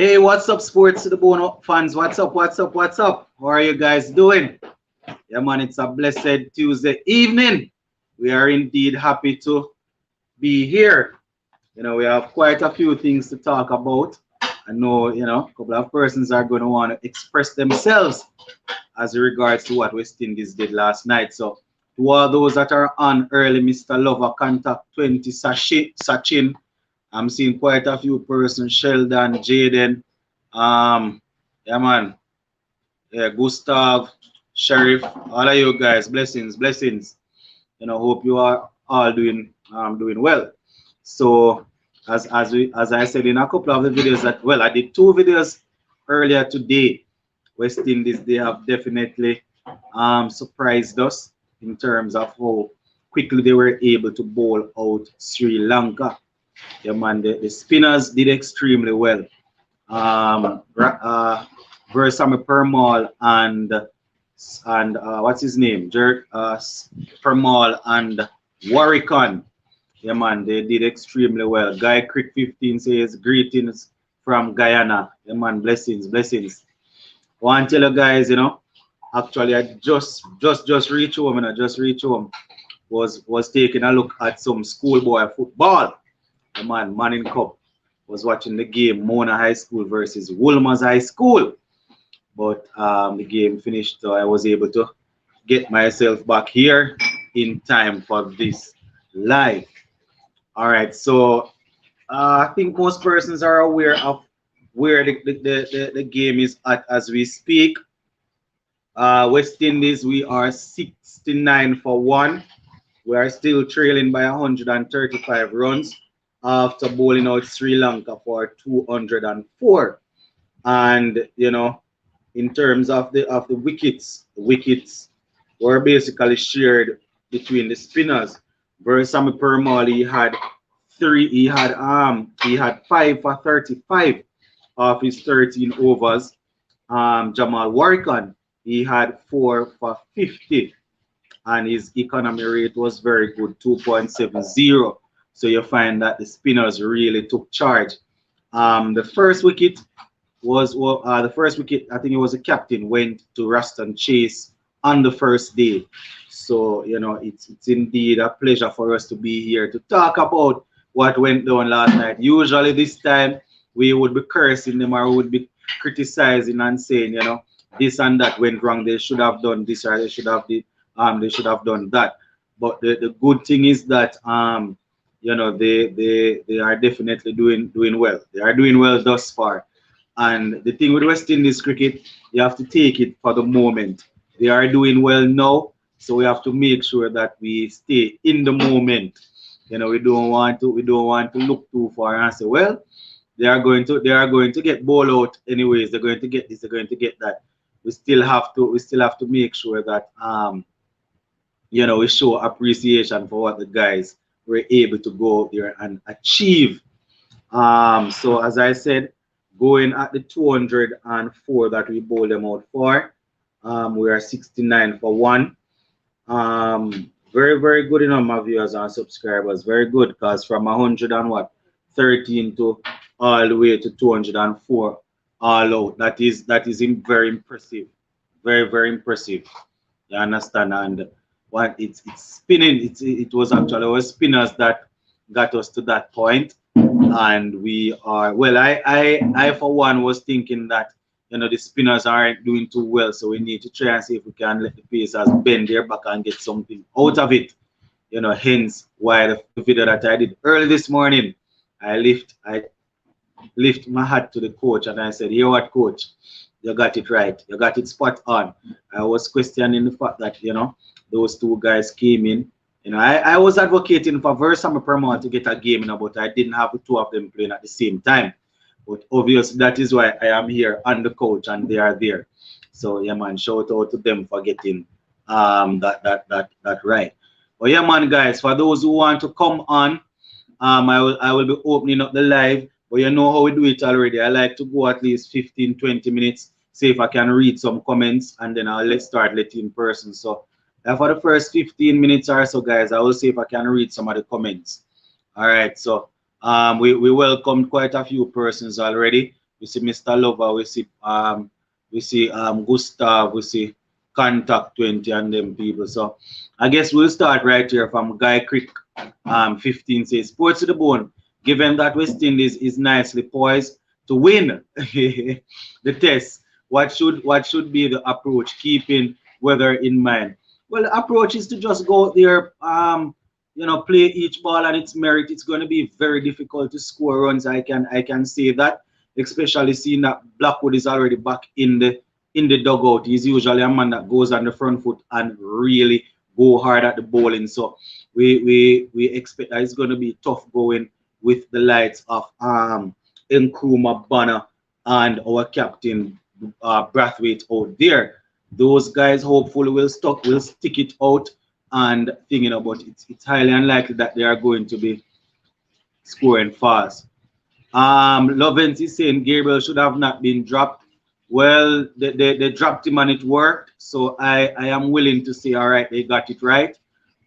Hey, what's up, Sports to the Bone fans? What's up? What's up? What's up? How are you guys doing? Yeah, man, it's a blessed Tuesday evening. We are indeed happy to be here. We have quite a few things to talk about. I know, a couple of persons are going to want to express themselves as regards to what West Indies did last night. So, to all those that are on early, Mr. Lover, Contact 20, Sachin, I'm seeing quite a few persons, Sheldon, Jaden, yeah, man, yeah, Gustav, Sheriff, all of you guys, blessings, blessings. Hope you are all doing well. So as I said in a couple of the videos that I did two videos earlier today. West Indies, they have definitely surprised us in terms of how quickly they were able to bowl out Sri Lanka. Yeah, man, the spinners did extremely well. Versamy Permal and what's his name? Permal and Warwickon. Yeah, man, they did extremely well. Guy Crick 15 says greetings from Guyana. Yeah, man, blessings, blessings. I want to tell you guys, actually I just reached home and I just reached home. Was taking a look at some schoolboy football. The man in Cup was watching the game Mona High School versus Wolmer's High School. But the game finished, so I was able to get myself back here in time for this live. All right, so I think most persons are aware of where the game is at as we speak. West Indies, we are 69 for 1. We are still trailing by 135 runs after bowling out Sri Lanka for 204. And in terms of the the wickets were basically shared between the spinners. Versamy Permal, he had 5 for 35 of his 13 overs. Jamal Warwickon, he had 4 for 50, and his economy rate was very good, 2.70. So you find that the spinners really took charge. The first wicket I think it was the captain, went to Raston Chase on the first day. So it's indeed a pleasure for us to be here to talk about what went down last night. Usually this time we would be cursing them or we would be criticizing and saying, this and that went wrong. They should have done this or they should have done that. But the good thing is that they are definitely doing well. They are doing well thus far. And the thing with West Indies cricket, you have to take it for the moment. They are doing well now, so we have to make sure that we stay in the moment. We don't want to look too far and say, well, they are going to get ball out anyways. They're going to get this. They're going to get that. We still have to make sure that we show appreciation for what the guys were able to go out there and achieve. So as I said, going at the 204 that we bowled them out for, we are 69 for 1. Very, very good in my viewers and subscribers. Very good, because from 113 to all the way to 204 all out. That is very impressive. Very, very impressive. You understand? And what it's spinning, it was actually spinners that got us to that point. And we are I for one was thinking that the spinners aren't doing too well, so we need to try and see if we can let the pacers bend their back and get something out of it. Hence why the video that I did early this morning, I lift my hat to the coach and I said, "Here, what, coach? You got it right. You got it spot on." I was questioning the fact that those two guys came in. I was advocating for Versamy Permal to get a game, but I didn't have the two of them playing at the same time. But obviously, that is why I am here on the couch and they are there. So yeah, man, shout out to them for getting that right. But yeah, man, guys, for those who want to come on, I will be opening up the live. But you know how we do it already. I like to go at least 15-20 minutes, see if I can read some comments, and then let's start letting person. So for the first 15 minutes or so, guys, I will see if I can read some of the comments. All right, so we welcomed quite a few persons already. we see Mr. Lover, we see Gustav, we see Contact 20 and them people. So I guess we'll start right here from Guy Crick 15 says sports to the bone. Given that West Indies is nicely poised to win the test, what should be the approach, keeping weather in mind? Well, the approach is to just go out there, play each ball on its merit. It's going to be very difficult to score runs. I can say that, especially seeing that Blackwood is already back in the dugout. He's usually a man that goes on the front foot and really go hard at the bowling. So we expect that it's going to be tough going with the likes of Nkrumah, Banner, and our captain Brathwaite out there. Those guys hopefully will stick it out and thinking about it. It's highly unlikely that they are going to be scoring fast. Lovens is saying Gabriel should have not been dropped. Well, they dropped him and it worked. So I am willing to say, all right, they got it right.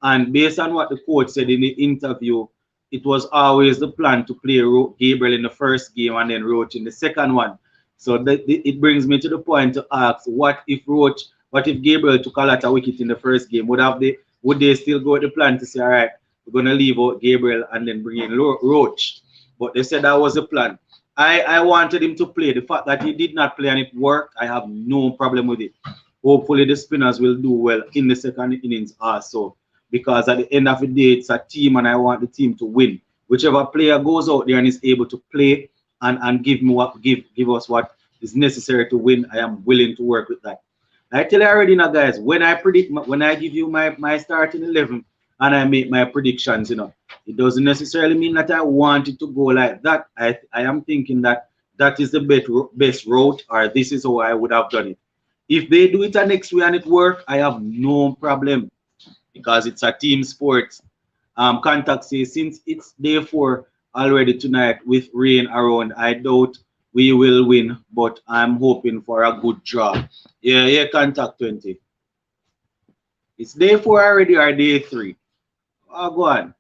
And based on what the coach said in the interview, it was always the plan to play Gabriel in the first game and then Roach in the second one. So it brings me to the point to ask, what if Gabriel took a lot of wickets in the first game? Would they still go with the plan to say, all right, we're going to leave out Gabriel and then bring in Roach? But they said that was the plan. I wanted him to play. The fact that he did not play and it worked, I have no problem with it. Hopefully the spinners will do well in the second innings also, because at the end of the day, it's a team and I want the team to win. Whichever player goes out there and is able to play and give us what is necessary to win, I am willing to work with that. I tell you already now, guys, when I give you my starting 11 and I make my predictions, it doesn't necessarily mean that I want it to go like that. I am thinking that that is the best route, or this is how I would have done it. If they do it the next way and it work, I have no problem, because it's a team sport. Contact says since it's day 4 already tonight with rain around, I doubt we will win, but I'm hoping for a good draw. Yeah, Contact 20. It's day 4 already or day 3? Oh, go on.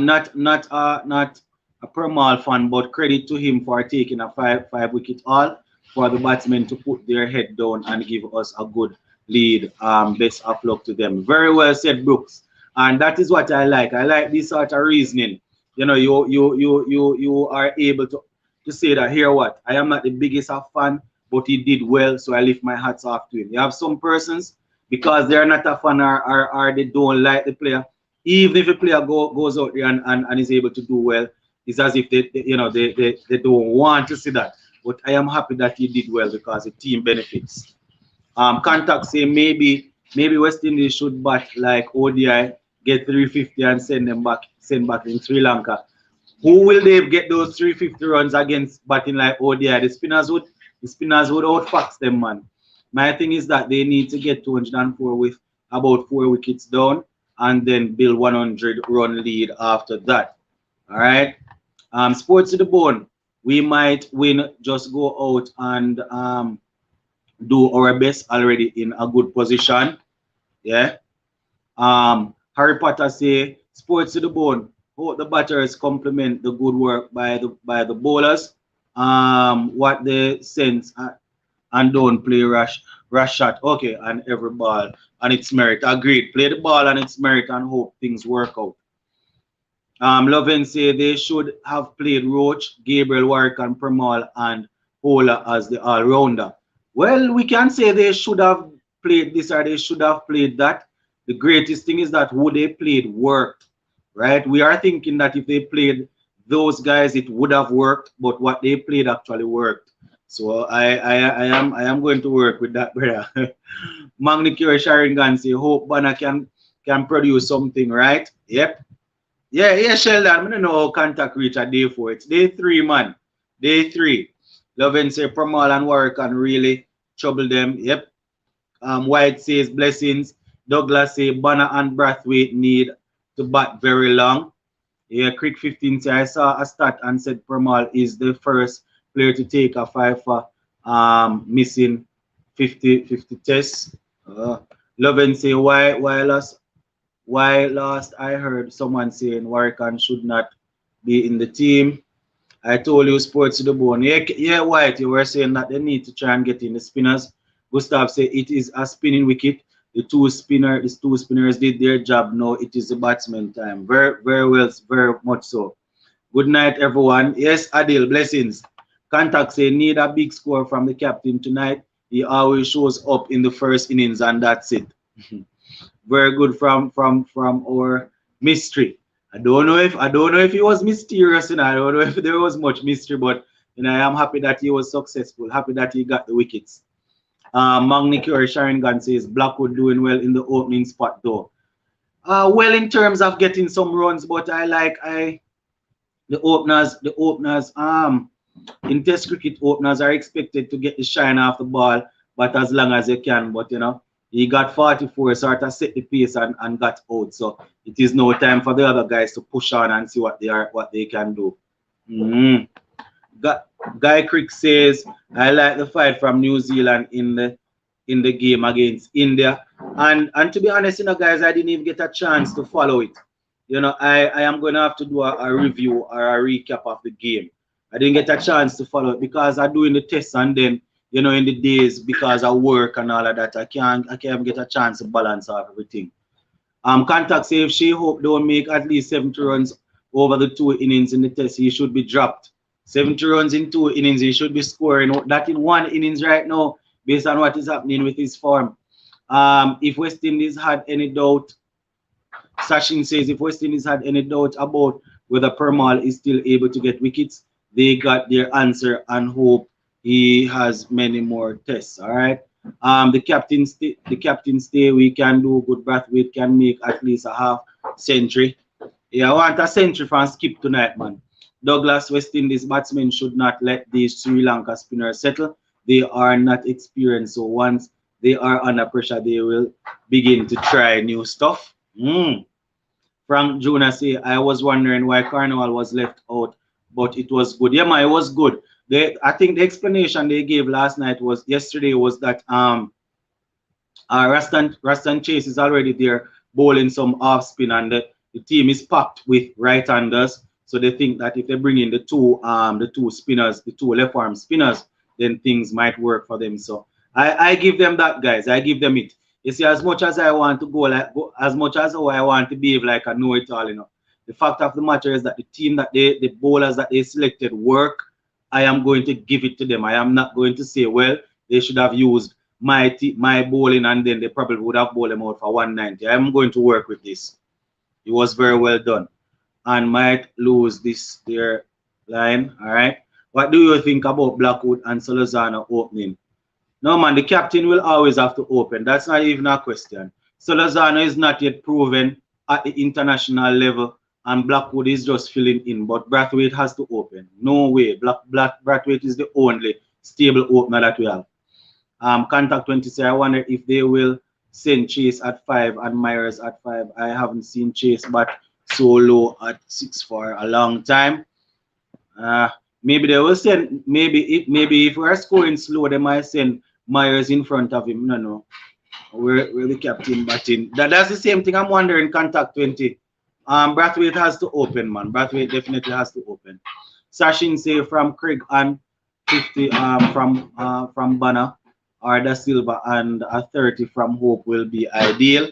Not a Permal fan, but credit to him for taking a five wicket haul for the batsmen to put their head down and give us a good lead. Best of luck to them. Very well said, Brooks. And that is what I like. I like this sort of reasoning. You are able to say that, here what, I am not the biggest of fan, but he did well, so I lift my hats off to him. You have some persons, because they're not a fan or they don't like the player, even if a player goes out there and is able to do well, it's as if they don't want to see that. But I am happy that he did well because the team benefits. Contact say maybe West Indies should bat like ODI, get 350 and send back in Sri Lanka. Who will they get those 350 runs against batting like ODI? The spinners would outfax them, man. My thing is that they need to get 204 with about 4 wickets down and then build 100-run lead after that. All right. Sports to the bone. We might win, just go out and do our best already in a good position. Yeah. Harry Potter say sports to the bone. Hope the batters complement the good work by the bowlers. What they sense and don't play rush shot. Okay, and every ball and its merit. Agreed. Play the ball and its merit and hope things work out. Lovin say they should have played Roach, Gabriel, Warwick, and Premal and Pola as the all-rounder. Well, we can say they should have played this or they should have played that. The greatest thing is that who they played worked, right? We are thinking that if they played those guys, it would have worked, but what they played actually worked. So I am going to work with that, brother. Magnicure Sharingan say hope Banner can produce something, right? Yep. Yeah, Sheldon. I don't know how contact reach at day 4. It's day 3, man. Day 3. Lovin say Pramal and Warwick can really trouble them. Yep. White says blessings. Douglas say Banner and Brathwaite need to bat very long. Yeah, Crick 15 say I saw a stat and said Pramal is the first player to take a 5 for missing 50 tests. Lovin say why last I heard someone saying Warwick should not be in the team. I told you sports to the bone. Yeah, yeah, White, you were saying that they need to try and get in the spinners. Gustav said it is a spinning wicket. The two spinners did their job. Now it is the batsman time. Very, very well, very much so. Good night, everyone. Yes, Adil, blessings. Contact say need a big score from the captain tonight. He always shows up in the first innings, and that's it. Very good from our mystery. I don't know if he was mysterious, I don't know if there was much mystery, but I am happy that he was successful. Happy that he got the wickets. Magni Cure Sharon Gunn says Blackwood doing well in the opening spot though. Well in terms of getting some runs, but I the openers in test cricket, openers are expected to get the shine off the ball, but as long as they can. But he got 44, sort of set the pace and got out. So it is no time for the other guys to push on and see what they can do. Mm. Guy Crick says, I like the fight from New Zealand in the game against India. And to be honest, guys, I didn't even get a chance to follow it. I am going to have to do a review or a recap of the game. I didn't get a chance to follow it because I'm doing the tests, and then in the days because I work and all of that, I can't get a chance to balance out everything. Contact say if she hope don't make at least 70 runs over the 2 innings in the test, he should be dropped. 70 runs in 2 innings, he should be scoring that in 1 innings right now, based on what is happening with his form. If West Indies had any doubt, Sachin says if West Indies had any doubt about whether Permal is still able to get wickets, they got their answer and hope he has many more tests. All right. The captain stay. We can do good. Brathwaite can make at least a half century. Yeah, I want a century from Skip tonight, man. Douglas West Indies batsmen should not let these Sri Lanka spinners settle. They are not experienced, so once they are under pressure, they will begin to try new stuff. Frank Jonas say, I was wondering why Carnival was left out, but it was good. Yeah, man, it was good. I think the explanation they gave yesterday was that Rastan Chase is already there bowling some off spin, and the team is packed with right-handers. So they think that if they bring in the two spinners, the two left arm spinners, then things might work for them. So I give them that, guys. I give them it. You see, as much as I want to as much as I want to behave like I know it all, the fact of the matter is that the team that the bowlers that they selected work. I am going to give it to them. I am not going to say, well, they should have used my bowling and then they probably would have bowled them out for 190. I am going to work with this. It was very well done. And might lose this their line. All right. What do you think about Blackwood and Solozano opening? No, man, the captain will always have to open. That's not even a question. Solozano is not yet proven at the international level, and Blackwood is just filling in. But Brathwaite has to open. No way. Brathwaite is the only stable opener that we have. Contact 20 say, I wonder if they will send Chase at 5 and Myers at 5. I haven't seen Chase but so low at 6 for a long time. Maybe they will send, maybe if we're scoring slow, they might send Myers in front of him. No. We're the captain batting. That's the same thing I'm wondering, Contact 20. Brathwaite has to open, man. Brathwaite definitely has to open. Sachin say from Craig and 50 from Banner or Da Silva and a 30 from Hope will be ideal.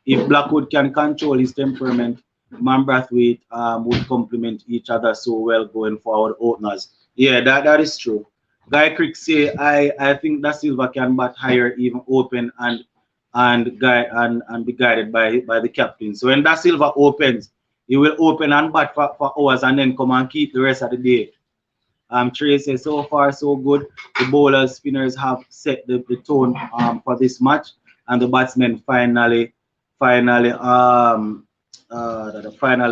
If Blackwood can control his temperament, Man Brathwaite would complement each other so well going forward openers. Yeah, that is true. Guy Crick say I think Da Silva can bat higher, even open and be guided by the captain. So when Da Silva opens, he will open and bat for hours and then come and keep the rest of the day. Trey says so far so good. The bowlers, spinners have set the tone for this match, and the batsmen finally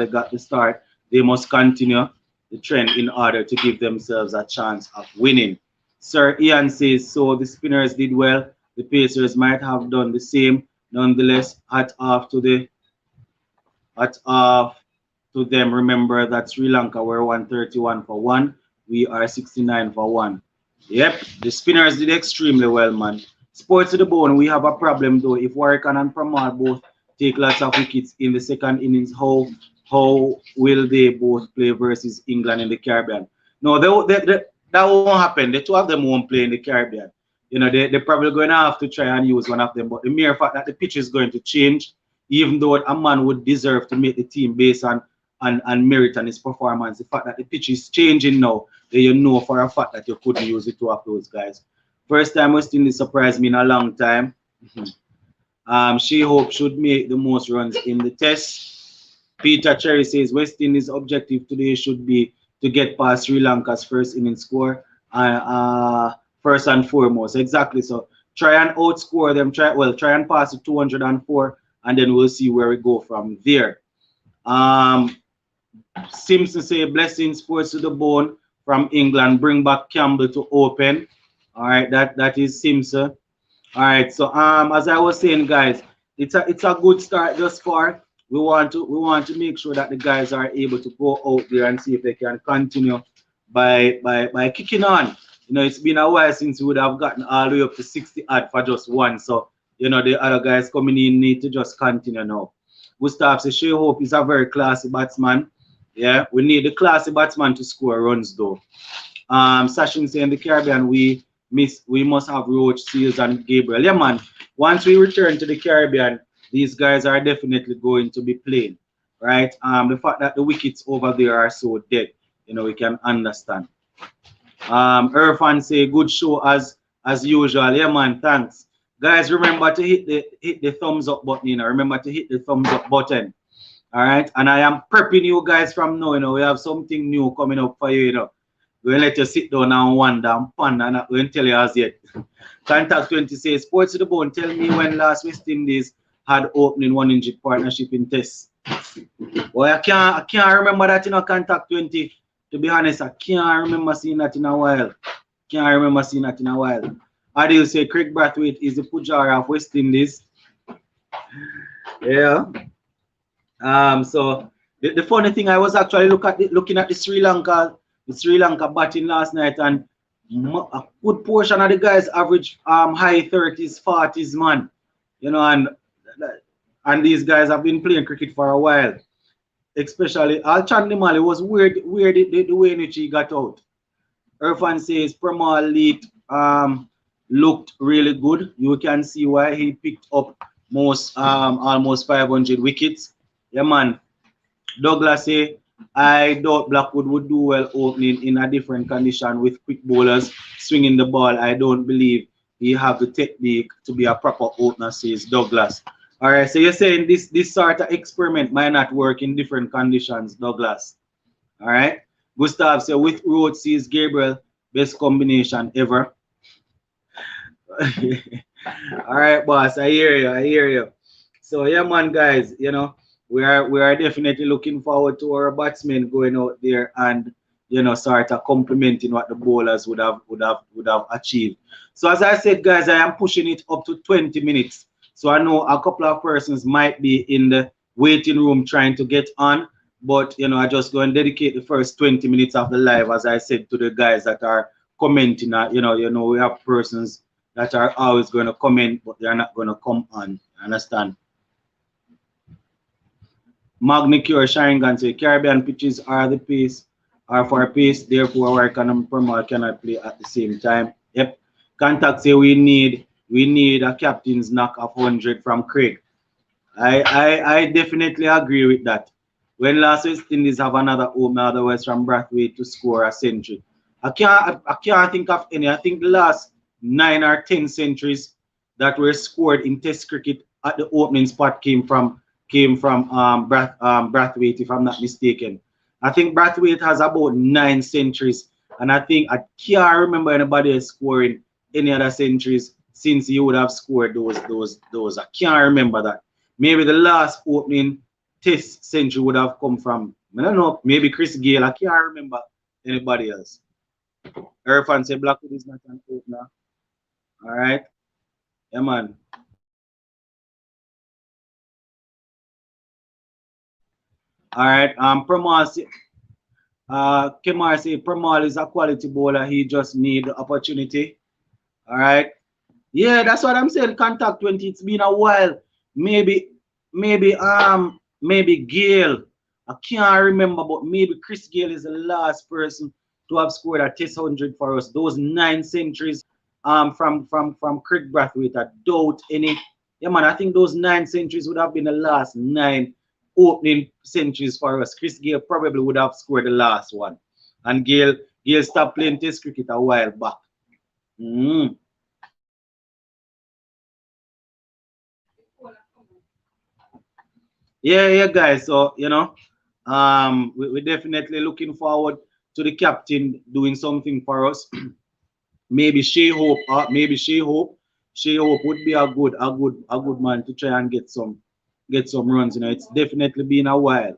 got the start. They must continue the trend in order to give themselves a chance of winning. Sir Ian says so. The spinners did well. The Pacers might have done the same. Nonetheless, hat off to them. Remember that Sri Lanka were 131 for 1. We are 69 for 1. Yep, the spinners did extremely well, man. Sports to the bone, we have a problem though. If Warrican and Pramod both take lots of wickets in the second innings, how will they both play versus England in the Caribbean? No, that won't happen. The two of them won't play in the Caribbean. You know, they're probably going to have to try and use one of them. But the mere fact that the pitch is going to change, even though a man would deserve to make the team based on merit and his performance, the fact that the pitch is changing now, then you know for a fact that you couldn't use the two of those guys. First time West Indies surprised me in a long time. She Hope should make the most runs in the test. Peter Cherry says West Indies' objective today should be to get past Sri Lanka's first inning score. First and foremost, exactly. So try and outscore them. Try and pass it 204, and then we'll see where we go from there. Simpson say blessings sports to the bone from England. Bring back Campbell to open. All right, that is Simpson. All right, so as I was saying, guys, it's a good start thus far. We want to make sure that the guys are able to go out there and see if they can continue by kicking on. You know, it's been a while since we would have gotten all the way up to 60 odd for just one. So, you know, the other guys coming in need to just continue now. Gustav says Shea Hope is a very classy batsman. Yeah, we need the classy batsman to score runs though. Sachin saying the Caribbean we must have Roach, Seals, and Gabriel. Yeah, man. Once we return to the Caribbean, these guys are definitely going to be playing, right? The fact that the wickets over there are so dead, you know, we can understand. Irfan say good show as usual. Yeah, man. Thanks, guys. Remember to hit the thumbs up button. You know, remember to hit the thumbs up button. All right, and I am prepping you guys from now. You know, we have something new coming up for you. You know. We'll let you sit down and wonder and ponder and not going to tell you as yet. Contact 20 says, Sports to the Bone, tell me when last West Indies had opening 1-inch partnership in tests. Well, I can't remember that in a Contact 20. To be honest, I can't remember seeing that in a while. Can't remember seeing that in a while. Adil say Craig Brathwaite is the Pujara of West Indies. Yeah. So the funny thing, I was actually looking at the Sri Lanka batting last night, and a good portion of the guys average high 30s, 40s, man. You know, and these guys have been playing cricket for a while. Especially Alchan Nimali was weird the way in which he got out. Irfan says Pramal Leet looked really good. You can see why he picked up almost 500 wickets. Yeah, man. Douglas say I doubt Blackwood would do well opening in a different condition with quick bowlers swinging the ball. I don't believe he have the technique to be a proper opener, says Douglas. All right, so you're saying this sort of experiment might not work in different conditions, Douglas. All right. Gustav said with Rhodes sees Gabriel, best combination ever. All right, boss. I hear you. So yeah, man, guys, you know, we are definitely looking forward to our batsmen going out there and, you know, sort of complementing what the bowlers would have achieved. So as I said, guys, I am pushing it up to 20 minutes. So I know a couple of persons might be in the waiting room trying to get on, but you know, I just go and dedicate the first 20 minutes of the live, as I said, to the guys that are commenting. You know, we have persons that are always going to comment, but they're not going to come on. Understand? Magnicure Sharingan say Caribbean pitches are for pace, therefore work on Promal cannot play at the same time. Yep. Contact say we need a captain's knock of 100 from Craig. I definitely agree with that. When last West Indies have another opener, otherwise from Brathwaite to score a century. I can't think of any. I think the last 9 or 10 centuries that were scored in Test cricket at the opening spot came from Brathwaite, if I'm not mistaken. I think Brathwaite has about 9 centuries, and I can't remember anybody else scoring any other centuries since he would have scored those. I can't remember that. Maybe the last opening Test century would have come from, I don't know, maybe Chris Gale. I can't remember anybody else. Irfan said Blackwood is not an opener. All right. Yeah, man. All right. Kemar say Pramal is a quality bowler. He just need the opportunity. All right. Yeah, that's what I'm saying. Contact 20. It's been a while. Maybe Gale. I can't remember, but maybe Chris Gale is the last person to have scored a test 100 for us. Those 9 centuries from Craig Brathwaite, I doubt any. Yeah, man, I think those 9 centuries would have been the last 9 opening centuries for us. Chris Gayle probably would have scored the last one. And Gayle stopped playing test cricket a while back. Mm. Yeah, guys. So, we're definitely looking forward to the captain doing something for us. Maybe Shea Hope, Shea Hope would be a good man to try and get some runs. It's definitely been a while.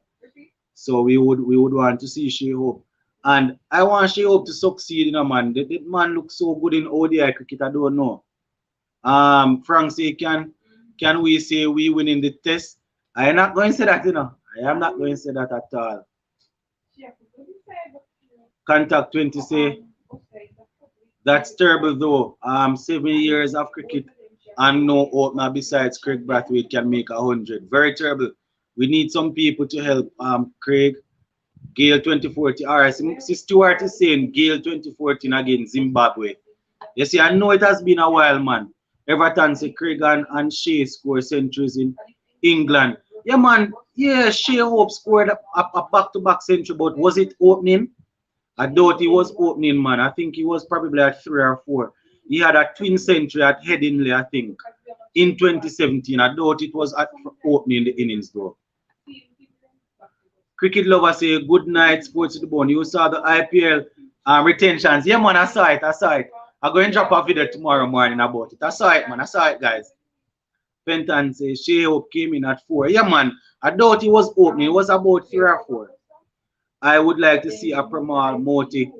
So we would want to see Shea Hope. And I want Shea Hope to succeed, man. The man looks so good in ODI cricket, I don't know. Frank say, can we say we winning the test? I am not going to say that. I am not going to say that at all. Contact 20 say that's terrible though. 7 years of cricket and no opener besides Craig Brathwaite can make 100. Very terrible. We need some people to help Craig. Gayle 2014. All right, see Stuart is saying Gayle 2014 against Zimbabwe. You see, I know it has been a while, man. Everton say Craig and Shea score centuries in England. Yeah, man. Yeah, Shea Hope scored a back-to-back century, but was it opening? I doubt he was opening, man. I think he was probably at 3 or 4. He had a twin century at Headingley, I think, in 2017. I doubt it was at opening the innings, though. Cricket lover say good night, sports to the bone. You saw the IPL retentions. Yeah, man, I saw it. I'm going to drop a video tomorrow morning about it. I saw it, man. I saw it, guys. Fenton says Shea Hope came in at 4. Yeah, man. I doubt he was opening. It was about 3 or 4. I would like to see a Pramal Moti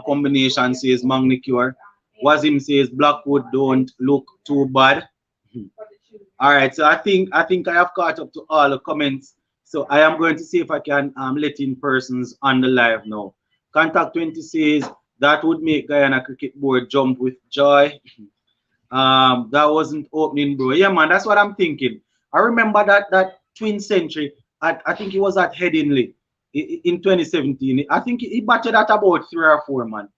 combination, says Magnicure. Wasim says Blackwood don't look too bad. All right, so I think I have caught up to all the comments. So I am going to see if I can let in persons on the live now. Contact 20 says that would make Guyana Cricket Board jump with joy. That wasn't opening, bro. Yeah, man, that's what I'm thinking. I remember that twin century. I think it was at Headingley in 2017. I think he batted at about 3 or 4, man.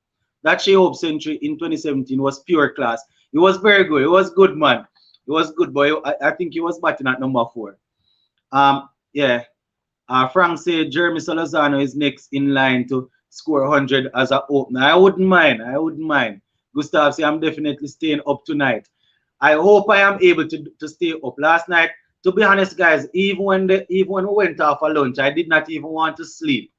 That Shea Hope century in 2017 was pure class. It was very good. It was good, man. It was good, boy. I think he was batting at number 4. Yeah. Frank said Jeremy Salazano is next in line to score 100 as an opener. I wouldn't mind. Gustav said I'm definitely staying up tonight. I hope I am able to stay up. Last night, to be honest, guys, even when we went off for lunch, I did not even want to sleep.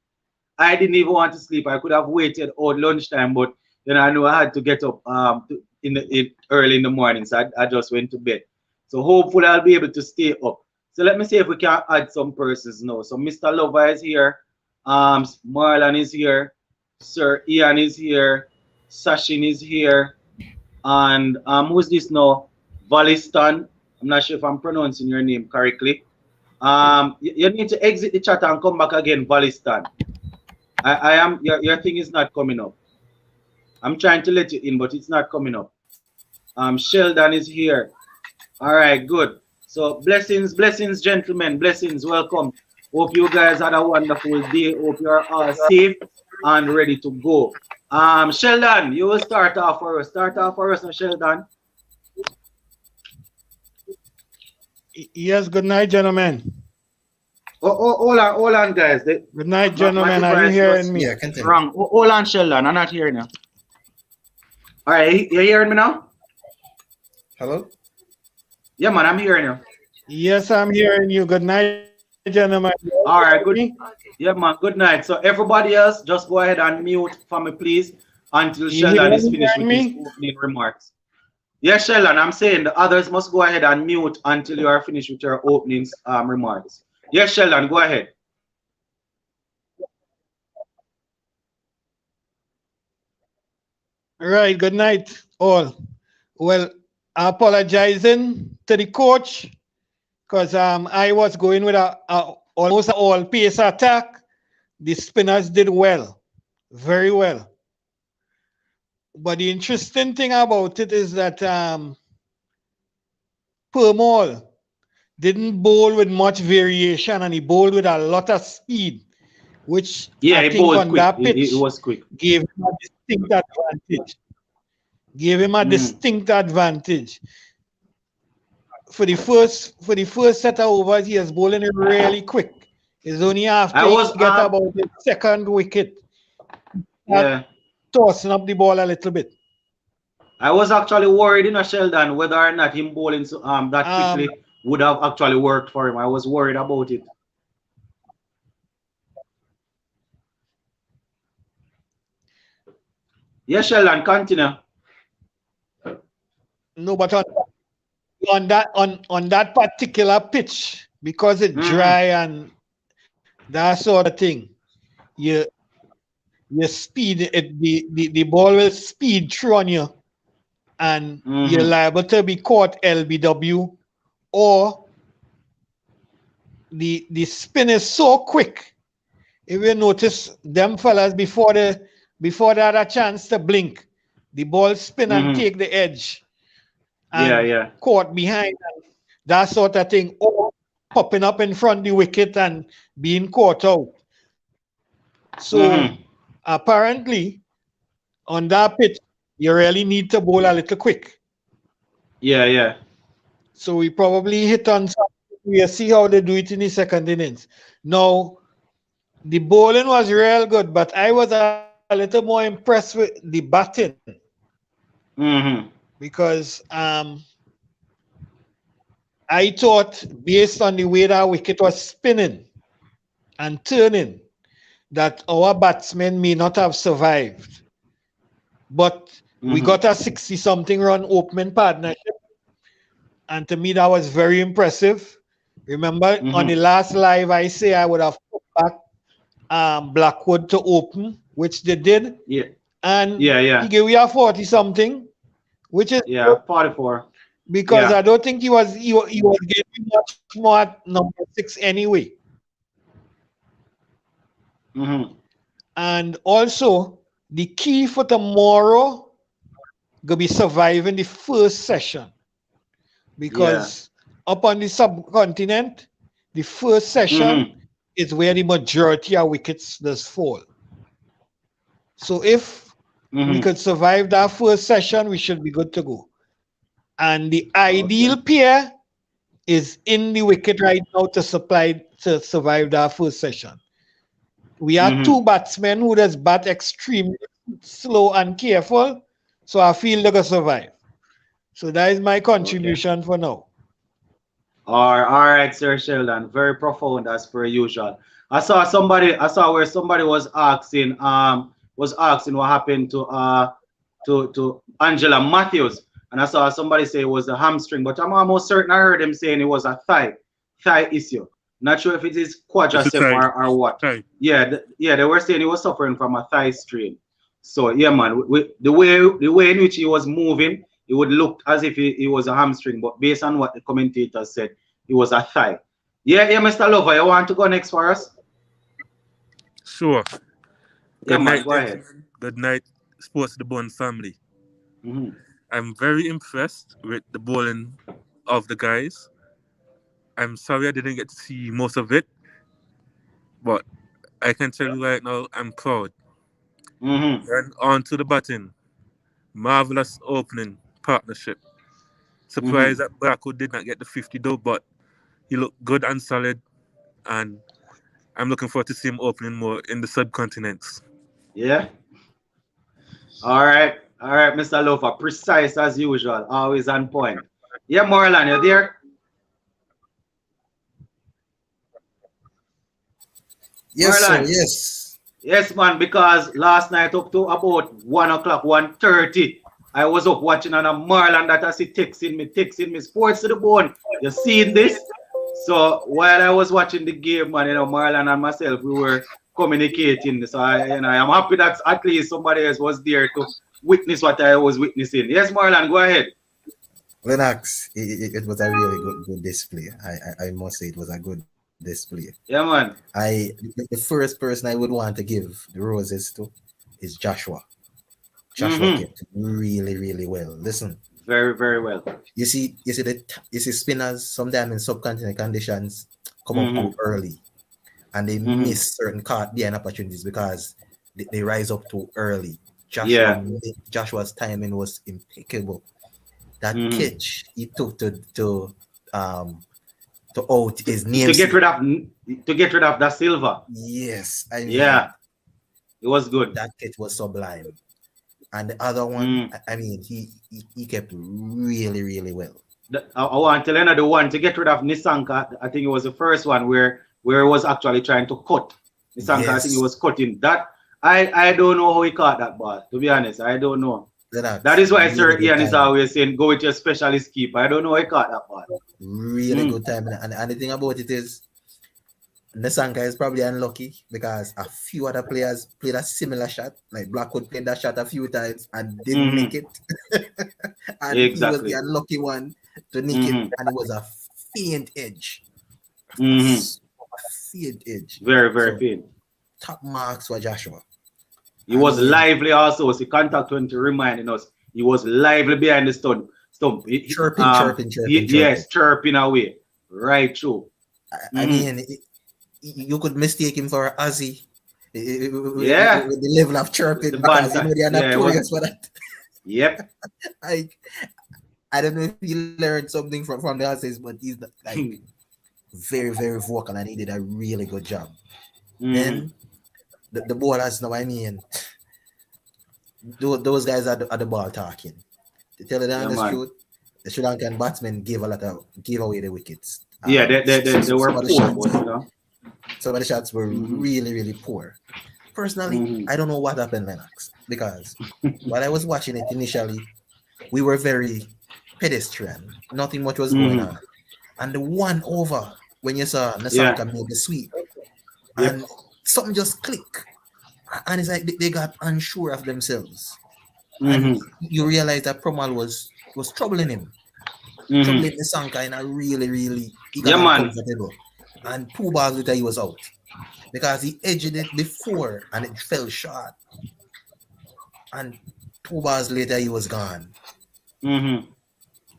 I didn't even want to sleep. I could have waited all lunchtime, but I knew I had to get up early in the morning, so I just went to bed. So hopefully I'll be able to stay up. So let me see if we can add some persons now. So Mr. Lover is here. Marlon is here. Sir Ian is here. Sachin is here. And who's this now? Valistan. I'm not sure if I'm pronouncing your name correctly. You need to exit the chat and come back again, Valistan. I am your thing is not coming up. I'm trying to let you in, but it's not coming up. Sheldon is here. All right, good. So blessings, gentlemen, blessings. Welcome. Hope you guys had a wonderful day. Hope you are all safe and ready to go. Sheldon, you will start off for us. Start off for us now, Sheldon. Yes, good night, gentlemen. Hold on, guys. Good night, gentlemen. Are you hearing me? Yeah, continue. Wrong. Hold on, Sheldon. I'm not hearing you. All right, you hearing me now? Hello? Yeah, man, I'm hearing you. Yes, I'm hearing you. Good night, gentlemen. All right, good. Yeah, man, good night. So everybody else, just go ahead and mute for me, please, until Sheldon is finished with his opening remarks. Yes, Sheldon, I'm saying the others must go ahead and mute until you are finished with your opening remarks. Yes, Sheldon, go ahead. All right, good night, all. Well, apologizing to the coach because I was going with almost all pace attack. The spinners did well, very well. But the interesting thing about it is that Permall didn't bowl with much variation and he bowled with a lot of speed, which Yeah, I he think bowled on quick. that He pitch was quick. gave him a distinct advantage. Gave him a Mm. distinct advantage. For the first set of overs, he was bowling it really quick. It's only I after he was get about the second wicket that yeah. tossing up the ball a little bit. I was actually worried, Sheldon, whether or not him bowling that Um, quickly would have actually worked for him. I was worried about it. Yeah, Sheldon, continue. no, but on that particular pitch, because it's Mm-hmm. dry and that sort of thing, you you speed it, the ball will speed through on you, and you're Mm-hmm. liable to be caught LBW, or the spin is so quick. If you notice them fellas before they had a chance to blink, the ball spin and Mm-hmm. take the edge Yeah, and yeah. caught behind and that sort of thing, or popping up in front of the wicket and being caught out. So Mm-hmm. apparently on that pitch, you really need to bowl a little quick. Yeah, yeah. So we probably hit on something. We'll see how they do it in the second innings. Now, the bowling was real good, but I was a little more impressed with the batting Mm-hmm. because I thought, based on the way that wicket was spinning and turning, that our batsmen may not have survived. But we Mm-hmm. got a 60 something run opening partnership. And to me, that was very impressive. Remember, on the Mm-hmm. last live, I say I would have put back Blackwood to open, which they did. Yeah. And Yeah, he yeah. gave we a 40 something, which is good Yeah. 44. because Yeah. I don't think he was getting much more at number 6 anyway. Mm-hmm. And also, the key for tomorrow gonna be surviving the first session Yeah. because up on the subcontinent, the first session Mm-hmm. is where the majority of wickets does fall. So if we Mm-hmm. could survive that first session, we should be good to go. And the Okay. ideal pair is in the wicket right now to survive that first session. We have Mm-hmm. two batsmen who does bat extremely slow and careful, so I feel they're gonna survive. So that is my Okay. contribution for now. All right, Sir Sheldon. Very profound as per usual. I saw where somebody was asking what happened to Angela Matthews. And I saw somebody say it was a hamstring, but I'm almost certain I heard him saying it was a thigh issue. Not sure if it is It's a quadricep tie. or what. Tie. Yeah, yeah, they were saying he was suffering from a thigh strain. So yeah, man, the way in which he was moving, it would look as if it was a hamstring, but based on what the commentator said, it was a thigh. Yeah, yeah, Mr. Lover, you want to go next for us? Sure. Yeah, Good man, night, go ahead. gentlemen. Good night, Sports the Bond family. Hmm. I'm very impressed with the bowling of the guys. I'm sorry I didn't get to see most of it, but I can tell you right now, I'm proud. Hmm. And on to the batting. Marvelous opening partnership. Hmm. Surprised that Bracco did not get the 50 though, but he looked good and solid, and I'm looking forward to see him opening more in the subcontinents. Yeah. All right, Mr. Lover, precise as usual, always on point. Yeah, Marlon, you there? Yes, sir. Marlon. Yes. Yes, man, because last night up to about 1 o'clock, 1:30, I was up watching on a Marlon that I see texting me, sports to the bone. You seen this? So while I was watching the game, man, Marlon and myself, we were communicating. So I'm happy that at least somebody else was there to witness what I was witnessing. Yes, Marlon, go ahead. Lennox, it was a really good display. I must say it was a good display. Yeah, man. The first person I would want to give the roses to is Joshua. Joshua Mm-hmm. kept really, really well. Listen, Very, very well. you see spinners sometimes in subcontinent conditions come up Mm-hmm. too early. and they miss certain caught behind opportunities because they rise up too early. Joshua's timing was impeccable. That catch he took to out his name to get rid of that Silva. Yes, I mean, yeah, it was good. That catch was sublime. And the other one, I mean, he kept really, really well. I want to tell you the one to get rid of Nisanka. I think it was the first one where he was actually trying to cut. Nisanka, yes. I think he was cutting that. I don't know how he caught that ball. To be honest, I don't know. That is why really Sir Ian is always saying go with your specialist keeper. I don't know how he caught that ball. Really good time. And the thing about it is, Nisanka is probably unlucky because a few other players played a similar shot. Like Blackwood played that shot a few times and didn't nick it. And he was the unlucky one to nick it, and it was a faint edge. A faint edge. Very, very faint. Top marks for Joshua. He was lively also. So contact 20 reminding us he was lively behind the stump. Chirping. Yes, chirping away. Right through. I mean, you could mistake him for Ozzy. Yeah. With the level of chirping. Because you know they are notorious for that. Yep. I don't know if he learned something from the Aussies, but he's like very, very vocal, and he did a really good job. Then the ballers now, I mean, those guys are the ball talking. To tell you the honest truth, the Sri Lankan batsmen gave away the wickets. Yeah, they were poor. Some of the shots were really, really poor. Personally, I don't know what happened, Lennox, because while I was watching it initially, we were very pedestrian. Nothing much was going on. And the one over, when you saw Nisanka made the sweep, and something just clicked. And it's like they got unsure of themselves. And you realize that Promal was troubling him. Troubling Nisanka in a really, really uncomfortable. And 2 balls later he was out. Because he edged it before and it fell short. And 2 balls later he was gone.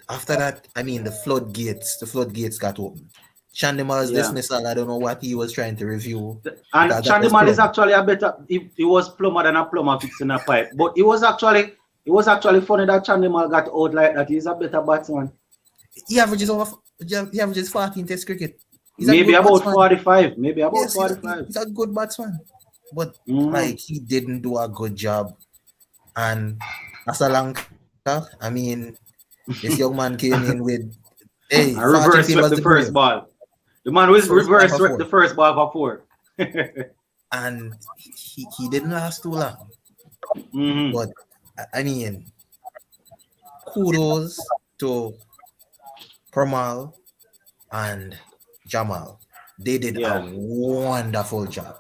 After that, I mean the floodgates got open. Chandimal's dismissal, I don't know what he was trying to review. And Chandimal is actually a better, he was plumber than a plumber fixing a pipe. But it was actually funny that Chandimal got out like that. He's a better batsman. He averages 14 test cricket. Maybe about 45. Maybe about 45. He's a good batsman. But like he didn't do a good job. And Sri Lanka, I mean, this young man came in with I reverse swept the first ball. The man was reverse swept the first ball for 4. And he didn't last too long. But I mean, kudos to Pramal and Jamal. They did a wonderful job.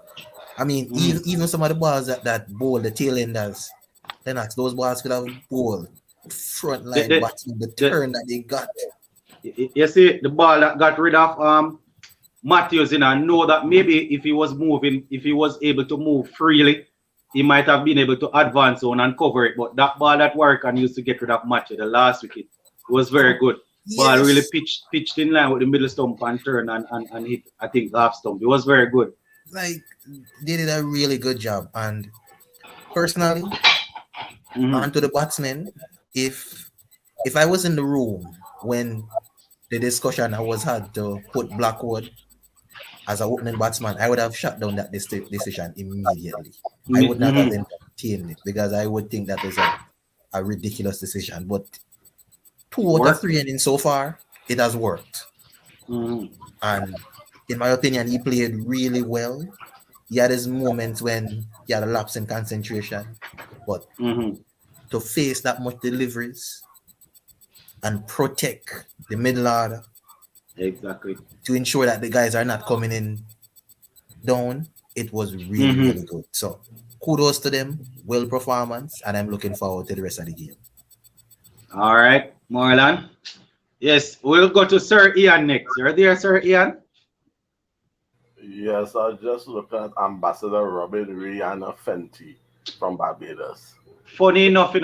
I mean, even some of the balls that bowl the tail enders, those balls could have bowled front line batsmen, the turn that they got. You see, the ball that got rid of Matthews, I know that maybe if he was able to move freely, he might have been able to advance on and cover it. But that ball that Warwick used to get rid of Matthew, the last wicket, was very good. Yes. Ball really pitched in line with the middle stump and turn and hit, I think, half stump. It was very good. Like, they did a really good job. And personally, onto the batsmen, if I was in the room when the discussion I was had to put Blackwood as an opening batsman, I would have shut down that decision immediately. I would not have entertained it because I would think that is a ridiculous decision. But 2 out of 3 innings so far, it has worked. And in my opinion, he played really well. He had his moments when he had a lapse in concentration. But to face that much deliveries and protect the middle order. Exactly. To ensure that the guys are not coming in down, it was really, really good. So kudos to them, well performance, and I'm looking forward to the rest of the game. All right, Marlon. Yes, we'll go to Sir Ian next. You're there, Sir Ian? Yes, I just looked at Ambassador Robin Rihanna Fenty from Barbados. Funny enough,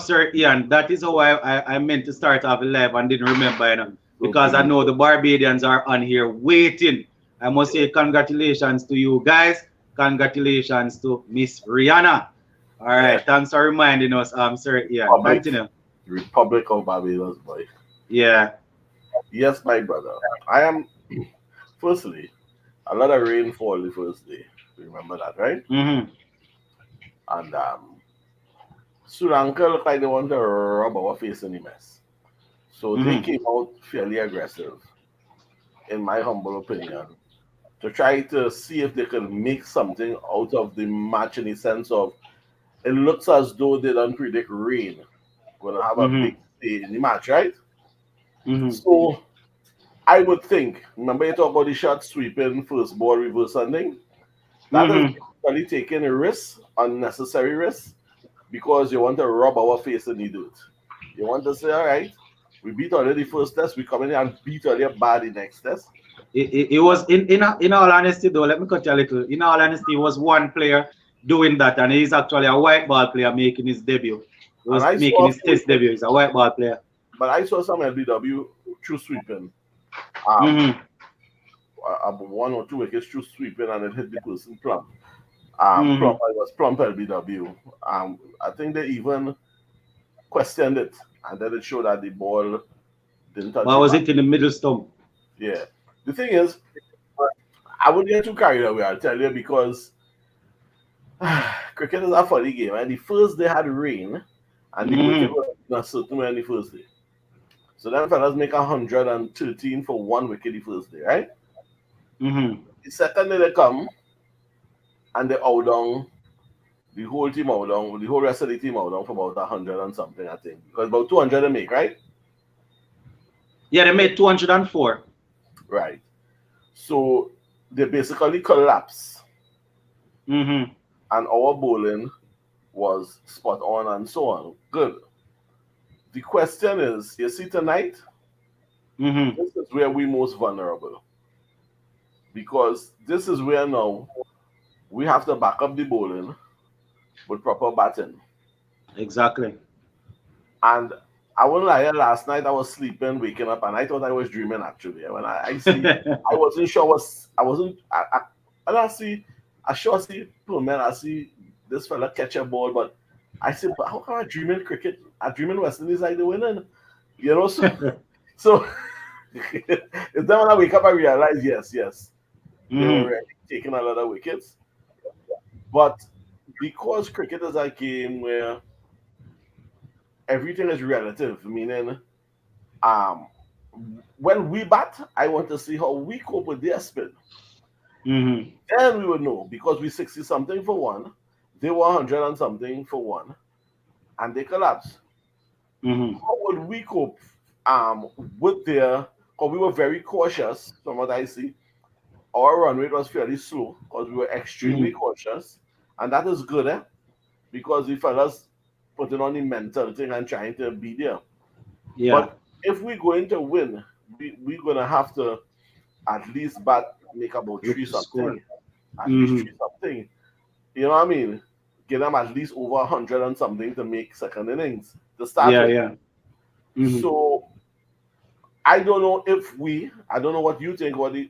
Sir Ian, that is how I meant to start off live and didn't remember, because I know the Barbadians are on here waiting. I must say congratulations to you guys. Congratulations to Miss Rihanna. All right, Yeah. thanks for reminding us, Sir Ian. Republic, Continue. Republic of Barbados, boy. Yeah. Yes, my brother. I am. Firstly, a lot of rainfall the first day. Remember that, right? Mm-hmm. And Sri Lanka looked like they want to rub our face in the mess. So they Mm-hmm. came out fairly aggressive, in my humble opinion, to try to see if they could make something out of the match in the sense of it looks as though they don't predict rain. Going to have a Mm-hmm. big say in the match, right? Mm-hmm. So I would think, remember you talk about the shot sweeping, first ball, reverse sending? That is Mm-hmm. basically taking a risk, unnecessary risk, because you want to rub our face in the dirt. You want to say, all right, we beat already the first test, we come in and beat already bad the next test. It was in all honesty though, let me cut you a little. In all honesty, it was one player doing that, and he's actually a white ball player making his debut. He And was I making saw a his few test debut. wickets, He's a white ball player. but I saw some LBW through sweeping. Um, Mm-hmm. one or two wickets through sweeping and it hit the person plump. Mm-hmm. It was plump LBW. I think they even questioned it, and then it showed that the ball didn't touch Why the was bat. it in the middle stump? Yeah. The thing is, I wouldn't get too carried away, I'll tell you, because cricket is a funny game. And the first day had rain, and the wicket Mm-hmm. was in a certain way on the first day. So them fellas make 113 for one wicket the first day, right? Mm-hmm. The second day they come and they out down the whole team out down, the whole rest of the team out down for about 100 and something, I think. Because about 200 they make, right? Yeah, they made 204. Right. So they basically collapse, Mm-hmm. and our bowling was spot on and so on. Good. The question is, you see tonight, Mm-hmm. this is where we most vulnerable. Because this is where now we have to back up the bowling with proper batting. Exactly. And I won't lie, last night I was sleeping, waking up, and I thought I was dreaming actually. When I see, I wasn't sure I wasn't, and I see, I sure see, poor man, I see this fella catch a ball, but I said, but how come I dreaming cricket? I dreaming West Indies like the winning, you know? So it's then when I wake up, I realize, yes, they were Mm-hmm. really taking a lot of wickets. But because cricket is a game where everything is relative, meaning um when we bat, I want to see how we cope with their spin. Mm-hmm. Then we would know because we 60 something for one, they were 100 and something for one, and they collapsed. Mm-hmm. How would we cope with their because we were very cautious from what I see. Our run rate was fairly slow because we were extremely Mm-hmm. cautious, and that is good, because the fellas putting on the mental thing and trying to be there. Yeah. But if we're going to win, we're gonna have to at least make about Look three to score. something. At least Mm-hmm. three something. You know what I mean? Get them at least over 100 and something to make second innings to start Yeah, with. yeah. Mm-hmm. So I don't know what you think, what the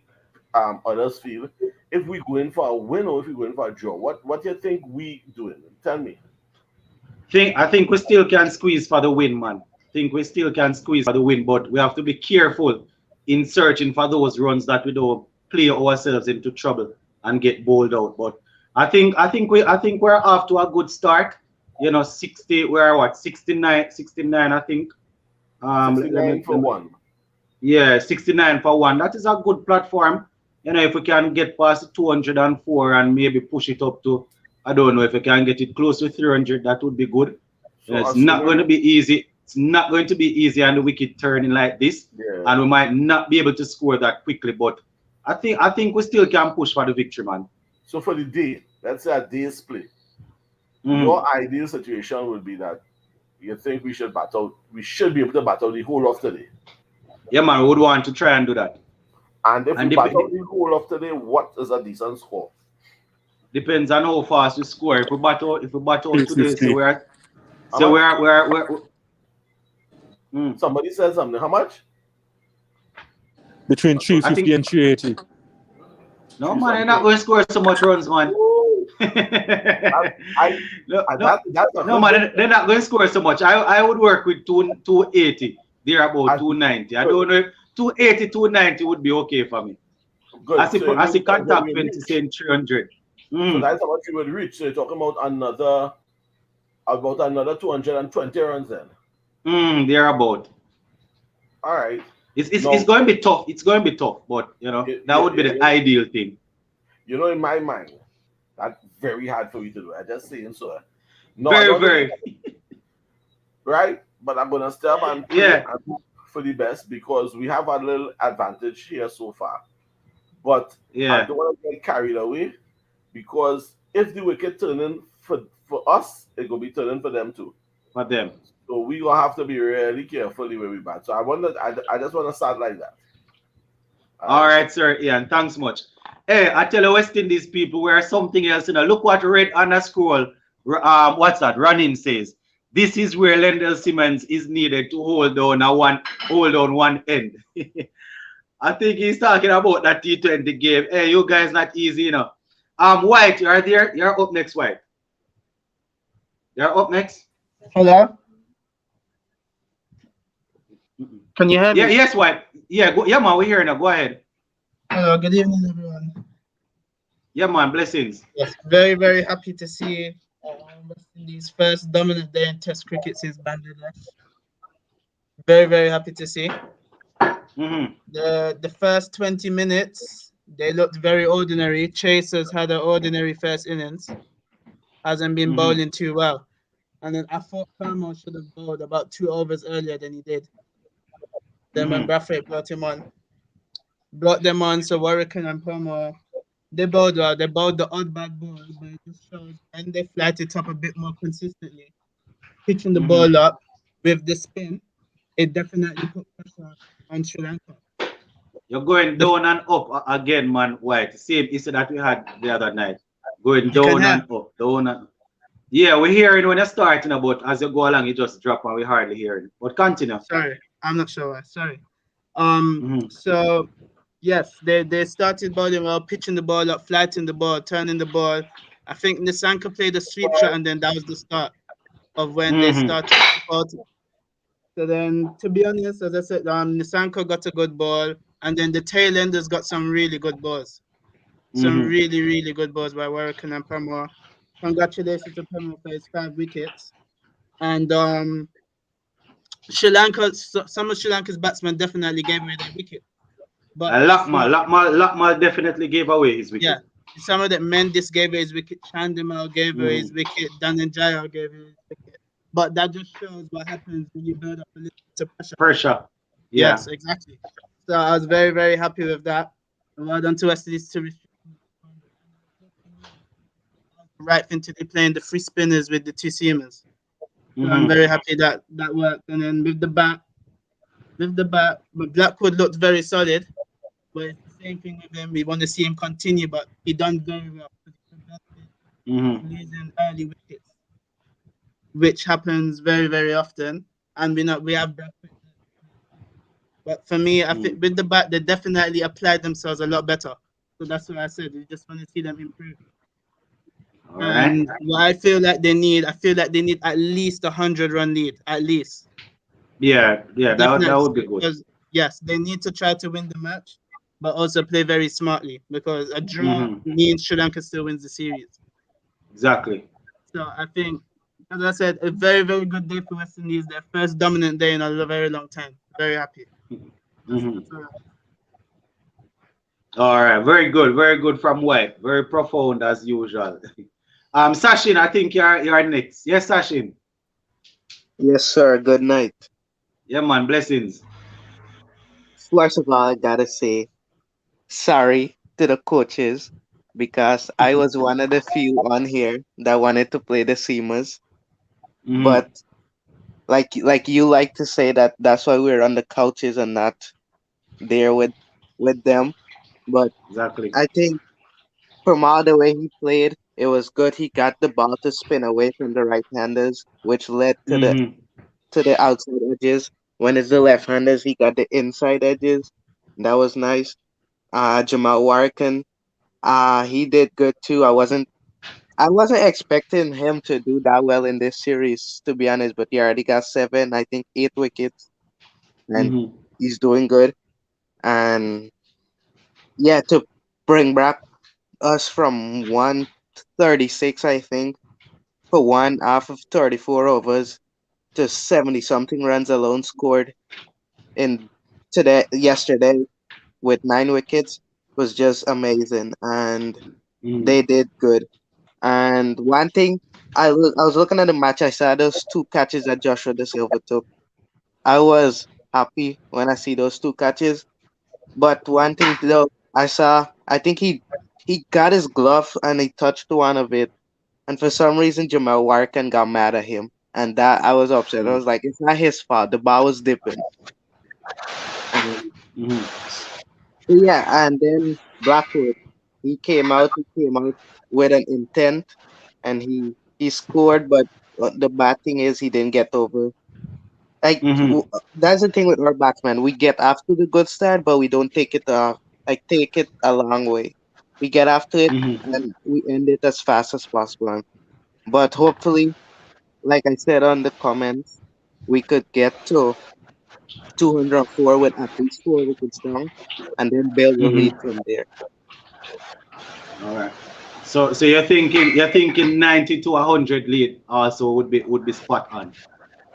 others feel. If we go in for a win or if we go in for a draw, what do you think we doing? Tell me. I think we still can squeeze for the win, man. Think we still can squeeze for the win, but we have to be careful in searching for those runs that we don't play ourselves into trouble and get bowled out. But I think we're off to a good start. 60, we're what, 69, I think. Let me 69 for one. yeah, 69 for one. That is a good platform. If we can get past 204 and maybe push it up to, I don't know, if we can get it close to 300, that would be good. So It's not going to assuming, be easy. It's not going to be easy on the wicket turning like this, yeah. and we might not be able to score that quickly. But I think we still can push for the victory, man. So for the day, let's say a day's play, Mhm. your ideal situation would be that you think we should be able to battle the whole of today. Yeah, man, we would want to try and do that. And if we And battle the whole of today, what is a decent score? depends on how fast we score. If we battle today, so 350. we're How so much? we're mm. Somebody said something. How much? Between I think 350 and 380. No three man, you're not something. going to score so much runs, man. Woo! That, I no, no, that's a no, good man. bit. They're not going to score so much. I would work with 280. They're about I 290. I good, don't know if 280, 290 would be okay for me. good. So I you see mean that when contact we 20 reach, saying 300. so Mm, that's how much you would reach. So you're talking about another 220 runs then. they're about. All right. It's Now, going to be tough. It's going to be tough, but that would be the ideal thing. in my mind, that's very hard for you to do. I just saying so. No, I Very, don't think very. right, but I'm gonna step and pray Yeah, and hope for the best because we have a little advantage here so far. But I yeah, don't want to get carried away because if the wicket turning for us, it will be turning for them too. for them. So we gonna have to be really careful the way we bat. So I just want to start like that. All All right. right, sir. Ian, thanks much. Hey, I tell you, West Indies people, we're something else. Look what red on the scroll. What's that? Running says. This is where Lendl Simmons is needed to hold on one end. I think he's talking about that T20 game. Hey, you guys not easy. White, you are there? You're up next, White. You're up next. Hello, can you hear Yeah, me? yes, White. Yeah, yeah, man, we're here now. Go ahead. Hello, good evening, everyone. Yeah, man, blessings. Yes, very, very happy to see West Indies' first dominant day in Test cricket since Bangladesh. Very, very happy to see. Mm-hmm. The first 20 minutes, they looked very ordinary. Chasers had an ordinary first innings, hasn't been Mm-hmm. bowling too well. And then I thought Palmer should have bowled about 2 overs earlier than he did. Then when Mm-hmm. Brathwaite brought them on, so Warwick and Palmer. They bowled well. They bowled the odd bad ball, but it just shows when they flight it up a bit more consistently, pitching the Mm-hmm. ball up with the spin, it definitely put pressure on Sri Lanka. You're going The, down and up again, man. White. Same issue that we had the other night. Going you can down hear. and up, down and yeah, we're hearing when you're starting, but as you go along, you just drop and we hardly hearing. But continue. Sorry, I'm not sure why. Sorry. Mm-hmm. So yes, they started bowling well, pitching the ball up, flighting the ball, turning the ball. I think Nisanka played a sweep shot, and then that was the start of when they Mm-hmm. started. So then, to be honest, as I said, Nisanko got a good ball, and then the tail enders got some really good balls. Some Mm-hmm. really, really good balls by Warwick and Pamor. Congratulations to Pamor for his 5 wickets. And some of Sri Lanka's batsmen definitely gave away their wicket. But for Lakmal definitely gave away his yeah, wicket. some of them, Mendis gave away his wicket, Chandimal gave away his Mm-hmm. wicket, Dhananjaya gave away his wicket. But that just shows what happens when you build up a little bit of pressure. Pressure. Yeah. Yes, exactly. So I was very, very happy with that. And well done to West Indies to restrict the right thing to do, playing the free spinners with the two seamers. So I'm Mm-hmm. very happy that that worked. And then with the bat, but Blackwood looked very solid. But it's the same thing with him. We want to see him continue, but he done very well. He prevented Mm-hmm. losing early wickets, which happens very, very often. And we have Blackwood. But for me, I Mm-hmm. think with the bat, they definitely applied themselves a lot better. So that's what I said. We just want to see them improve. All right. And what I feel like they need at least 100 run lead, at least. Yeah, yeah, that Definitely, would be good. because yes, they need to try to win the match, but also play very smartly because a draw Mm-hmm. means Sri Lanka still wins the series. Exactly. So I think, as I said, a very, very good day for West Indies. Their first dominant day in a very long time. Very happy. Mm-hmm. That's all. All right, very good from White. Very profound as usual. Sachin, I think you're next. Yes, Sachin. Yes, sir. Good night. Yeah, man, blessings. First of all, I gotta say sorry to the coaches because I was one of the few on here that wanted to play the seamers. Mm-hmm. But like you like to say that that's why we're on the couches and not there with them. But Exactly. I think from all the way he played, it was good. He got the ball to spin away from the right-handers, which led Mm-hmm. to the outside edges. When it's the left-handers, he got the inside edges. That was nice. Jamal Warrican He did good too. I wasn't expecting him to do that well in this series, to be honest, but he already got seven, I think 8 wickets, and Mm-hmm. he's doing good. And yeah, to bring back us from 136, I think, for one half of 34 overs to 70 something runs alone scored in yesterday with 9 wickets was just amazing. And Mm-hmm. they did good. And one thing, I was looking at the match, I saw those 2 catches that Joshua De Silva took. I was happy when I see those 2 catches. But one thing though, I think he got his glove and he touched one of it. And for some reason, Jamal Warken got mad at him. And that I was upset. I was like, it's not his fault. The ball was dipping. And Mm-hmm. yeah, and then Blackwood, he came out with an intent and he scored, but the bad thing is he didn't get over. Mm-hmm. That's the thing with our batsmen. We get after the good start, but we don't take it a long way. We get after it Mm-hmm. and we end it as fast as possible. But hopefully, like I said on the comments, we could get to 204 with at least 4 wickets down, and then build a lead Mm-hmm. from there. All right. So you're thinking 90 to 100 lead also would be spot on.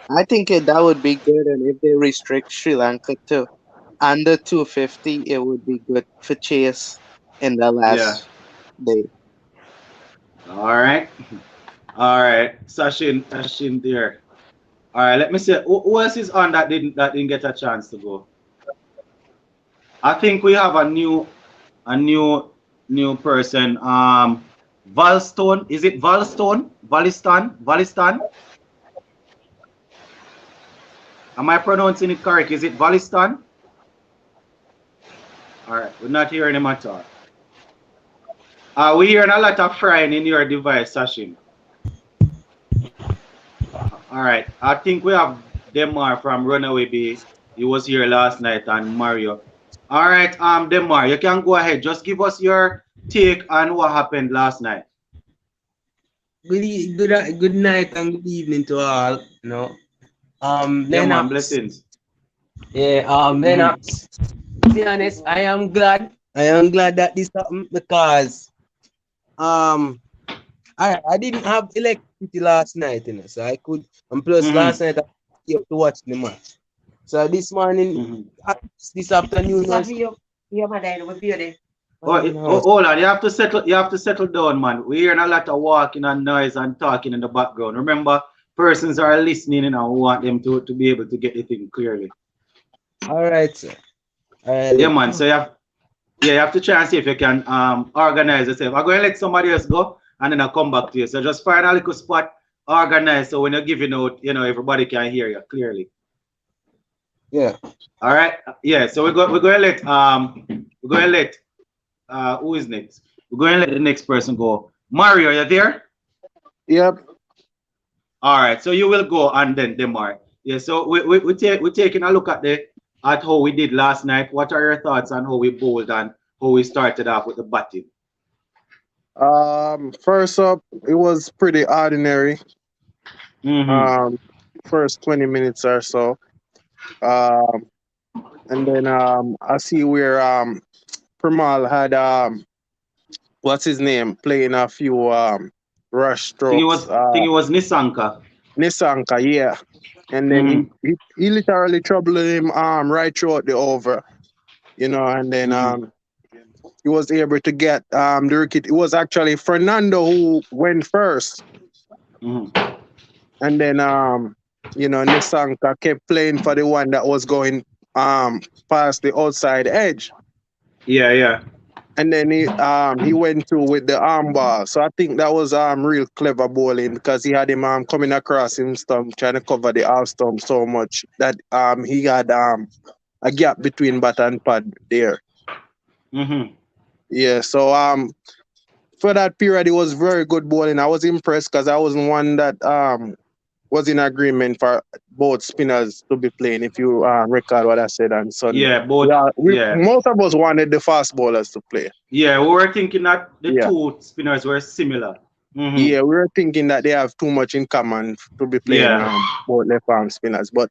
I think that would be good, and if they restrict Sri Lanka to under 250, it would be good for Chase in the Yeah. last day. All right. All right. Sashin there. All right. Let me see. Who else is on that didn't get a chance to go? I think we have a new person. Valstone. Is it Valstone? Valistan? Am I pronouncing it correct? Is it Valistan? All right. We're not hearing him at all. We're hearing a lot of frying in your device, Sashin. All right. I think we have Demar from Runaway Bay. He was here last night, and Mario. All right, Demar, you can go ahead. Just give us your take on what happened last night. Good night and good evening to all. Yeah, man, Lennox. blessings. Yeah, Mm-hmm. Lennox. To be honest, I am glad. I am glad that this happened because um I didn't have electricity last night, so I could, and plus last Mm-hmm. night I stayed up to watch the match. So this morning, Mm-hmm. this afternoon was Oh, in the oh, house. hold on. You have to settle. You have to settle down, man. We're hearing a lot of walking and noise and talking in the background. Remember, persons are listening, and we want them to be able to get the thing clearly. All right, sir. All Yeah, right. man. So you have to try and see if you can organize yourself. I'm going to let somebody else go, and then I'll come back to you. So just find a little spot, organize, so when you're giving out, everybody can hear you clearly. Yeah. All right. Yeah. So we're going to let who is next? We're going to let the next person go. Mario, you there? Yep. All right. So you will go, and then Demar. Yeah. So we're taking a look at how we did last night. What are your thoughts on how we bowled and how we started off with the batting? First up, it was pretty ordinary. Mm-hmm. Um, first 20 minutes or so. Um, and then I see where Pramal had what's his name playing a few rush Think it strokes. was think it was Nisanka. Nisanka, yeah. And then Mm-hmm. he literally troubled him right throughout the over, and then Mm-hmm. he was able to get the wicket. It was actually Fernando who went first, Mm-hmm. and then Nisanka kept playing for the one that was going past the outside edge. Yeah, yeah. And then he went through with the arm bar. So I think that was real clever bowling because he had him coming across him stump trying to cover the half stump so much that he had a gap between bat and pad there. Mm-hmm. Yeah, so for that period it was very good bowling. I was impressed because I wasn't one that was in agreement for both spinners to be playing. If you record what I said on Sunday, Yeah, both. Yeah, most of us wanted the fast bowlers to play. yeah. We were thinking that the Yeah, two spinners were similar. yeah, we were thinking that they have too much in common to be playing Yeah. both left arm spinners. But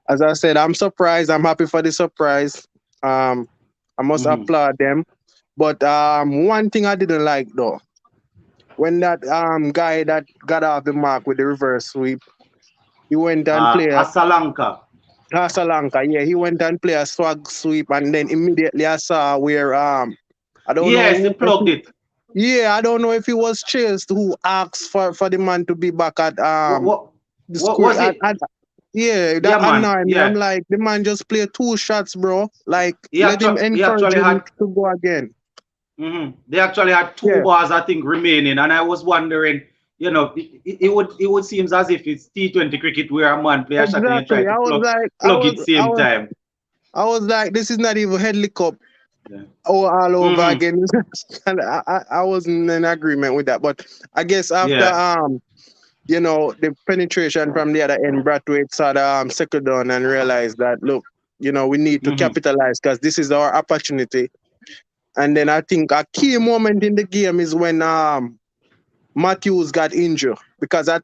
as I said, I'm surprised. I'm happy for the surprise. I must applaud them. But one thing I didn't like though, when that guy that got off the mark with the reverse sweep, he went and played Asalanka. Sri Lanka. Yeah, he went and played a swag sweep, and then immediately I saw where I don't know Yes, he who, plugged it. yeah, I don't know if it was Chase who asked for the man to be back at What the what square was it? yeah, Yeah, that man. annoyed me. I'm Yeah. like, the man just play 2 shots, bro. Like, He let him actually he encourage actually him had to go again. they actually had two Yeah, bars I think remaining, and I was wondering, it would seem as if it's T20 cricket where a man play a shot and you try exactly. to I was like, plug it same time. I was like, this is not even Headley Cup Yeah. all over Mm-hmm. again. And I wasn't in agreement with that. But I guess after Yeah. the penetration from the other end, Brathwaite saw the second down and realized that look, we need to Mm-hmm. capitalize because this is our opportunity. And then I think a key moment in the game is when Matthews got injured because I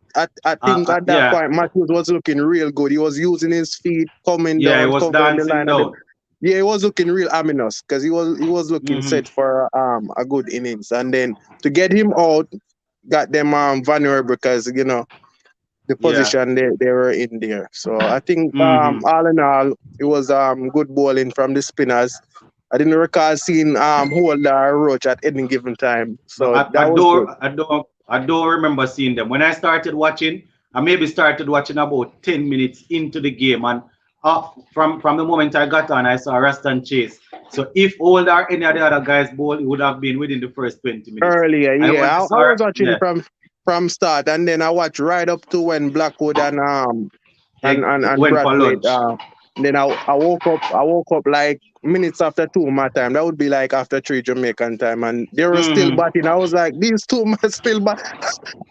think at that Yeah. point Matthews was looking real good. He was using his feet, coming Yeah, it down, was covering the dancing line of the. down. Yeah, he was looking real ominous because he was looking Mm-hmm. set for a good innings. And then to get him out got them vulnerable because the Yeah. position they were in there. So I think Mm-hmm. all in all it was good bowling from the spinners. I didn't recall seeing Holder or Roach at any given time. No, So that was good. I don't remember seeing them. When I started watching, I maybe started watching about 10 minutes into the game, and from the moment I got on, I saw Rastan Chase. So if all or any of the other guys bowl, it would have been within the first 20 minutes. Earlier, I yeah. only I saw was watching yeah, from start, and then I watched right up to when Blackwood and and went for Brathwaite. lunch. Then I woke up. I woke up like minutes after 2 my time. That would be like after 3 Jamaican time, and they were still Mm-hmm. batting. I was like, these two must still bat.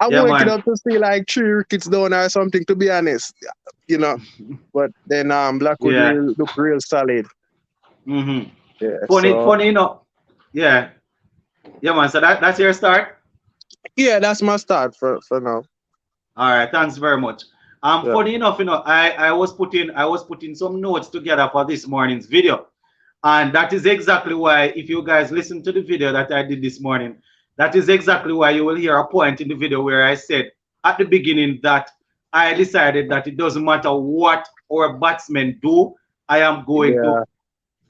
I'm Yeah, waking man. up to see like 3 wickets down or something. To be honest, you know. But then Blackwood Yeah. looked real solid. Mm-hmm. Yeah. Funny, So funny, Yeah. Yeah, man. So that's your start. yeah, that's my start for now. All right, thanks very much. Yeah. Funny enough, I was putting some notes together for this morning's video, and that is exactly why, if you guys listen to the video that I did this morning, that is exactly why you will hear a point in the video where I said at the beginning that I decided that it doesn't matter what our batsmen do, I am going Yeah. to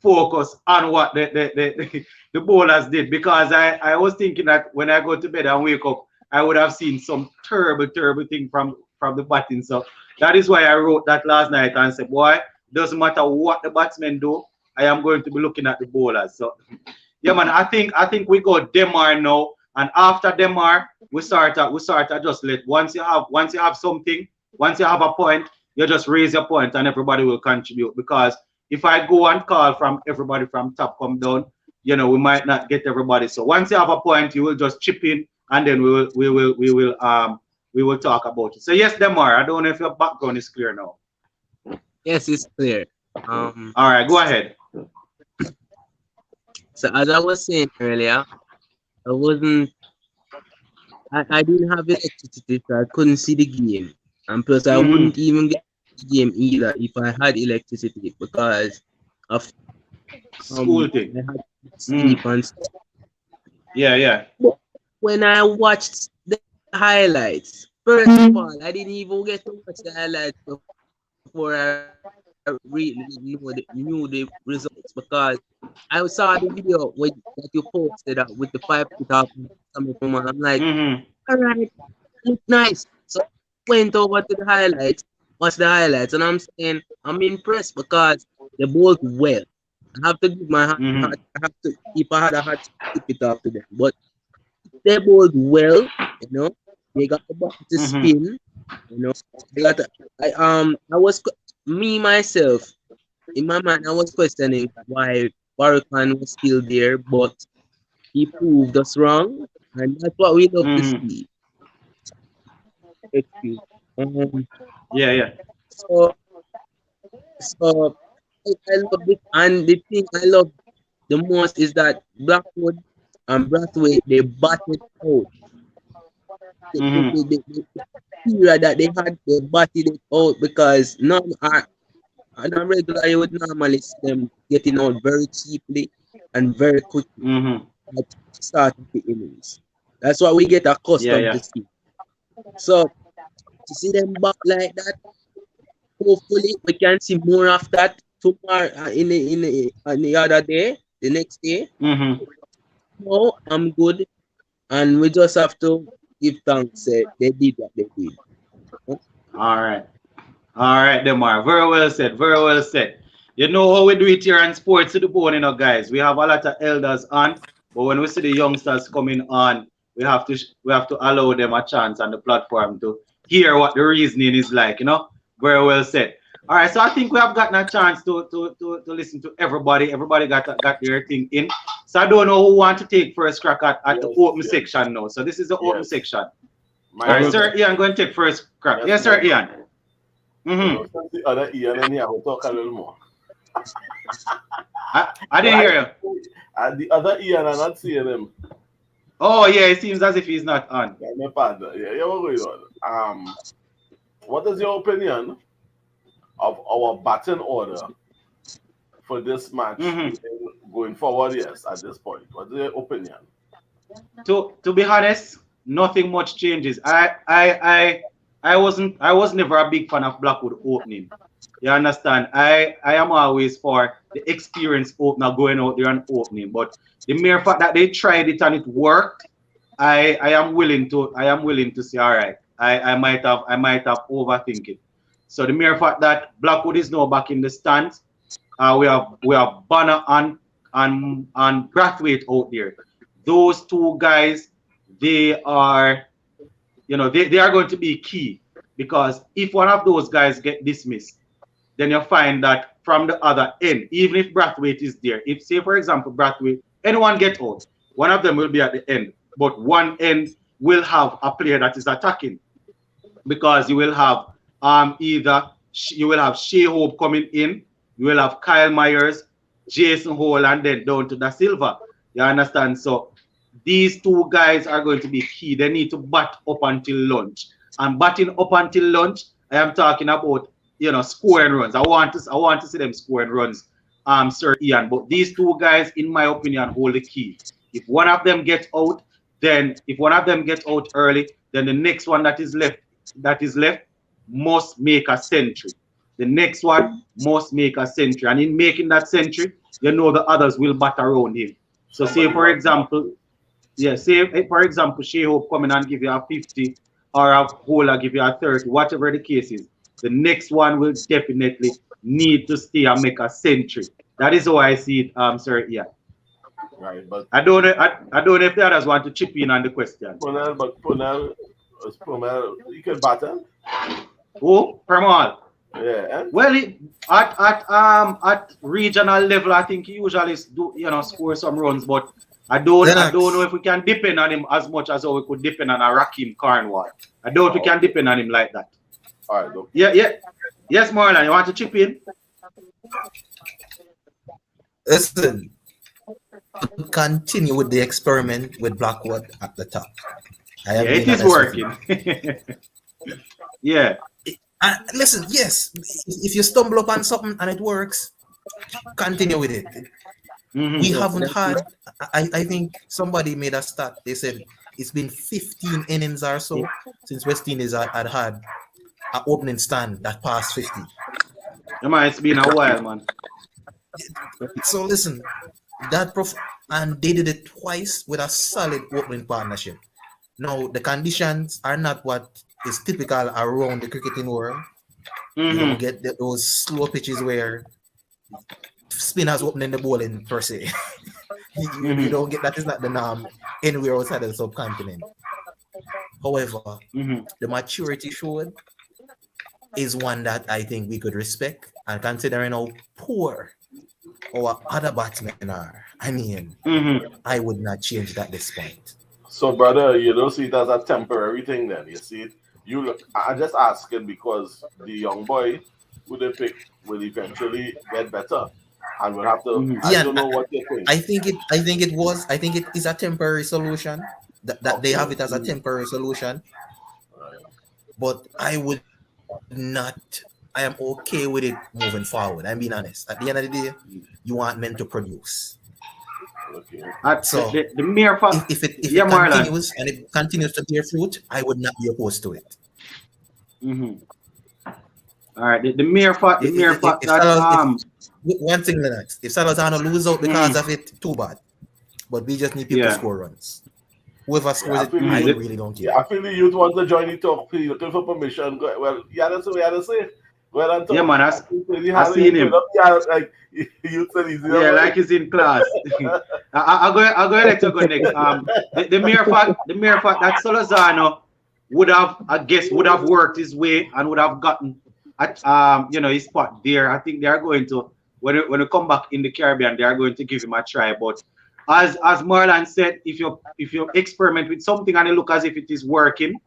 focus on what the bowlers did, because I was thinking that when I go to bed and wake up, I would have seen some terrible, terrible thing from the batting. So that is why I wrote that last night and said, boy, doesn't matter what the batsmen do, I am going to be looking at the bowlers. So yeah, man, I think we go Demar now, and after Demar, we start just let once you have something, once you have a point, you just raise your point and everybody will contribute. Because if I go and call from everybody from top come down, we might not get everybody. So once you have a point, you will just chip in, and then we will talk about it. So yes, Demar, I don't know if your background is clear now. Yes, it's clear. All right, go ahead. So as I was saying earlier, I wasn't I didn't have electricity, so I couldn't see the game. And plus I wouldn't even get the game either if I had electricity, because of School thing. I had to sleep and stuff. Yeah. But when I watched the highlights, first of all, I didn't even get to watch the highlights before I really knew the results, because I saw the video that you posted with the 5 feet off coming from, and I'm like, all right, look nice. So went over to the highlights, watched the highlights, and I'm saying I'm impressed because they bowled well. I have to give my hat. I have to, if I had a hat, tip it off to them. But they bowled well, They got the ball to spin, They got. I was me myself in my mind. I was questioning why Barracan was still there, but he proved us wrong, and that's what we love to see. Excuse. Um, Yeah, yeah. so so I love it, and the thing I love the most is that Blackwood and Brathwaite they batted out Mm-hmm. the period that they had. They batted it out because none are on a regular you would normally see them getting out very cheaply and very quickly Mm-hmm. at the start of the innings. That's what we get Yeah, accustomed yeah. to see. So to see them back like that, hopefully we can see more of that tomorrow on the other day, the next day. Mm-hmm. No, I'm good, and we just have to give thanks. They did what they did. All right. All right, Demar. Very well said. Very well said. You know how we do it here on Sports to the Bone, guys. We have a lot of elders on, but when we see the youngsters coming on, we have to allow them a chance on the platform to hear what the reasoning is like. Very well said. All right, so I think we have gotten a chance to listen to everybody. Everybody got their thing in. So I don't know who want to take first crack at the Yes, open yes, section now. So this is the open yes. section. All My right, Okay. sir Ian, go and take first crack. yes, Yes, sir Ian. Mm-hmm. since the other Ian in here, we'll talk a little more. I But didn't hear you. the other Ian, I'm not seeing him. Oh yeah, it seems as if he's not on. Yeah, my partner. Yeah, what's going on? What is your opinion of our batting order for this match going forward? Yes, at this point, what's your opinion? To be honest, nothing much changes. I was never a big fan of Blackwood opening. You understand? I am always for the experienced opener going out there and opening. But the mere fact that they tried it and it worked, I am willing to say, all right, I might have overthink it. So the mere fact that Blackwood is now back in the stands, we have Banner and Brathwaite out there. Those two guys, they are they are going to be key, because if one of those guys get dismissed, then you find that from the other end, even if Brathwaite is there, if say for example Brathwaite, anyone get out, one of them will be at the end, but one end will have a player that is attacking, because you will have either you will have Shea Hope coming in, you will have Kyle Myers, Jason Hall, and then down to Da Silva. You understand? So these two guys are going to be key. They need to bat up until lunch. And batting up until lunch, I am talking about scoring runs. I want to see them scoring runs, Sir Ian. But these two guys, in my opinion, hold the key. If one of them gets out, then if one of them gets out early, then the next one that is left must make a century. The next one must make a century. And in making that century, the others will bat around him. So say Somebody for must bat. example, yeah, say for example, Shea Hope come in and give you a 50 or a Hola give you a 30, whatever the case is. The next one will definitely need to stay and make a century. That is how I see it, sir. Yeah. Right, but I don't know if the others want to chip in on the question. Punel, you can batter. Oh, Permal. Yeah, Well, at regional level, I think he usually score some runs, but I don't know Lennox. if we can depend on him as much as how we could depend on a Rakim Cornwall. I doubt we oh, can depend on him like that. all right, look. Yeah, yeah. Yes, Marlon, you want to chip in? Listen, to continue with the experiment with Blackwood at the top. I Yeah, am it being is honest with you. working. Yeah. And listen, yes, if you stumble upon something and it works, continue with it. We Mm-hmm. haven't had, I think somebody made a stat. They said it's been 15 innings or so since West Indies had an opening stand that passed 50. Yeah, man, it's been a while, man. So listen, and they did it twice with a solid opening partnership. Now the conditions are not what is typical around the cricketing world. You don't Mm-hmm. get those slow pitches where spinners opening the bowling per se. you Mm-hmm. don't get that. Is not the norm anywhere outside of the subcontinent. However, Mm-hmm. the maturity showed is one that I think we could respect, and considering how poor our other batsmen are, I mean, Mm-hmm. I would not change that at this point. So, brother, you don't see it as a temporary thing then. You see it I just asking because the young boy who they pick will eventually get better, and we'll have to. Mhm. I Yeah, don't know what you think. I think it is a temporary solution. That they have Okay. it as a Mhm. temporary solution. Right. But I would not. I am okay with it moving forward. I'm being honest. At the end of the day, you want men to produce. Okay. So The mere fact, if it yeah, Marlon. continues and it continues to bear fruit, I would not be opposed to it. Hmm. All right, the mere fact If that one thing, Lennox, if Salazar lose out because mhm, of it, too bad. But we just need people to yeah, score runs. Whoever Yeah, scores I it, feel I you. mhm, really don't Yeah, care. I feel the youth want to join the talk. Please looking for permission. Well, you had to say, you had to say. Well, yeah, Anton, man, I think he I had seen you put him. up. Yeah, like you said, he's there, Yeah, boy. like he's in class. I'll go let you go next. The mere fact that Solozano would have, I guess, would have worked his way and would have gotten at his spot there. I think they are going to when we come back in the Caribbean, they are going to give him a try. But as Marlon said, if you experiment with something and it look as if it is working,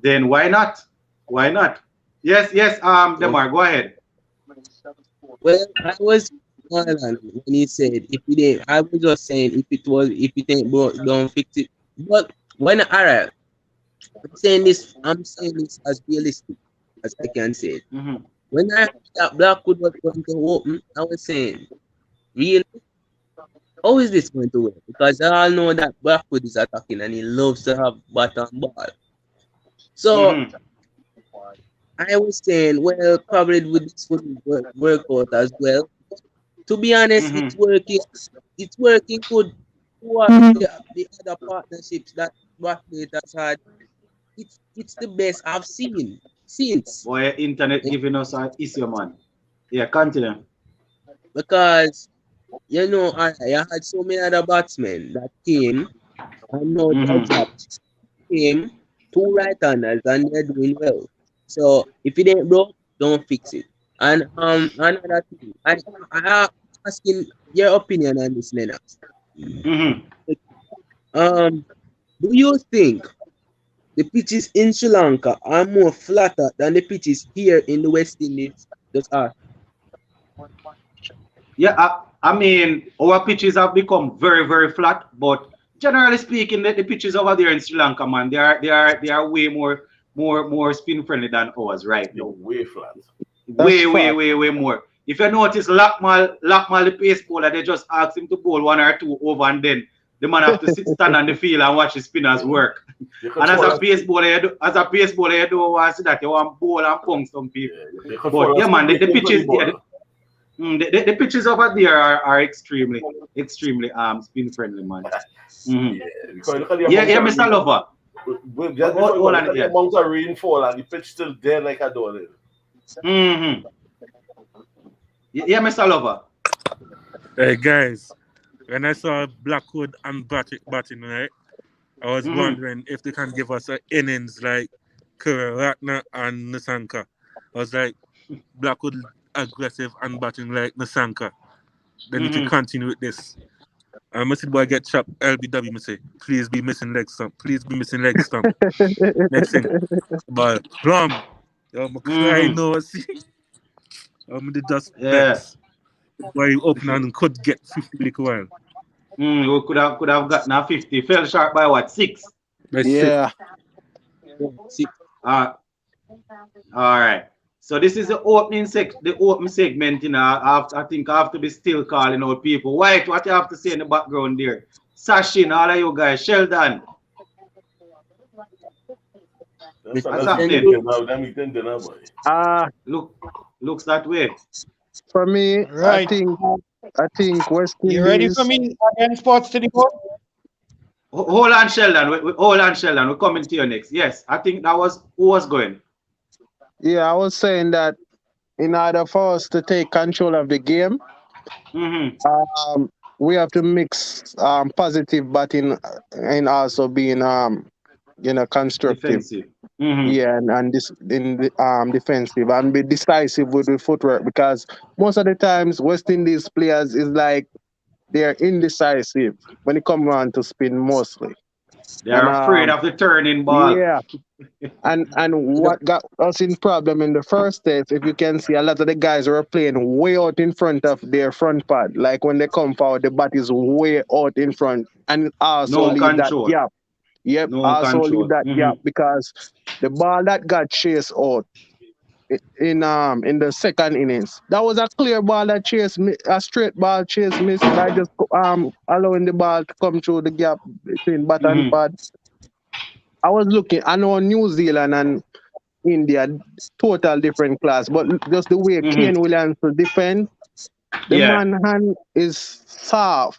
then why not? Why not? Yes, yes, So, Demar, go ahead. well, I was Marlon when he said if it ain't. I was just saying if it ain't broke, don't fix it. But when alright, I'm saying this as realistic as I can say it. Hmm. When I heard that Blackwood was going to open, I was saying, really, how is this going to work? Because I all know that Blackwood is attacking and he loves to have bottom ball. So Hmm. I was saying, well, probably with this would work out as well. To be honest, Hmm. it's working. It's working good. What the other partnerships that Blackwood has had, it's the best I've seen since. Boy, internet giving us an issue, man. Yeah, continue. Because I had so many other batsmen that came and now they Hmm. are dropped. Came two right-handers and they're doing well. So if it ain't broke, don't fix it. And another thing, I asking your opinion on this, Lennox. Hmm. Um, do you think the pitches in Sri Lanka are more flatter than the pitches here in the West Indies? Just ask. Yeah, I mean, our pitches have become very, very flat, but generally speaking, the pitches over there in Sri Lanka, man, they are way more spin friendly than ours right You're now. way flat. That's Way, way, fact. way, way more. If you notice, Lockmal, the pace bowler, they just ask him to bowl one or two over, and then the man have to stand on the field and watch the spinners work. You could And as fall a pace asleep. bowler, you don't want to see that. You want bowl and pong some people. Yeah, you could But fall yeah, asleep man, the waiting for the pitches, yeah, ball. the pitches over there are extremely spin friendly, man. Hmm. Yeah, because look at the Yeah, amount yeah, of Mr. rain. Lover. Just before you go, Hold look on, at the yeah. amount of rainfall and the pitch still dead like a door. Hmm. Yeah, Mr. Lover. Hey guys, when I saw Blackwood and batting, right, I was Hmm. wondering if they can give us an innings like Ratna and Nasanka. I was like, Blackwood aggressive and batting like Nasanka. Then we can Hmm. continue with this. I must boy get chopped LBW, me say, please be missing leg stump. Please be missing leg stump. Next thing. But plum. I'm crying Hmm. no see. I'm the just Yeah. vex. Why open and could get 50 lick while. We could have gotten a 50. Fell short by what? Six. By six. Yeah. See, Uh, all right. So this is the open segment, I think I have to be still calling out people. White, what you have to say in the background there? Sashin, all of you guys, Sheldon, Them Mr. what's fellas President, happening? eating dinner, them eating dinner, boy. Uh Look, looks that way. for me, Right. I think West You ready for Indies. me again, sports to the board? Hold on, Sheldon. Hold on, Sheldon. We're coming to you next. Yes, I think that was who was going. Yeah, I was saying that in order for us to take control of the game, Mm-hmm. um, we have to mix positive batting and also being constructive. Defensive. Mm-hmm. Yeah, and this in the defensive and be decisive with the footwork because most of the times West Indies players is like they're indecisive when it comes around to spin mostly. They And are afraid of the turning ball. yeah, and what got us in problem in the first stage, if you can see, a lot of the guys were playing way out in front of their front pad. Like when they come forward, the bat is way out in front, and it also No leave that control. gap. Yep, No also leave control. that gap because the ball that got chased out in the second innings, that was a clear ball that a straight ball chase miss by just allowing the ball to come through the gap between bat and pad. I was looking. I know New Zealand and India, total different class, but just the way Kane Williams to defend, the Yeah. man hand is soft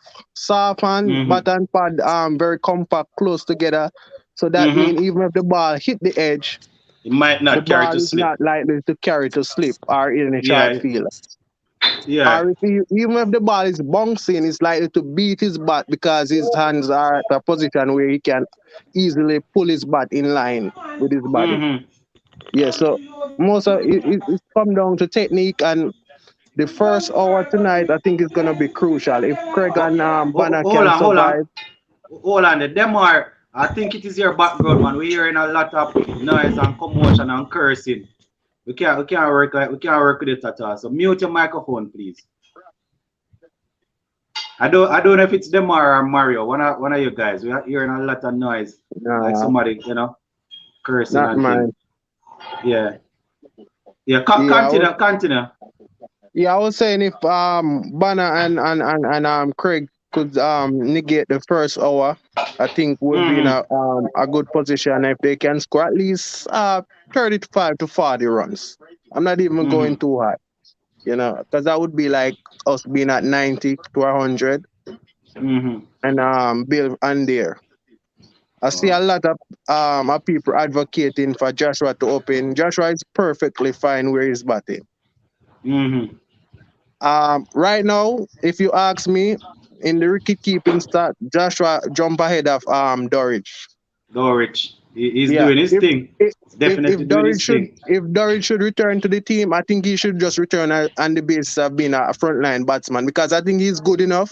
and bat and pad very compact, close together. So that means even if the ball hit the edge, It might the not carry ball to is slip. not likely to carry to slip or in a short Yeah. field. Yeah. Or if even if the ball is bouncing, it's likely to beat his bat because his hands are at a position where he can easily pull his bat in line with his body. Yeah, so most of it's come down to technique, and the first hour tonight I think is gonna be crucial. If Craig and Banner Hold can on, hold on. survive. Hold on. Them are, I think it is your background, man. We're hearing a lot of noise and commotion and cursing. We can't work with it at all. So mute your microphone, please. I don't know if it's them or Mario. One of you guys. We are hearing a lot of noise. Like Nah, somebody, cursing not and things. mine. Yeah. Yeah, Yeah, continue. I was saying if Banner and Craig could negate the first hour, I think we'll be in a good position if they can score at least 35 to 40 runs. I'm not even going too high, because that would be like us being at 90 to 100 and Bill and there. I see a lot of people advocating for Joshua to open. Joshua is perfectly fine where he's batting. Right now, if you ask me, in the wicket keeping stat, Joshua jump ahead of Dorich. Dorich, he's Yeah, doing his thing. He's if definitely doing his thing. Dorich should return to the team, I think he should just return on the basis of being a frontline batsman because I think he's good enough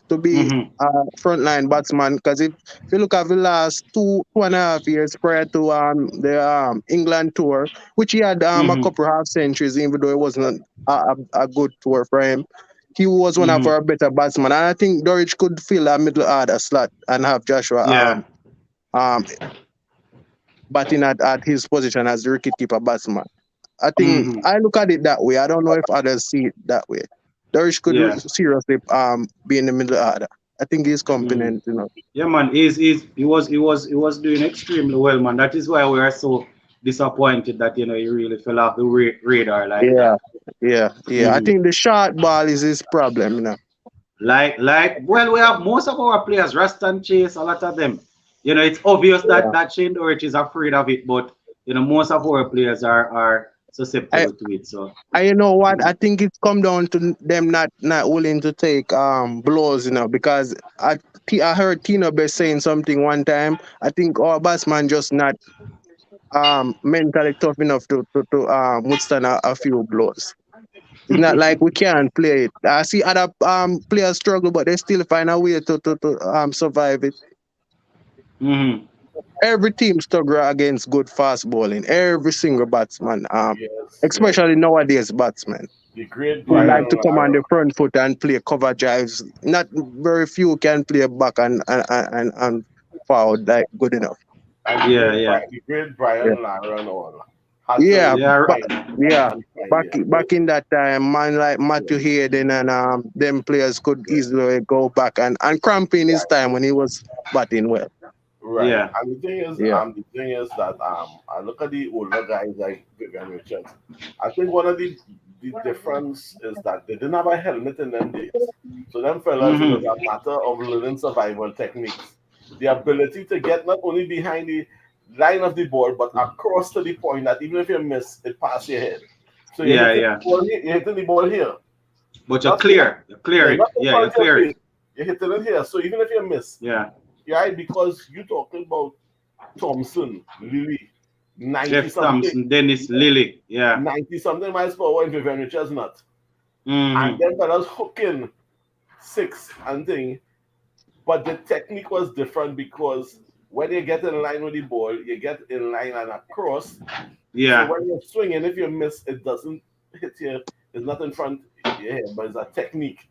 to be a frontline batsman. Because if you look at the last 2.5 years prior to the England tour, which he had a couple half centuries, even though it wasn't a good tour for him, he was one of our better batsmen. And I think Dorich could fill a middle order slot and have Joshua Yeah. um batting at his position as the wicketkeeper batsman. I think I look at it that way. I don't know if others see it that way. Darish could Yeah. seriously be in the middle order. I think he's competent, Yeah, man. He was doing extremely well, man. That is why we are so disappointed that he really fell off the radar like Yeah, that. yeah. I think the short ball is his problem. Well, we have most of our players, Rust and Chase, a lot of them. It's obvious that Shane Dorich is afraid of it, but most of our players are susceptible to it. So You know what? I think it's come down to them not willing to take blows, because I heard Tino Best saying something one time. I think our batsman just not mentally tough enough to withstand a few blows. It's not like we can't play it. I see other players struggle, but they still find a way to survive it. Every team struggle against good fast bowling. Every single batsman, Yes, yes. especially nowadays batsmen, The great who Brian like to come on Lara. the front foot and play cover drives. Not very few can play back and forward like good enough. And yeah. the great Brian Lara and all had to Yeah, Yeah, but yeah, find it. back in that time, man like Matthew Hayden and them players could easily go back and cramp in his time when he was batting well. Right. yeah. And Yeah, the thing is that I look at the older guys like Vivian Richards. I think one of the difference is that they didn't have a helmet in them days. So them fellas, it was a matter of learning survival techniques. The ability to get not only behind the line of the ball, but across to the point that even if you miss, it pass your head. So you're Yeah, hitting yeah. the ball here, you're hitting the ball here. But Not here. you clear Yeah, it. not in Yeah, front you of your clear face. it. You're hitting it here. So even if you miss, Yeah. yeah, because you're talking about Thompson, Lilly, 90 Jeff something, Thompson, Dennis Lilly. Yeah. 90 something miles per hour in Vivian Richards not. And then fellas hooking six and thing. But the technique was different because when you get in line with the ball, you get in line and across. Yeah. So when you're swinging, if you miss, it doesn't hit you. It's not in front of your head, but it's a technique.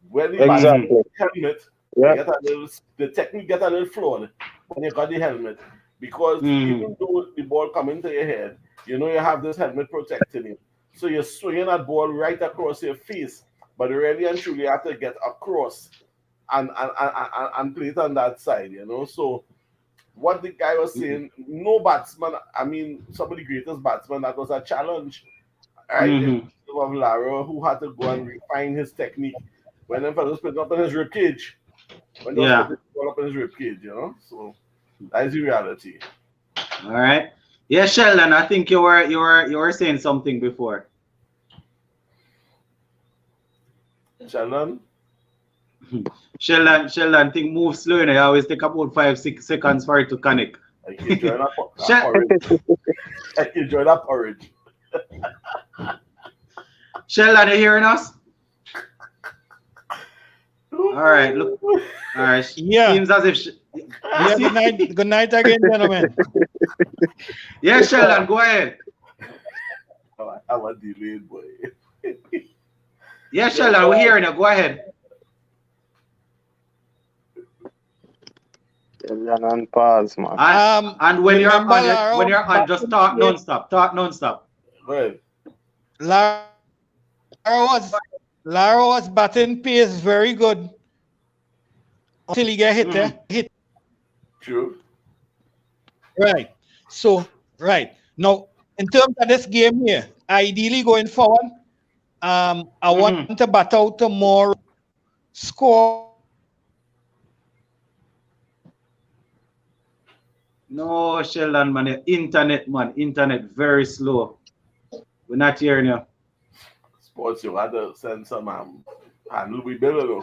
When the batsman Exactly. helmet, Yeah. the technique get a little flawed when you got the helmet. Because even though the ball come into your head, you know you have this helmet protecting you. So you're swinging that ball right across your face. But really and truly you have to get across and play it on that side, you know. So what the guy was saying, no batsman, I mean, some of the greatest batsmen, that was a challenge. Right? Of Lara, who had to go and refine his technique when them fellas put it up in his rib cage. When they was putting the ball up in his rib cage, you know. So that is the reality. All right. Yeah, Sheldon, I think you were saying something before. Sheldon? Sheldon, think move slow, and I always take about 5-6 seconds for it to connect. I can enjoy that porridge. I can enjoy that porridge. Sheldon, you hearing us? All right, look. All right. Yeah. Seems as if. Yeah, good night again, gentlemen. Yeah, Sheldon, go ahead. I'm a delayed boy. Yeah, Sheldon, we're hearing you. Go ahead. And pause, man. And when you're on, just talk non-stop. Talk non-stop. Right. Lara was batting pace very good until he get hit. True. Right. So, right. Now, in terms of this game here, ideally going forward, I want to bat out a more score. No, Sheldon, man. Internet very slow. We're not hearing you. Sports, you had to send some handle with better.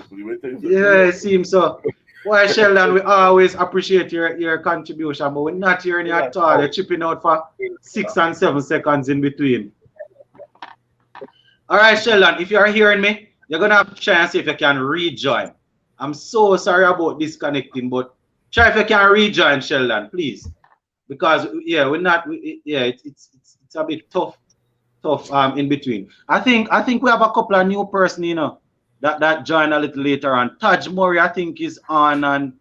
Yeah, it seems so. Well, Sheldon, we always appreciate your contribution, but we're not hearing you at all. You're chipping out for 6 and 7 seconds in between. All right, Sheldon, if you're hearing me, you're going to have a chance if you can rejoin. I'm so sorry about disconnecting, but try if you can rejoin, Sheldon, please. Because, yeah, we're not, it's a bit tough in between. I think we have a couple of new person, you know, that join a little later on. Taj Murray, I think, is on, and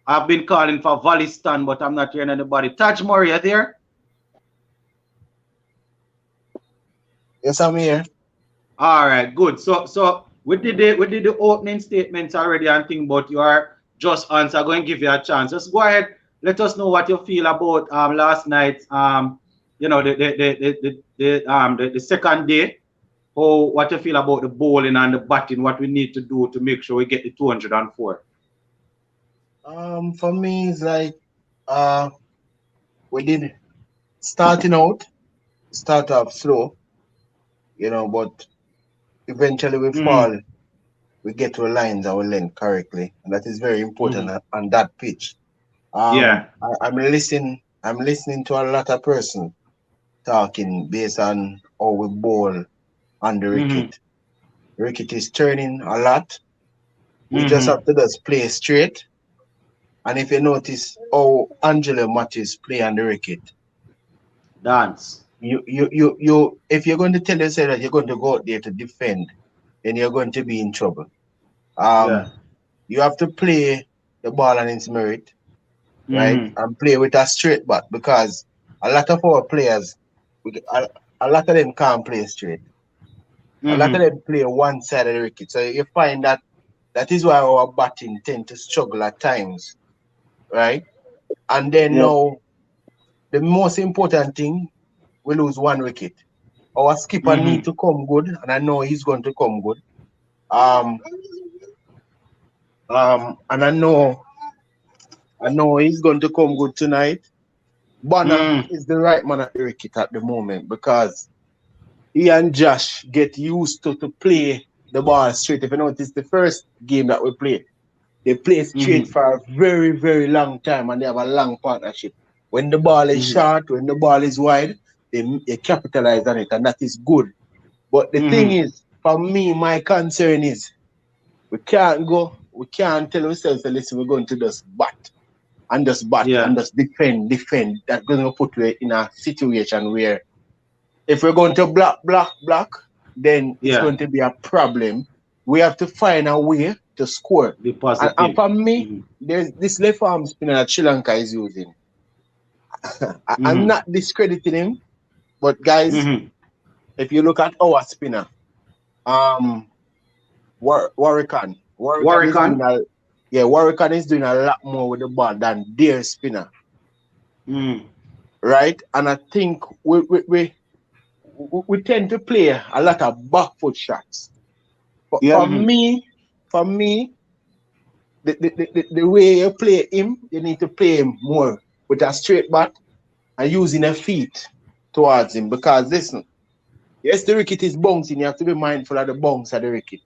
I've been calling for Valistan, but I'm not hearing anybody. Taj Murray, are you there? Yes, I'm here. All right, good. So we did the opening statements already and thing, but you are just on, so I'm going to give you a chance. Just go ahead. Let us know what you feel about last night. You know, the second day. What you feel about the bowling and the batting? What we need to do to make sure we get the 204? For me, it's like we did start off slow, you know, but eventually we fall. We get to lines our length correctly, and that is very important on that pitch. Yeah, I'm listening to a lot of person talking based on how we bowl on the wicket. The wicket is turning a lot. We just have to just play straight. And if you notice how Angelo matches play on the wicket, dance. You if you're going to tell yourself that you're going to go out there to defend, then you're going to be in trouble. You have to play the ball on its merit, right? And play with a straight bat, because a lot of our players, a lot of them can't play straight. A lot of them play one side of the wicket. So you find that is why our batting tend to struggle at times, right? And then now, the most important thing, we lose one wicket. Our skipper need to come good, and I know he's going to come good. And I know he's going to come good tonight. Bonner is the right man at the wicket at the moment, because he and Josh get used to play the ball straight. If you notice, the first game that we played, they play straight for a very, very long time, and they have a long partnership. When the ball is short, when the ball is wide, they capitalize on it, and that is good. But the thing is, for me, my concern is we can't tell ourselves, listen, we're going to just bat and just bat and just defend. That's going to put you in a situation where if we're going to block, then it's going to be a problem. We have to find a way to score. Be positive. And for me, there's this left arm spinner that Sri Lanka is using. I'm not discrediting him, but guys, if you look at our spinner, Warrican is doing a lot more with the ball than their spinner. Right? And I think we tend to play a lot of back foot shots. But for me, the way you play him, you need to play him more with a straight bat and using a feet towards him. Because listen, yes, the wicket is bouncing. You have to be mindful of the bounce of the wicket.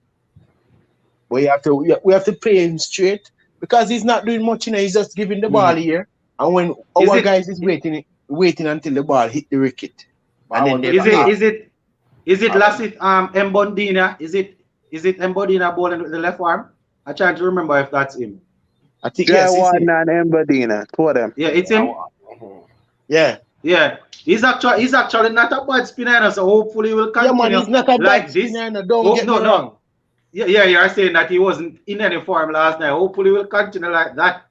But we have to play him straight because he's not doing much. He's just giving the ball here. And when our guys is waiting until the ball hit the wicket. And then is it Lasith Mbondina? Is it Mbondina bowling with the left arm? I trying to remember if that's him. I think yes, it's him. and Mbondina, two of them. Yeah, it's him. Yeah. He's actually not a bad spinner, so hopefully we'll continue. Yeah, man, he's not a bad spinner. Don't get me wrong. Yeah, you're saying that he wasn't in any form last night. Hopefully we'll continue like that.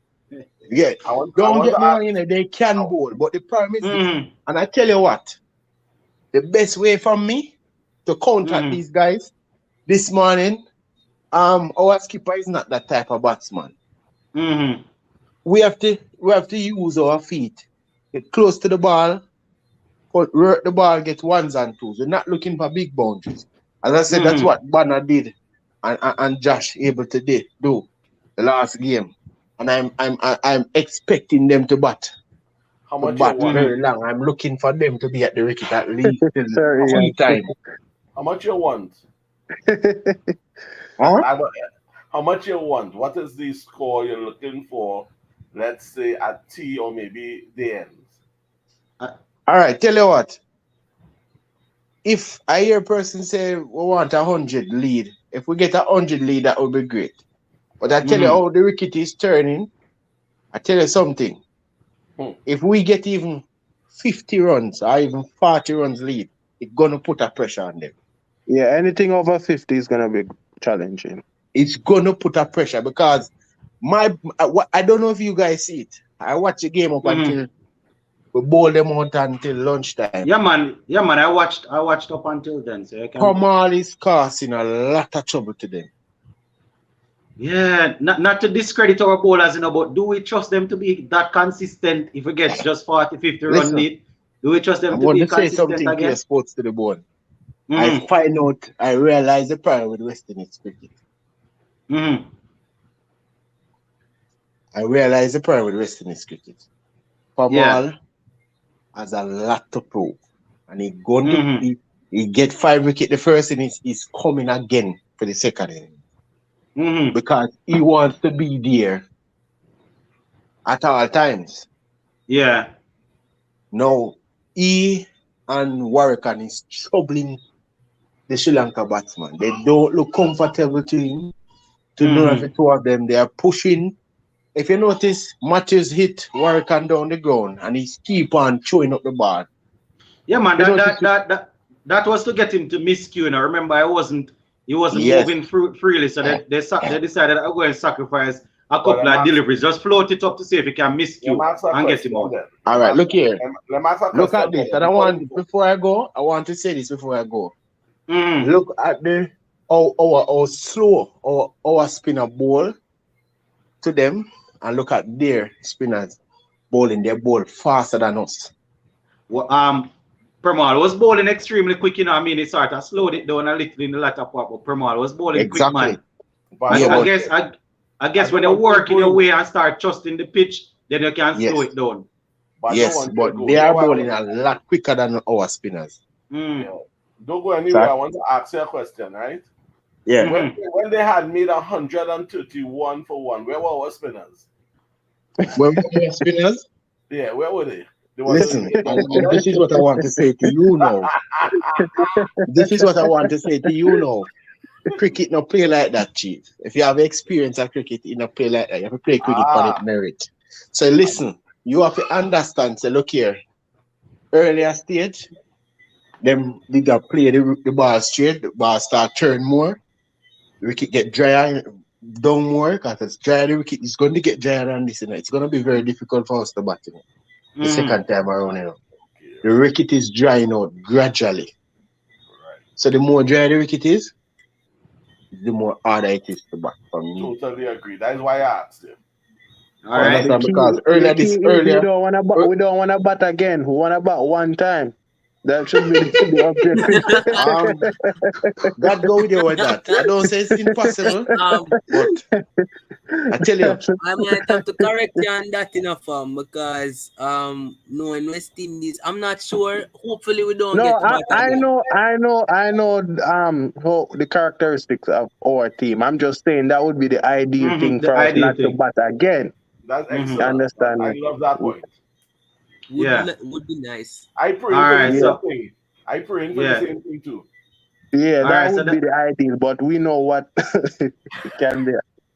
Yeah, don't get me wrong, they can bowl, but the problem is this, and I tell you what, the best way for me to contact these guys this morning, our skipper is not that type of batsman. We have to use our feet, get close to the ball, work the ball, get ones and twos. We're not looking for big boundaries. As I said, that's what Banner did and Josh able to do the last game. And I'm expecting them to bat. How much very long. I'm looking for them to be at the wicket at least 3 times. How much you want? How much you want? What is the score you're looking for? Let's say at T or maybe the ends. All right, tell you what. If I hear a person say we want 100 lead, if we get 100 lead, that would be great. But I tell you how the wicket is turning. I tell you something. If we get even 50 runs or even 40 runs lead, it's gonna put a pressure on them. Yeah, anything over 50 is gonna be challenging. It's gonna put a pressure because I don't know if you guys see it. I watch the game up until we bowl them out until lunchtime. Yeah, man. I watched up until then. So Kamal is causing a lot of trouble to them. Yeah, not to discredit our bowlers, but do we trust them to be that consistent if we get just 40, 50 run lead? Do we trust them to be consistent something again? Sports to the bone. I realize the problem with West Indies cricket. I realize the problem with West Indies cricket. Kamal has a lot to prove. And he get 5 wickets the first inning, he's coming again for the second inning. Because he wants to be there at all times. Yeah. Now, he and Warrican is troubling the Sri Lanka batsman. They don't look comfortable to him. To none of the two of them, they are pushing. If you notice, Matthews hit Warrican down the ground and he keep on throwing up the ball. Yeah, man, that was to get him to miscue. Now, remember, he wasn't moving freely, so they decided I'm going to sacrifice a couple of deliveries. Just float it up to see if he can miscue and get him out. All right, look here. Look at this. And I want to say this before I go. Look at our slow our spinner ball to them, and look at their spinners bowling. They bowl faster than us. Well, Permal was bowling extremely quick, I mean, it sort of slowed it down a little in the latter part, but Permal was bowling quick, man. I guess when you work in your way and start trusting the pitch, then you can slow it down. But they are bowling a lot quicker than our spinners. Don't go anywhere. I want to ask you a question, right? Yeah. When they had made 131 for 1, where were our spinners? Where were our spinners? Yeah, where were they? Listen, this is what I want to say to you now. This is what I want to say to you now. Cricket no play like that, Chief. If you have experience at cricket, you no play like that. You have to play cricket for its merit. So listen, you have to understand. So look here, earlier stage, them did not play the ball straight. The ball start turn more. The wicket get drier down more because it's drier. The wicket is going to get drier than this. You know. It's going to be very difficult for us to bat the second time around. You know. The wicket is drying out gradually. So the more dry the wicket is, the more harder it is to bat for me. Totally agree. That is why I asked him. All right. Because the key is we don't want to bat again. We want to bat one time. That should be the objective. God go with you with that. I don't say it's impossible, but I tell you, I might have to correct you on that enough, because knowing West Indies, I'm not sure. Hopefully, we don't get to bat I again. know how the characteristics of our team. I'm just saying that would be the ideal thing for us not to bat again. That's excellent. You understand I me? love that point. Would be nice. I pray for the same thing. I pray for the same thing too. Yeah, that would be the ideal, but we know what it can be.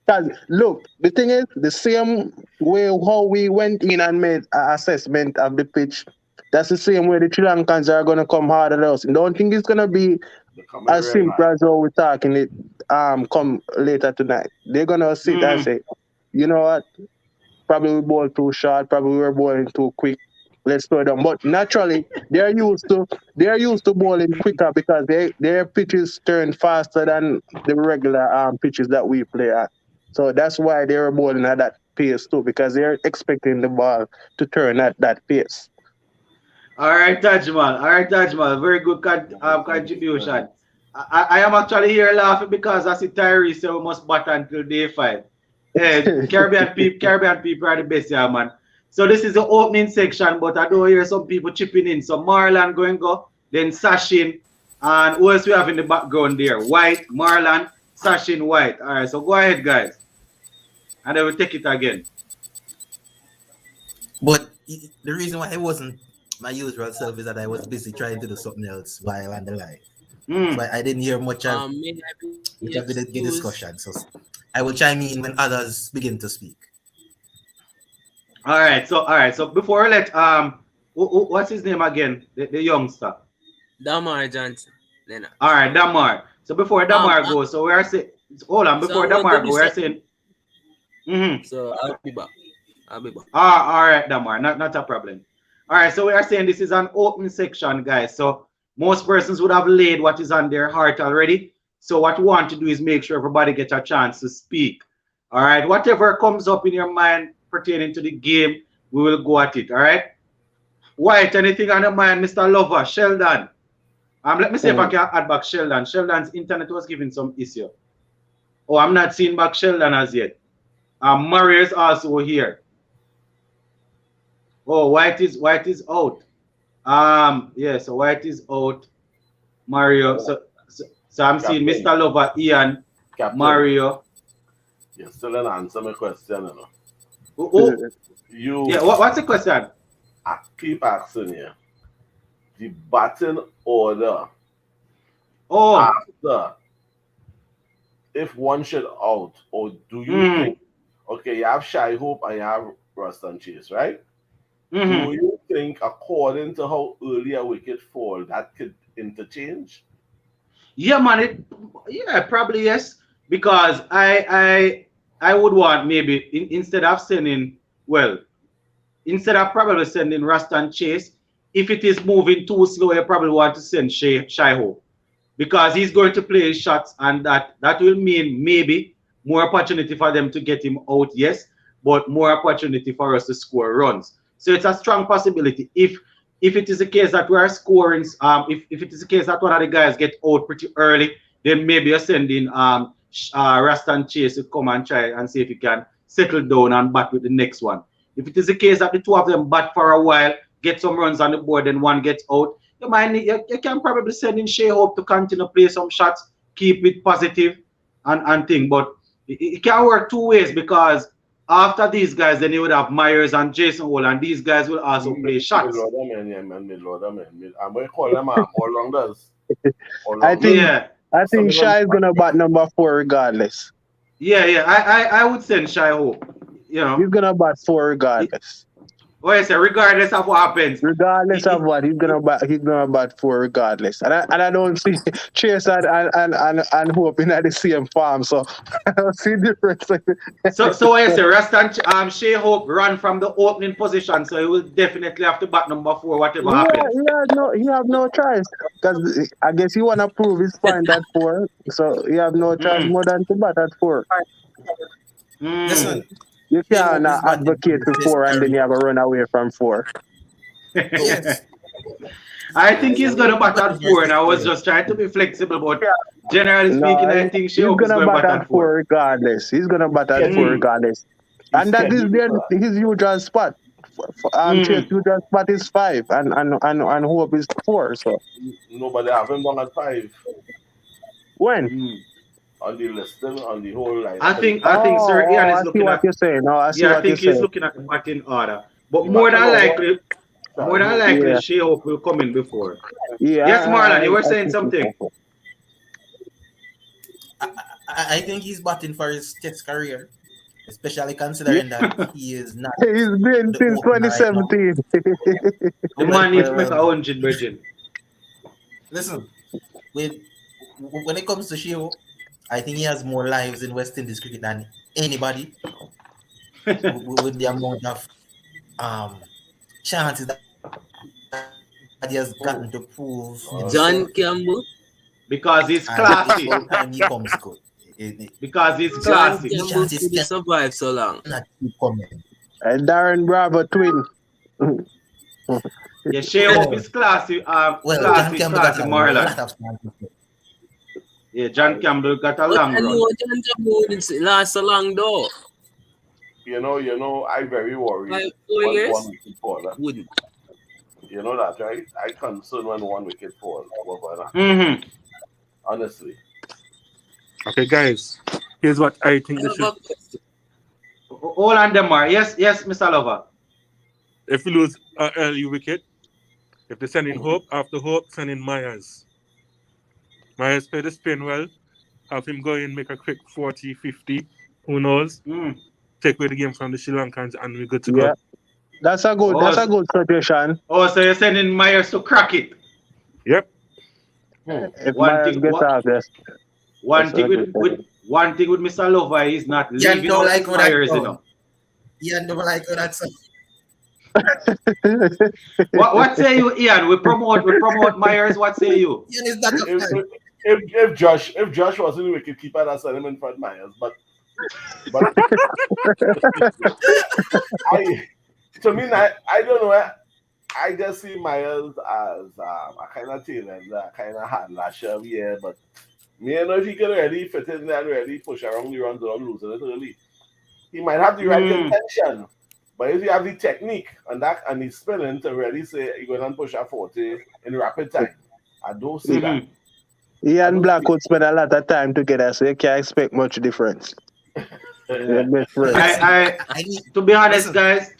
Because look, the thing is, the same way how we went in and made an assessment of the pitch, that's the same way the Sri Lankans are going to come hard at us. I don't think it's going to be as simple as how we're talking it come later tonight. They're going to sit and say, you know what, probably we bowled too short, probably we were bowling too quick. Let's slow down. But naturally, they're used to bowling quicker because their pitches turn faster than the regular pitches that we play at. So that's why they were bowling at that pace too, because they're expecting the ball to turn at that pace. All right, Tajmal. Very good contribution. I am actually here laughing because I see Tyree say we must bat until day 5. Caribbean people are the best, yeah, man. So this is the opening section, but I do hear some people chipping in. So Marlon going go, then Sachin, and who else we have in the background there? White, Marlon, Sachin, White. All right, so go ahead, guys, and then we'll take it again. But the reason why I wasn't my usual self is that I was busy trying to do something else while on the live. So I didn't hear much of the discussion. So I will chime in when others begin to speak. All right. So before I let what's his name again? The youngster. Damar Johnson. All right, Damar. So before Damar goes, so we are saying, hold on. Before Damar goes, we are saying. So I'll be back. All right, Damar. Not a problem. All right. So we are saying this is an open section, guys. So most persons would have laid what is on their heart already. So what we want to do is make sure everybody gets a chance to speak. All right. Whatever comes up in your mind pertaining to the game, we will go at it. All right. White, anything on your mind, Mr. Lover, Sheldon? Let me see if I can add back Sheldon. Sheldon's internet was giving some issue. Oh, I'm not seeing back Sheldon as yet. Murray is also here. Oh, White is out. Yeah, so White is out. Mario. So I'm seeing Mr. Lover, Ian, Captain. Mario. You still didn't answer my question, you know. What's the question? I keep asking you. The batting order. After, if one should out, or do you think? Okay, you have Shy Hope and you have Ruston Chase, right? Do you think, according to how early a wicket fall, that could interchange? Yeah, man. Probably yes. Because I would want maybe instead of probably sending Ruston Chase, if it is moving too slow, you probably want to send Shy Hope, because he's going to play his shots, and that will mean maybe more opportunity for them to get him out, yes, but more opportunity for us to score runs. So it's a strong possibility. If it is the case that we are scoring, if it is the case that one of the guys get out pretty early, then maybe you're sending Ruston Chase to come and try and see if he can settle down and bat with the next one. If it is the case that the two of them bat for a while, get some runs on the board, then one gets out, you can probably send in Shea Hope to continue to play some shots, keep it positive and thing. But it can work two ways, because after these guys, then you would have Myers and Jason Hall, and these guys will also play shots. I'm going to call them all-rounders. I think Shy is going to bat number 4 regardless. Yeah. I would send Shy Hope. you know, He's gonna bat 4 regardless. what I say, regardless of what happens. Regardless of what, he's gonna bat 4 regardless. And I don't see Chase and Hope in the same farm, so I don't see difference. So what I say, Rasta and Shea Hope run from the opening position, so he will definitely have to bat number 4, whatever happens. He have no choice. Because I guess he wanna prove his point at 4, so he have no choice more than to bat at 4. Listen, You Shea Hope can't is batting advocate for for the 4 and then you career. have to run away from 4. Yes. I think he's going to bat at 4, and I was just trying to be flexible, but generally speaking, I think Shea he's Hope is gonna going to bat bat at at 4 4. regardless. He's gonna bat at 4 regardless. And that is his usual spot. Chase usual spot is 5 and Hope is 4. So Nobody have him down at 5 when? on the listing on the whole line. I think Sir Ian is I see looking what at. you're saying. No, I see Yeah, I what you're think he's saying. looking at the batting order. But The more than batting order. likely, Yeah. Shea Hope will come in before. Yeah. Yes, Marlon, you were I saying think something. so. I think he's batting for his Test career, especially considering that he is not. He's been the since opener right now. 2017. The man needs to make 100, Virgin. Listen, when it comes to Sheo, I think he has more lives in West Indies cricket than anybody. with the amount of chances that he has gotten to prove John Campbell. Because he's and classy. each time he comes good. Because he's John classy. Campbell could survive so long. Not keep coming. And Darren Bravo twin. Yeah, Shea Hope is classy. Well, Classy, John Campbell got classy a Marlon. lot of chances. Yeah, John Campbell got a But long I run. know John Campbell wouldn't last so long though. You know, I'm very worried. 5, 4 when years? one wicket fall. Wouldn't. You know that, right? I concerned when one wicket fall. Honestly. Okay, guys. Here's what I think I they have should. a question. All on them are. Yes, Mr. Lover. If we lose an early wicket, if they send in Hope, after Hope, send in Myers. Myers play the spin well. Have him go in, make a quick 40, 50. Who knows? Take away the game from the Sri Lankans and we're good to go. That's a good suggestion. Oh, so you're sending Myers to crack it? Yep. If One Myers thing, gets out, yes. one thing with Mr. Lover is not leaving don't out like his how that Myers, you sound. know. Yeah, don't like how that sound. What say you, Ian? We promote Myers. What say you? Ian is not a If Josh was in the wicket keeper, that's him in front of Myers. But I don't know. I just see Myers as a kind of tail and a kind of hard lasher, yeah. But me, I know if he can really fit in there and really push around the runs without losing it early, he might have the right intention. But if you have the technique and he's spinning to really say you're going to push a 40 in rapid time, I don't see that. He and Blackwood spend a lot of time together, so you can't expect much difference. To be honest, guys,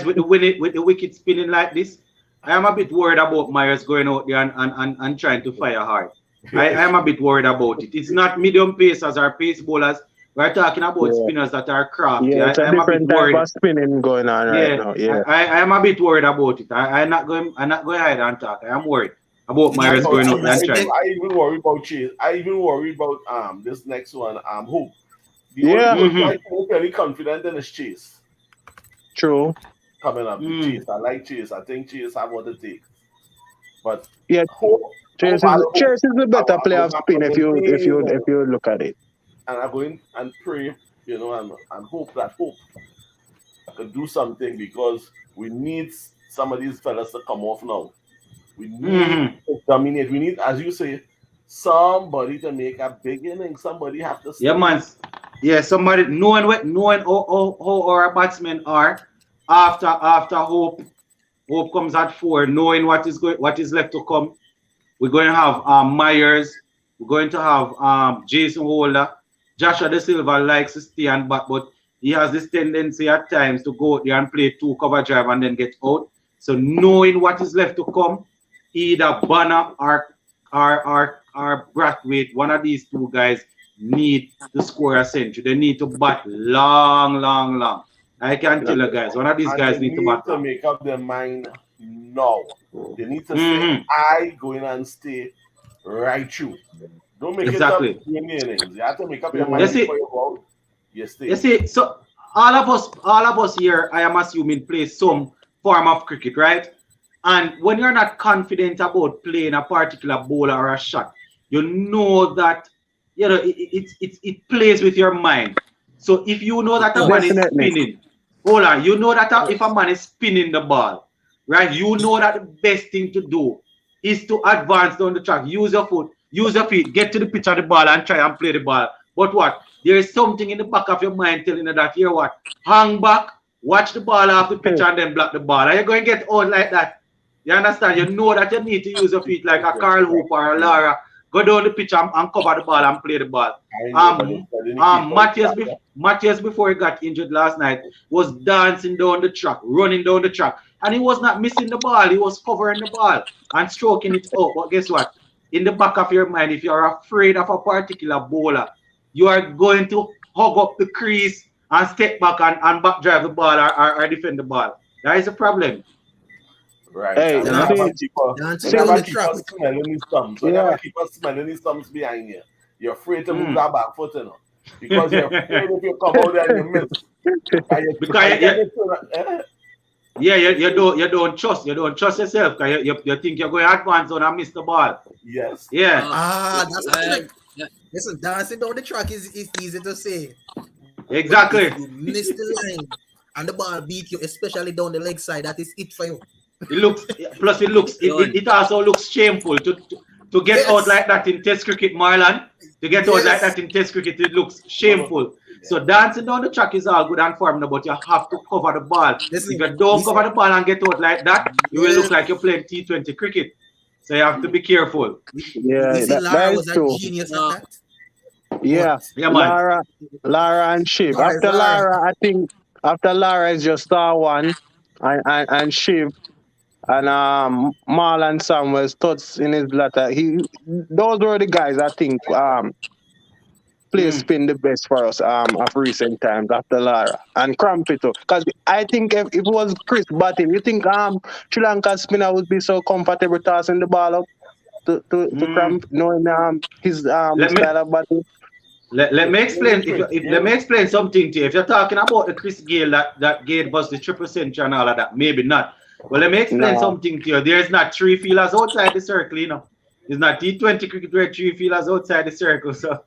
with the wicket spinning like this, I am a bit worried about Myers going out there and trying to fire hard. I am a bit worried about it. It's not medium pacers or pace bowlers. We're talking about spinners that are crafty. Yeah, it's a different type of spinning going on right now. Yeah, I am a bit worried about it. I'm not going hide and talk. I am worried about Myers going out and trying. I even worry about Chase. I even worry about this next one, Hope. I'm very confident in his Chase. True. Coming up, Chase. I like Chase. I think Chase have what it takes. But yeah, Chase is the better player of spin if you look at it. And I go in and pray, and hope that Hope can do something because we need some of these fellas to come off now. We need to dominate. We need, as you say, somebody to make a big inning. Somebody have to. Yeah, man. Yeah, somebody knowing how our batsmen are after Hope comes at 4, knowing what is left to come. We're going to have Myers. We're going to have Jason Holder. Joshua De Silva likes to stay and bat, but he has this tendency at times to go out there and play 2 cover drive and then get out. So knowing what is left to come, either Banner or Brathwaite, one of these 2 guys need to score a century. They need to bat long. I can tell you guys, one of these And guys they need to need back to up. make up their mind now. They need to say, Mhm. I go in and stay right through. Don't make it up Exactly. during the innings. You have to make up your You mind see, before you go out. You stay. you see, so all of us here, I am assuming, play some form of cricket, right? And when you're not confident about playing a particular bowler or a shot, you know that it plays with your mind. So if you know that a man is Definitely. spinning, hold on, you know that if a man is spinning the ball, right? You know that the best thing to do is to advance down the track, use your foot, use your feet, get to the pitch of the ball and try and play the ball. But what? There is something in the back of your mind telling you that here what? Hang back, watch the ball off the pitch and then block the ball. Are you going to get out like that? You understand? You know that you need to use your feet like a Carl Hoop or a Lara. Go down the pitch and cover the ball and play the ball. Matthias, before he got injured last night, was dancing down the track, running down the track. And he was not missing the ball. He was covering the ball and stroking it out. But guess what? In the back of your mind, if you're afraid of a particular bowler, you are going to hug up the crease and step back and back drive the ball or defend the ball. That is a problem. Right. Hey, And Dancing never on the keep track. us smelling his thumbs. Yeah. Never keep us smelling his thumbs behind you. You're afraid to move that back foot, you know. Because you're afraid if you come out there and you miss. You don't trust yourself because you think you're going to advance on and miss the ball. Yes. Yeah. That's a trick. Listen, dancing down the track is easy to say. Exactly. If you miss the line and the ball beat you, especially down the leg side, that is it for you. It also looks shameful to get out like that in Test cricket, Marlon. To get out like that in Test cricket, it looks shameful. So dancing down the track is all good and formidable, but you have to cover the ball. If you don't cover the ball and get out like that, you will look like you're playing T20 cricket. So you have to be careful. Yeah, You see, that Lara is was a true. genius at that. Yeah, Yeah, man. Lara and Shiv. Lara is After Lara. Lara, I think after Lara is just star one, and Shiv and Marlon Samuels touched in his letter. Those were the guys I think play spin the best for us of recent times after Lara and Crampy too. Because I think if it was Chris batting, you think Sri Lanka spinner would be so comfortable tossing the ball up to Cramp, knowing his style of batting. Let me explain. Let me explain something to you. If you're talking about the Chris Gale that gave us the triple century and all of that, maybe not. Well, let me explain something to you. There's not three fielders outside the circle, you know. It's not T20 cricket where three fielders outside the circle. So,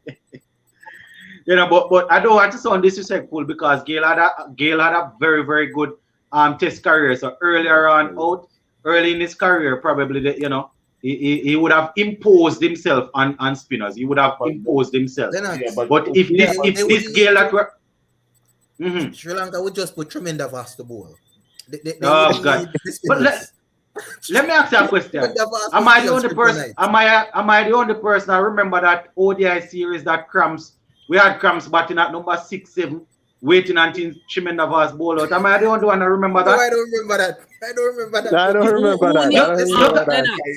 but I don't want to sound disrespectful because Gale had a very, very good test career. So early in his career, probably he would have imposed himself on spinners. He would have imposed himself. But if this Gale that were Sri Lanka would just put tremendous vast the ball. Oh God! But let me ask you a question. Am I the only person? Am I the only person I remember that ODI series that Cramps? We had Cramps batting at number 6, 7, waiting until Chimendavas ball out. Am I the only one I remember that? No, I don't remember that. I don't remember that.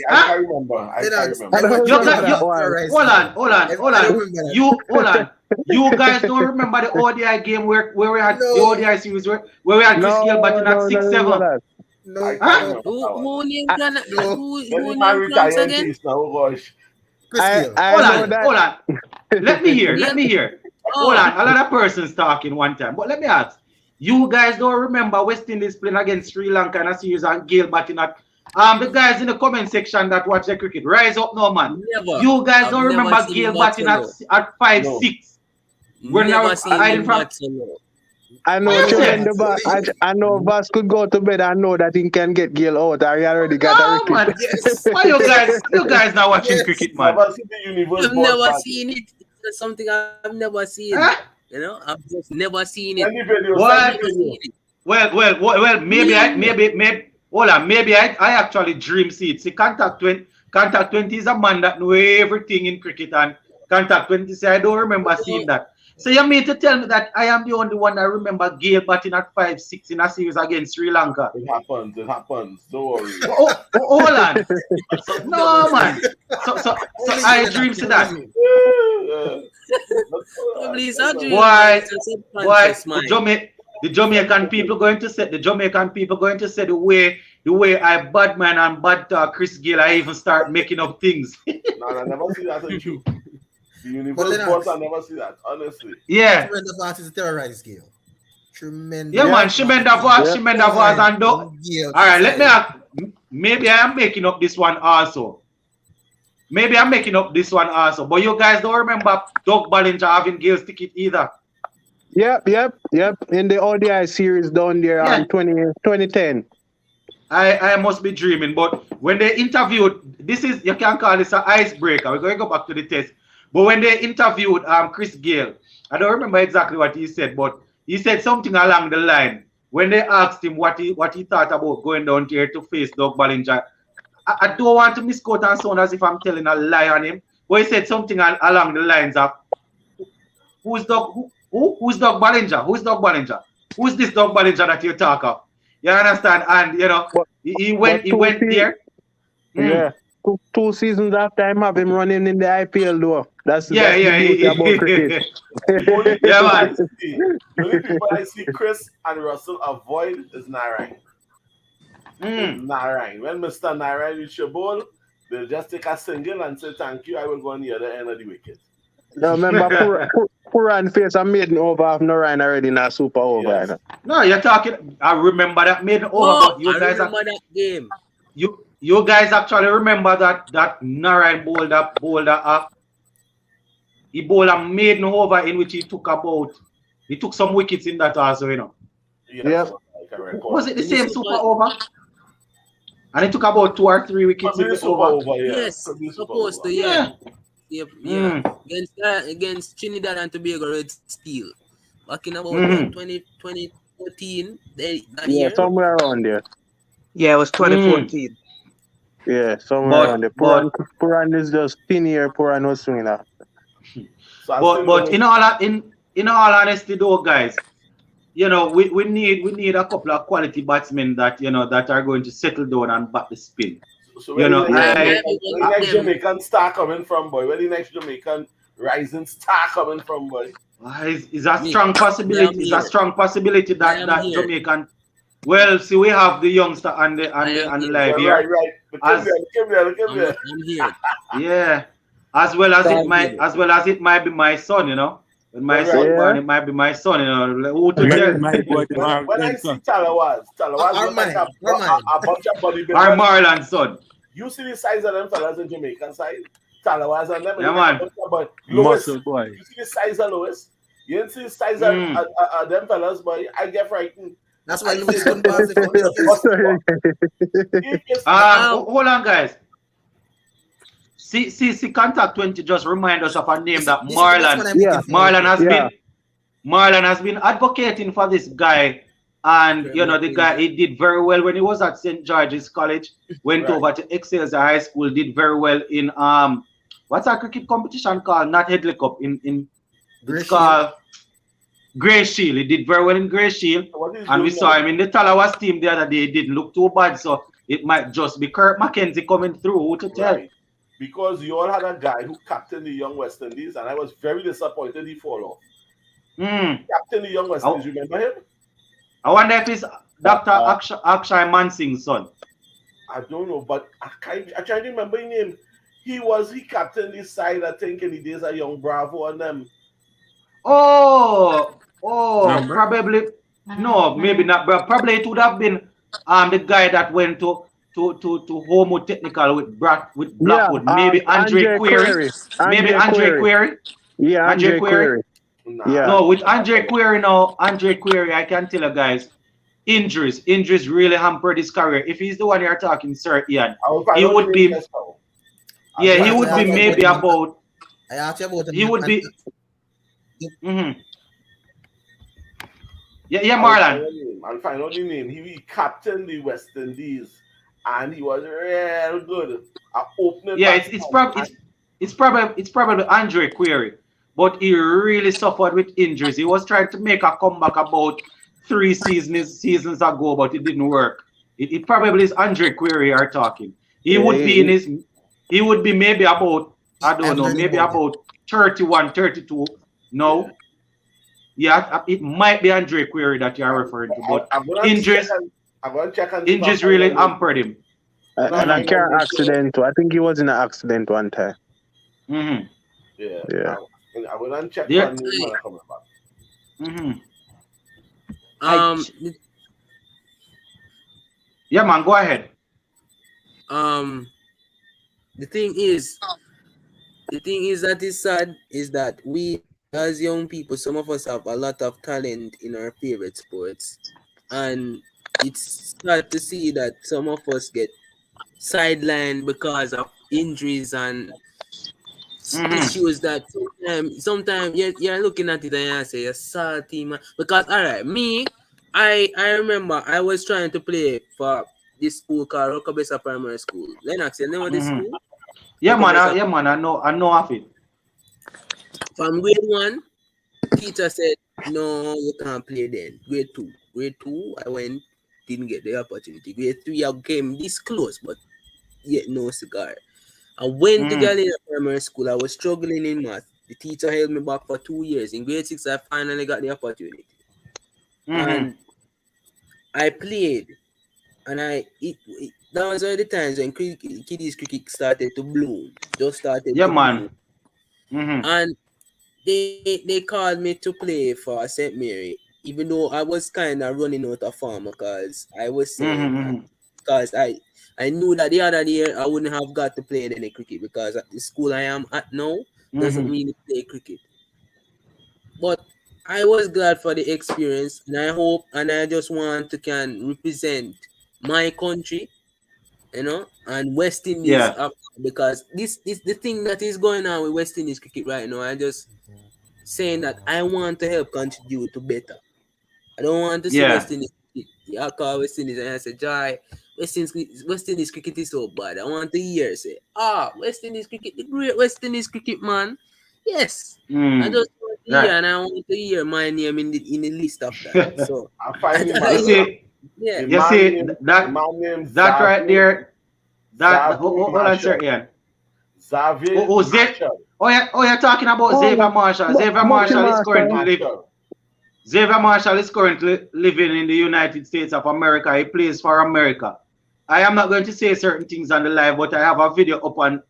I can't remember. Hold on. You guys don't remember the ODI game where we had the ODI series where we had Chris Gale batting at 6, 7. Who named Cramps again? Hold on. Let me hear. Hold on. A lot of persons talking one time, but let me ask. You guys don't remember West Indies playing against Sri Lanka in a series and Gale batting at the guys in the comment section that watch the cricket, rise up now, man. Never. You guys don't remember Gale batting at 5, 6. Never seen him bat solo. I know I know Vas could go to bed and know that he can get Gale out. I already got a repeat. Man. Yes. Why you guys not watching cricket, man? I've never seen it. It's something I've never seen. You know, I've just never seen it. Well, maybe I actually dream see it. See, Contact 20 is a man that know everything in cricket, and Contact 20 say I don't remember seeing that. So you mean to tell me that I am the only one that remember Gale batting at 5, 6 in a series against Sri Lanka? It happens. Don't worry. Hold on. No, man. So I dream to that. Why, the Jamaican people going to say the way I bad man and bad Chris Gayle, I even start making up things. No, I never see that in you. The universe boss, I never see that, honestly. Yeah. Tremendous artist terrorize Gayle. Tremendous. Yeah, man, Shemenda was and do. All right, let me ask. Maybe I am making up this one also. But you guys don't remember Doug Ballinger having Gale's ticket either. Yep. In the ODI series down there on 2010. I must be dreaming, but when they interviewed, you can call this an icebreaker. We're going to go back to the test. But when they interviewed Chris Gayle, I don't remember exactly what he said, but he said something along the line when they asked him what he thought about going down there to face Doug Ballinger. I don't want to misquote and sound as if I'm telling a lie on him, but he said something along the lines of, who's Doug Ballinger? Who's Doug Ballinger? Who's this Doug Ballinger that you talk of? You understand? And you know, he went there. Yeah. Two seasons after I have him running in the IPL though. That's yeah. About cricket. Yeah, man. The only people I see Chris and Russell avoid is Narayan. Narayan. When Mr. Narayan reach your ball, they'll just take a single and say thank you. I will go near the end of the wicket. No, remember Puran face a maiden over of Narayan already in a super over. Yes. No, you're talking. I remember that maiden over, but you guys remember that game. You guys actually remember that Narayan bowled up. He bowled a maiden over in which he took some wickets in that also, you know. Yes. Was it the same super over? And he took about 2 or 3 wickets in the over. Yes, supposed to, yeah. Against Trinidad and Tobago Red Steel. Back in about 2014. Somewhere around there. Yeah, it was 2014. Yeah, somewhere around there. Puran is just thin here. Puran was swinging after. But in all honesty, though, guys, you know, we need a couple of quality batsmen that that are going to settle down and bat the spin. So where the next Jamaican star coming from, boy? Where the next Jamaican rising star coming from, boy? Is a strong possibility. It's a strong possibility that Jamaican. Well, see, we have the youngster on the live here. Right. Look at me. I'm here. Yeah. As well as it might be my son, you know. When my son born, it might be my son, you know. Who to tell? When I see Talawaz like a bunch of bodybuilders. Our Marlon son. You see the size of them fellas in Jamaican side? Talawaz and them. Yeah, man. Muscle boy. You see the size of Lewis? You didn't see the size of them fellas, boy. I get frightened. That's why Lewis couldn't pass it. Hold on, guys. See, Contact 20 just remind us of a name that Marlon has been advocating for this guy, and the guy, he did very well when he was at St. George's College. Went over to Excelsior High School, did very well in what's that cricket competition called? Not Headley Cup it's called Grey Shield. He did very well in Grey Shield, and we saw him in the Talawas team the other day. It didn't look too bad, so it might just be Kirk McKenzie coming through. Who to tell? Right. Because you all had a guy who captained the Young West Indies, and I was very disappointed he fall off. Captain the Young West Indies, remember him? I wonder if it's Dr. Akshay Mansing's son. I don't know, but I can't remember his name. He captained this side, I think, in the days of Young Bravo and them. Probably no, maybe not, but probably it would have been the guy that went to Homo Technical with Blackwood. Maybe Andre Query. Maybe Andre Query. Yeah, Andre Query. Yeah. No, with Andre Query now, I can tell you guys, injuries really hampered his career. If he's the one you're talking, Sir Ian, he would be. Yeah, he would be maybe about. I asked you about him. He would be. Yeah, Marlon. I'll find out the name. He captained the West Indies, and he was real good at opening. Yeah, it's probably Andre Query, but he really suffered with injuries. He was trying to make a comeback about 3 seasons ago, but it didn't work. It probably is Andre Query are talking. He would be maybe about, I don't know, maybe about 31, 32. No. Yeah, it might be Andre Query that you are referring to, but I'm gonna injuries, check and I'm gonna check and see if I injuries find really a link. hampered him. When I And a find Mm-hmm. a car link, accident too. I think he was in an accident one time. Mm-hmm. yeah, Yeah. I'm gonna check for Yeah. a name when I come back. Mm-hmm. I, Um, yeah, man, go ahead. um, the thing is, that is sad is that we as young people, some of us have a lot of talent in our favorite sports, and it's sad to see that some of us get sidelined because of injuries and Mm-hmm. issues that sometimes you're looking at it and you say you're salty, man. Because all right, me, I remember I was trying to play for this school called Rokabesa Primary School. Lennox, you know this Mm-hmm. school? Yeah, man. Rokabesa. Yeah, man. I know of it. From grade one, teacher said no, you can't play then. Grade two, I went, didn't get the opportunity. Grade three, I came this close, but yet no cigar. I went to Mm-hmm. Galena Primary School. I was struggling in math. The teacher held me back for 2 years. In grade six, I finally got the opportunity. Mm-hmm. And I played. And that was all the times when kiddies cricket started to bloom. Just started Yeah, to bloom. man. Mm-hmm. And they called me to play for St. Mary, even though I was kind of running out of form because I was saying that Mm-hmm. because I knew that the other year I wouldn't have got to play in any cricket because at the school I am at now doesn't Mm-hmm. really play cricket. But I was glad for the experience, and I hope and I just want to can represent my country, and West Indies Yeah. up because this the thing that is going on with West Indies cricket right now. I just saying that I want to help contribute to better. I don't want to see Yeah. West Indies cricket. Yeah, I call West Indies and I say, Jai, West Indies cricket is so bad. I want to hear say, West Indies cricket, the great West Indies cricket man. Yes. I Mm. just want to hear Right. and I want to hear my name in the list of that. So I find him You man. see, yeah. The you man see named the that man named that right Xavier there. Hold on, sir, Marshall. Ian. Xavier Zay. Marshall. Oh yeah. Oh, you're talking about Xavier Oh, Marshall. Xavier Mucky Marshall is Xavier Master. currently Marshall. Xavier Marshall is currently living in the United States of America. He plays for America. I am not going to say certain things on the live, but I have a video up on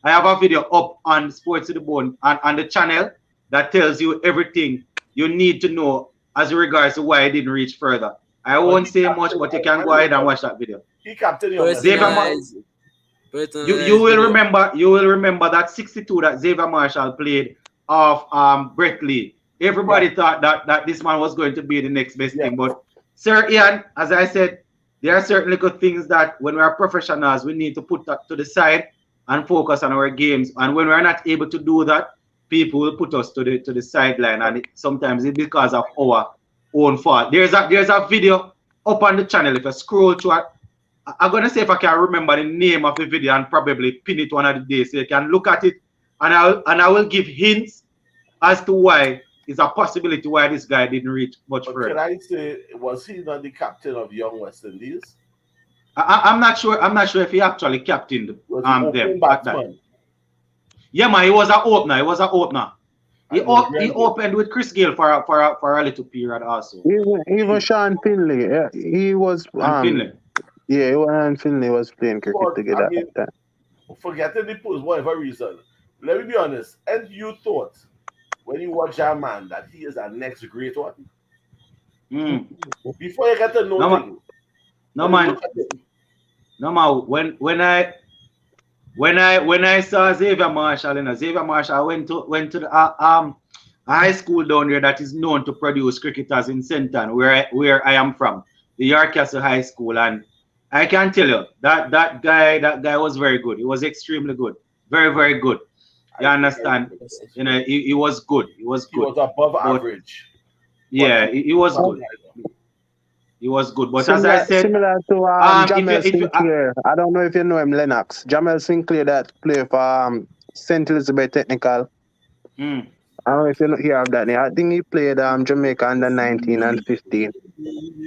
I have a video up on Sports to the Bone on the channel that tells you everything you need to know as regards to why I didn't reach further. I But won't he say much, captain but you can go ahead and watch that video. he captain young West Xavier, Indies. Personalized you personalized will video. remember that 62 that Xavier Marshall played of Brett Lee. Everybody Yeah. thought that this man was going to be the next best Yeah. thing. But Sir Ian, as I said, there are certain little things that when we are professionals, we need to put that to the side and focus on our games. And when we're not able to do that, people will put us to the sideline. And sometimes it's because of our own fault. There's a video up on the channel. If you scroll through it, I'm gonna say if I can remember the name of the video and probably pin it one of the days so you can look at it and I will give hints as to why it's a possibility why this guy didn't reach much But can further. I say, was he not the captain of Young West Indies? I'm not sure. I'm not sure if he actually captained Was he them opening at that. batsman? Yeah, man, he was an opener. He was an opener. And he was He very good. opened with Chris Gale for a little period also. Even Sean Finley. Yeah, he was And Finlay. yeah, and Finley was playing cricket But together I at mean, that time. forgetting the post, whatever reason. Let me be honest. And you thought when you watch that man that he is our next great one? Mm. Before you get to know No, things. no when you man. look at him, No man. When I saw Xavier Marshall, Xavier Marshall went to the a high school down there that is known to produce cricketers in Senton, where I am from, the York Castle High School, and I can tell you that guy was very good. He was extremely good, very good. You I understand? You know, he was good. He was he good. was above But average. yeah, But he was not good. like He was good. But as I said, Similar to Jamel if you Sinclair. I don't know if you know him, Lennox. Jamel Sinclair that play for St. Elizabeth Technical. mm, I don't know if you hear of that name. I think he played Jamaica under 19 and 15.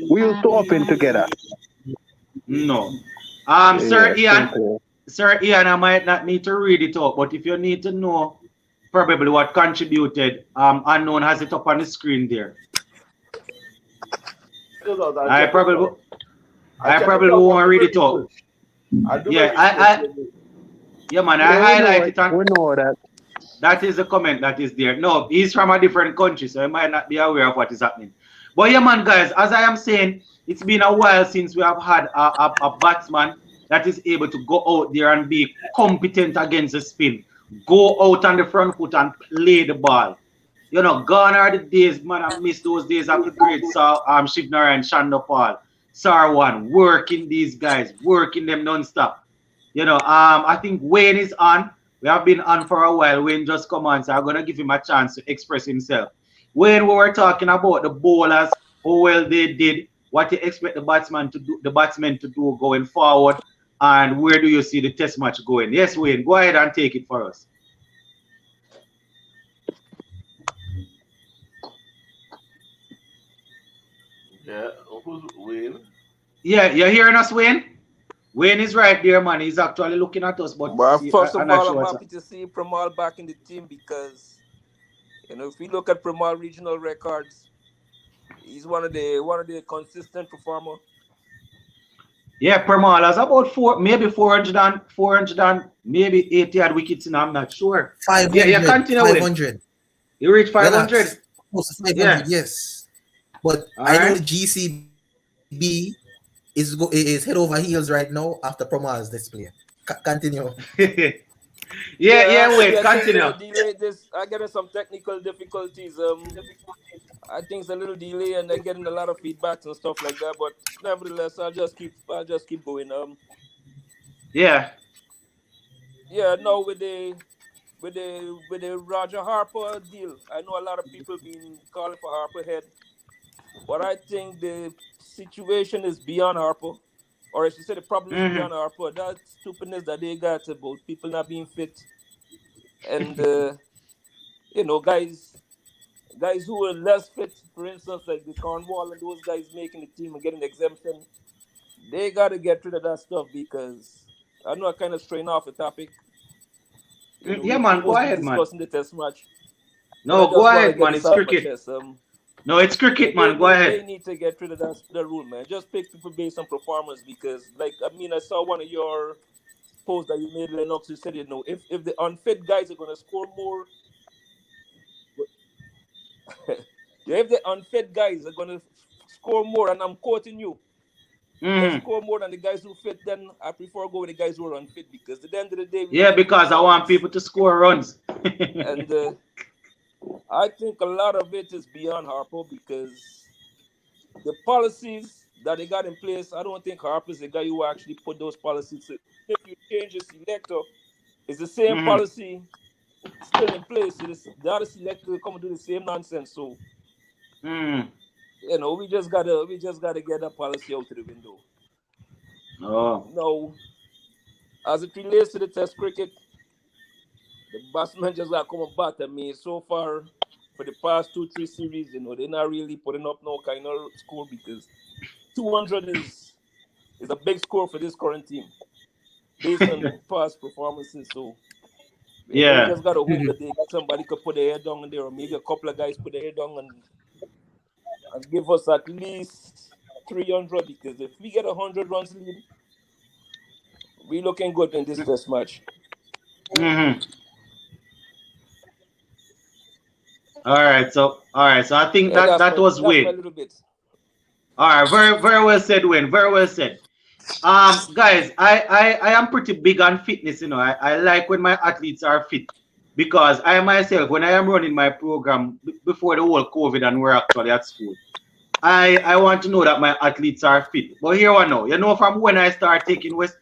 We used to open together. no. Yeah, Sinclair. Sir Ian, I might not need to read it out, but if you need to know probably what contributed. Unknown has it up on the screen there. I probably won't read it out. Yeah, yeah, man, I Yeah, highlight it we on. know that. That is the comment that is there. No, he's from a different country, so he might not be aware of what is happening. But yeah, man, guys, as I am saying, it's been a while since we have had a batsman that is able to go out there and be competent against the spin. Go out on the front foot and play the ball. You know, gone are the days, man. I miss those days of the great Shivnara and Shandopal, Sarwan, working these guys, working them non-stop. You know, I think Wayne is on. We have been on for a while. Wayne just come on, so I'm gonna give him a chance to express himself. Wayne, we were talking about the bowlers, how well they did, what you expect the batsmen to do going forward, and where do you see the test match going? Yes, Wayne, go ahead and take it for us. Yeah, who's Wayne? Yeah, you're hearing us, Wayne? Wayne is right there, man. He's actually looking at us, but First I'm of not all, sure. I'm happy to see Pramal back in the team because if we look at Pramal regional records, he's one of the consistent performer. Yeah, Permal has about maybe 400 and maybe 80 odd wickets, and I'm not sure. 500. Yeah, continue with 500. You reach 500? Relax. Close to 500, Yeah. yes. But All I know right. the GCB is head over heels right now after Promal's display. Continue. yeah, wait, I think continue. delay this. I getting some technical difficulties. I think it's a little delay, and they're getting a lot of feedbacks and stuff like that. But nevertheless, I'll just keep going. Yeah. Yeah. No, with the Roger Harper deal, I know a lot of people been calling for Harper head, but I think the situation is beyond Harper, or I should say the problem is beyond Harper. That stupidness that they got about people not being fit, and guys who are less fit, for instance, like the Cornwall and those guys making the team and getting exemption, they got to get rid of that stuff because I know I kind of strain off the topic. Yeah, We're man, go supposed to be ahead, man. discussing the test match. But No, I go just want to ahead, get man. this It's off my cricket. chest. No, it's cricket, man. Go ahead. They need to get rid of that rule, man. Just pick people based on performance because, I saw one of your posts that you made, Lennox. You said, if the unfit guys are going to score more, if the unfit guys are going to score more, and I'm quoting you, they score more than the guys who fit, then I prefer go with the guys who are unfit because at the end of the day, because I want people to score runs. And I think a lot of it is beyond Harper because the policies that they got in place, I don't think Harper's the guy who actually put those policies. If you change the selector, it's the same policy still in place. The other selector will come and do the same nonsense. So, we just gotta get that policy out of the window. Oh. No, as it relates to the Test cricket, the batsmen just got come and bat at me. So far, for the past 2-3 series, they're not really putting up no kind of score because 200 is a big score for this current team based on past performances. So we just gotta hope that somebody could put their head down there, or maybe a couple of guys put their head down and give us at least 300 because if we get 100 runs lead, we looking good in this test match. All right, so I think that was Wayne. That's my little bit. All right, very well said, Wayne. Very well said. Guys, I am pretty big on fitness. I like when my athletes are fit because I myself, when I am running my program before the whole COVID and we're actually at school, I want to know that my athletes are fit. But here I know, from when I stopped taking West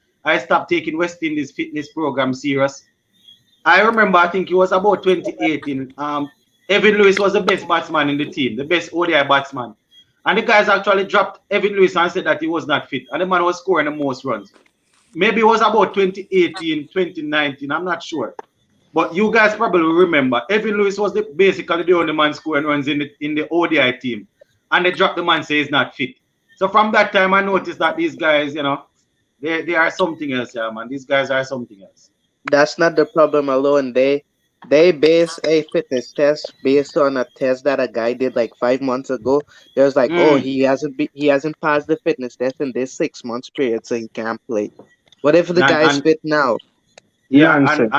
Indies fitness program serious. I remember, I think it was about 2018. Evan Lewis was the best batsman in the team, the best ODI batsman. And the guys actually dropped Evan Lewis and said that he was not fit. And the man was scoring the most runs. Maybe it was about 2018, 2019, I'm not sure. But you guys probably remember, Evan Lewis was basically the only man scoring runs in the ODI team. And they dropped the man, say he's not fit. So from that time, I noticed that these guys, they are something else, yeah, man. These guys are something else. That's not the problem alone. They base a fitness test based on a test that a guy did like 5 months ago. There's like, oh, Mm. he hasn't passed the fitness test in this 6 months period, so he can't play. What if the guy's And fit now? yeah, Nonsense.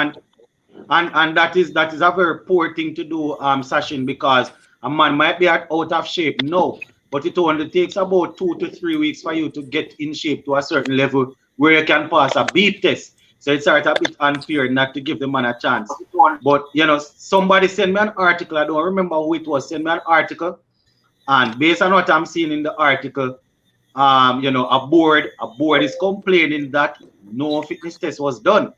and that is a very poor thing to do, Sachin, because a man might be out of shape no, but it only takes about 2 to 3 weeks for you to get in shape to a certain level where you can pass a beep test. So it's sort of a bit unfair not to give the man a chance. But somebody sent me an article. I don't remember who it was. Sent me an article, and based on what I'm seeing in the article, a board is complaining that no fitness test was done.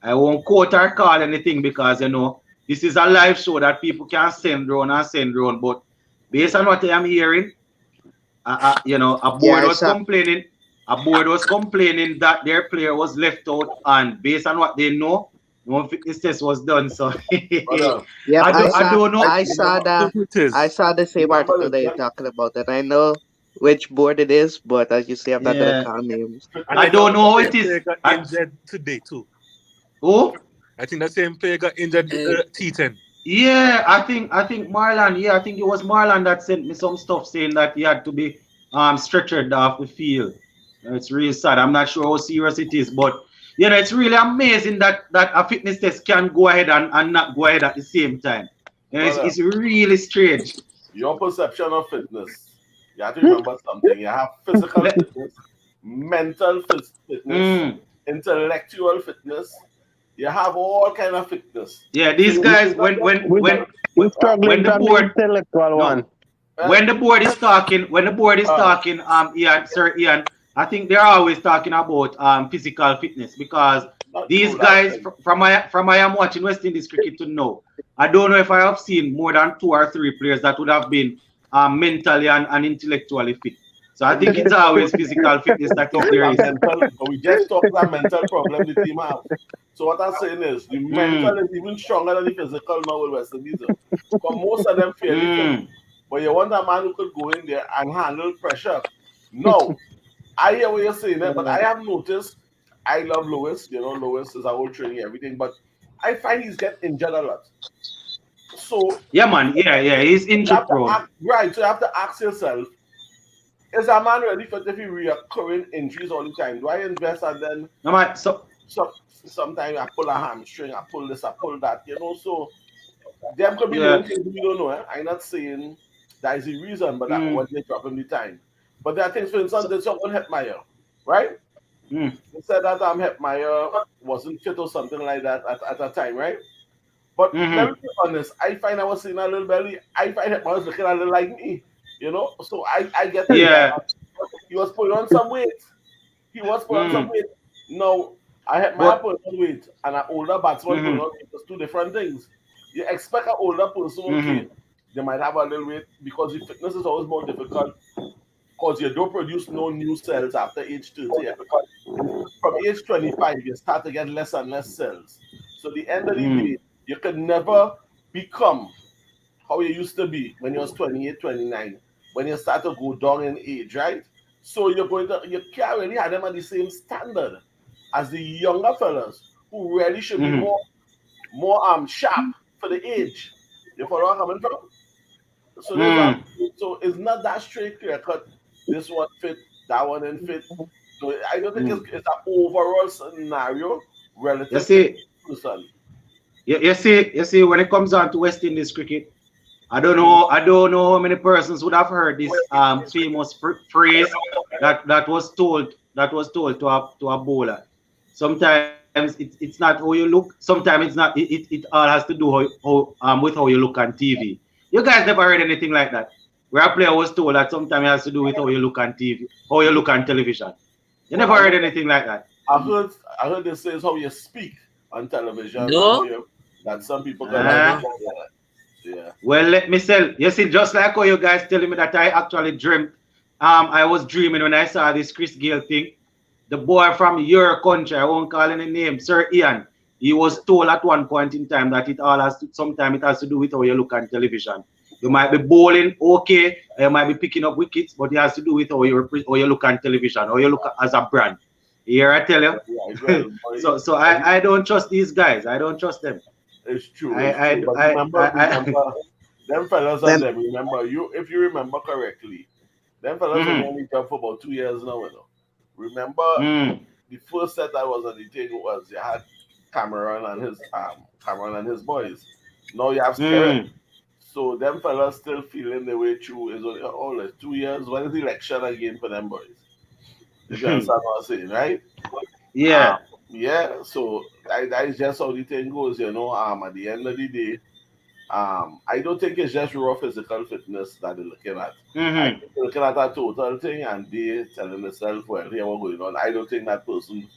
I won't quote or call anything because this is a live show that people can send around and send around. But based on what I am hearing, a Yeah, board was complaining. A board was complaining that their player was left out, and based on what they know, no fitness test was done. So Brother, yep, I don't know. I saw the same remember article this, that you're man. talking about, and I know which board it is, but as you say, I'm not gonna Yeah, call names. And I I know don't know how the it is. player got injured today too. Oh, I think that same player got injured And T10. yeah, I think Marlon. Yeah, I think it was Marlon that sent me some stuff saying that he had to be stretchered off the field. It's really sad. I'm not sure how serious it is, but it's really amazing that a fitness test can go ahead and not go ahead at the same time. It's, Brother, it's really strange. your perception of fitness. You have to remember something. You have physical Let, fitness, mental fitness, mm, intellectual fitness. You have all kind of fitness. yeah, So these you guys cannot just We we when struggling the from the board intellectual no one. uh, when the board is talking, Ian, Sir Ian, I think they're always talking about physical fitness because not these true that guys thing. from I am watching West Indies cricket to know. I don't know if I have seen more than 2 or 3 players that would have been mentally and intellectually fit. So I But we think it's just talk, always physical fitness we that is talk the about race. mental, but we just talk about mental problem the team have. So what I'm saying is the mental Mm, is even stronger than the physical now with West Indies. Because most of them fairly fit. mm, But you want a man who could go in there and handle pressure. No, I hear what you're saying, but I have noticed. I love Lewis. Lewis is our old training, everything. But I find he's get injured a lot. So yeah, man. Yeah. He's you have injury to prone. ask, right. So you have to ask yourself: is a man ready for the reoccurring injuries all the time? Do I invest and then No, man. So sometimes I pull a hamstring, I pull this, I pull that. So there could be yeah. many things we don't know. I'm not saying that is the reason, but that Mm, when they drop him the time. But there are things, for instance, so, there's someone Hetmeyer, right? mm, They said that Hetmeyer wasn't fit or something like that at a time, right? But let mm-hmm. me be honest, I find I was seeing a little belly. I find Hetmeyer was looking a little like me, So I get it. Yeah. He was putting on some weight. He was putting on some Mm, weight. No, I had my but putting on weight and an older batsman putting mm-hmm. on weight. It's two different things. You expect an older person, Mm-hmm. okay, they might have a little weight because the fitness is always more difficult because you don't produce no new cells after age 30. From age 25, you start to get less and less cells. So the end of the Mm, day, you can never become how you used to be when you was 28, 29, when you start to go down in age, right? So you can't really have them at the same standard as the younger fellas who really should be mm-hmm. more sharp for the age. You follow where I'm coming from? So Mm. so it's not that straight clear cut. This one fit, that one didn't fit. So I don't think Mm. it's an overall scenario You relative to see, each person. you see, when it comes down to West Indies cricket, I don't know how many persons would have heard this famous phrase that was told to a bowler. Sometimes it's not how you look. Sometimes it's not. It all has to do with how you look on TV. You guys never heard anything like that, where a player was told that sometimes it has to do with how you look on TV, how you look on television. You Well, never heard anything like that. I heard this says how you speak on television and how no, you that some people can never. Ah. yeah. Well, let me tell you, see, just like how you guys telling me that I actually dreamt, I was dreaming when I saw this Chris Gale thing. The boy from your country, I won't call any name, Sir Ian. He was told at one point in time that sometimes it has to do with how you look on television. You might be bowling okay, you might be picking up wickets, but it has to do with how you look on television, how you look as a brand. Here I tell Yeah, you. well, so I don't trust these guys. I don't trust them. It's true, I it's true. But I remember, I, remember, them fellas and Then them. Remember, if you remember correctly, them fellas only mm, on the job for about 2 years now. You know. Remember, mm, the first set that was on the thing was you had Cameron and his boys. Now you have Skerritt. mm. So them fellas still feeling the way through is only like 2 years. When is the election again for them boys? If you understand what I'm saying, right? Um, Yeah. yeah, so that is just how the thing goes, you know. At the end of the day, I don't think it's just raw physical fitness that they're looking at. I Mm-hmm. think they're looking at a total thing and they telling themselves, well, here what's going on. I don't think that person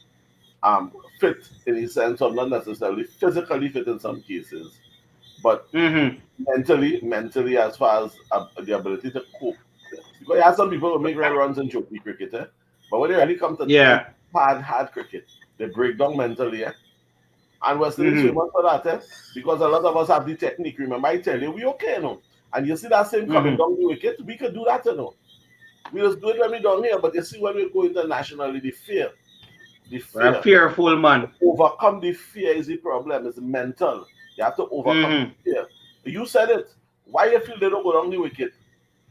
fit in the sense of not necessarily physically fit in some cases, but Mm-hmm. mentally as far as the ability to cope. Because you have some people who make right runs in trophy cricket, eh? But when they really come to Yeah. hard cricket, they break down mentally, eh? And we're still Mm-hmm. famous for that, eh? Because a lot of us have the technique. Remember, I tell you, we okay, no? And you see that same coming Mm-hmm. down the wicket, we could do that, you know. We just do it when we down here, but you see when we go internationally, the A fear, fearful man. overcome the fear is the problem. It's mental. You have to overcome Mm-hmm. the fear. You said it. Why you feel they don't go down the wicket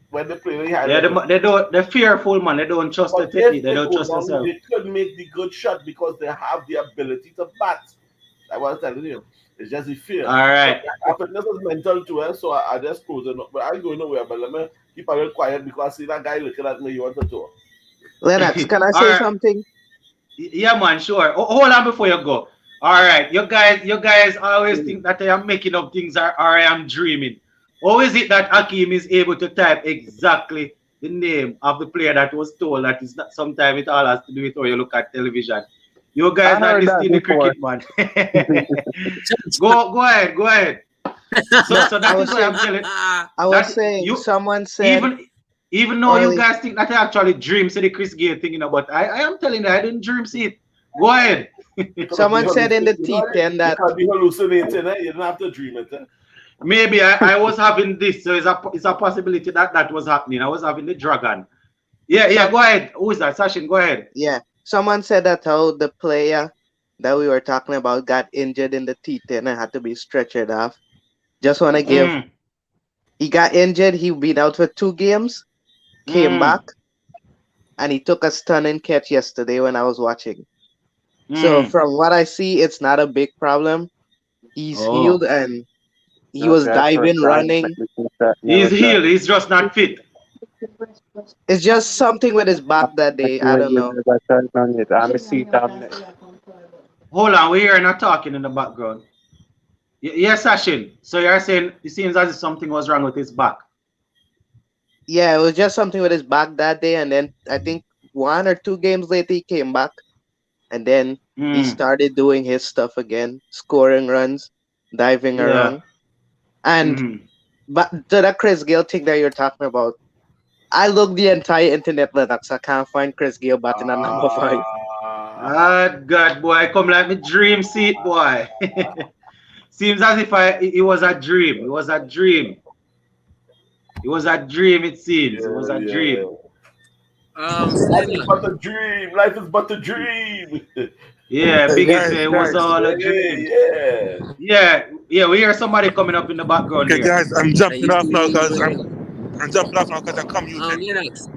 when they play the high Yeah, level? they don't. They're fearful man. They don't trust the But technique. if They they don't go trust down, themselves. they could make the good shot because they have the ability to bat. I was telling you, it's just the fear. All But right. fitness is mental too, eh? So I just closing up. But I ain't going nowhere. But let me keep a little quiet because I see that guy looking at me. You want to talk? Lennox, can I All say right. something? Yeah, man. Sure. Hold on before you go. All right. You guys always think that I am making up things or I am dreaming. How is it that Hakeem is able to type exactly the name of the player that was told that is not sometimes it all has to do with how you look at television? You I guys not heard that listening to before. cricket, man. Go ahead, go ahead. So No, so I that is was why saying, I'm telling I was that saying, you someone said even even though you early, guys think that I actually dream see the Chris Gale thinking about I am telling you I didn't dream see it. Go ahead. You could be someone said in the hallucinating. You know, T10 you that, could be hallucinating. Eh? You didn't have to dream it. Eh? Maybe I was having this, so it's a possibility that that was happening. I was having the dragon. Yeah, yeah, some, go ahead. Who is that? Sachin, go ahead. yeah, someone said that how the player that we were talking about got injured in the T10 and had to be stretchered off. Just want to give, Mm, he got injured, he been out for 2 games, came back, mm, and he took a stunning catch yesterday when I was watching. So mm. from what I see, it's not a big problem. He's healed Oh. and he was Okay, I trust diving, God. running. He's Never try. healed, he's just not fit. It's just something with his back that day. I don't You know. never try on it. I'm a seat on next. Hold on, we're hearing a talking in the background. Yes, Sachin. So you're saying it seems as if something was wrong with his back. Yeah, it was just something with his back that day, and then I think 1 or 2 games later he came back, and then he Mm, started doing his stuff again, scoring runs, diving yeah. around. And Mm. but to the Chris Gale thing that you're talking about, I looked the entire internet, Linux. I can't find Chris Gale batting at number 5. Ah, Ah, God, boy, come like me dream seat, boy. Seems as if it was a dream. It was a dream. It was a dream, it seems. It was yeah, a yeah. dream. Life is Lennox. but a dream. Life is but a dream. Yeah, Biggie Guys, say it was guys. all a Yeah, dream. yeah. Yeah, yeah, we hear somebody coming up in the background Okay, there. guys, I'm I jumping used off to now leave because I'm jumping off now because I'm commuting. Lennox.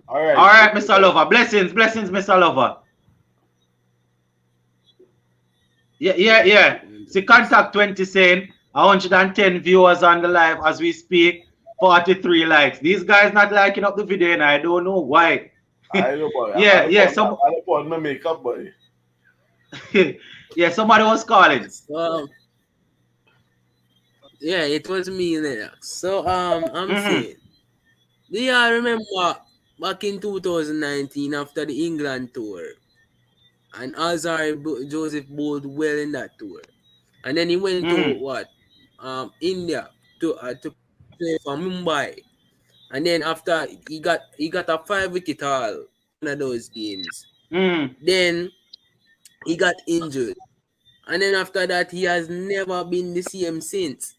All All right. right, Mr. Lover. Blessings, blessings, Mr. Lover. Yeah, yeah, yeah. See, Contact 20 saying 110 viewers on the live as we speak, 43 likes. These guys not liking up the video and I don't know why. I know, boy. Yeah, yeah, I'm gonna put on my makeup, boy. yeah, somebody was calling. So yeah, it was me, Lennox. So I'm Mm-hmm. saying, do you remember back in 2019 after the England tour, and Joseph bowled well in that tour, and then he went to Mm-hmm. what India to play for Mumbai, and then after he got a 5 wicket haul in one of those games. Mm-hmm. Then he got injured, and then after that he has never been the same since.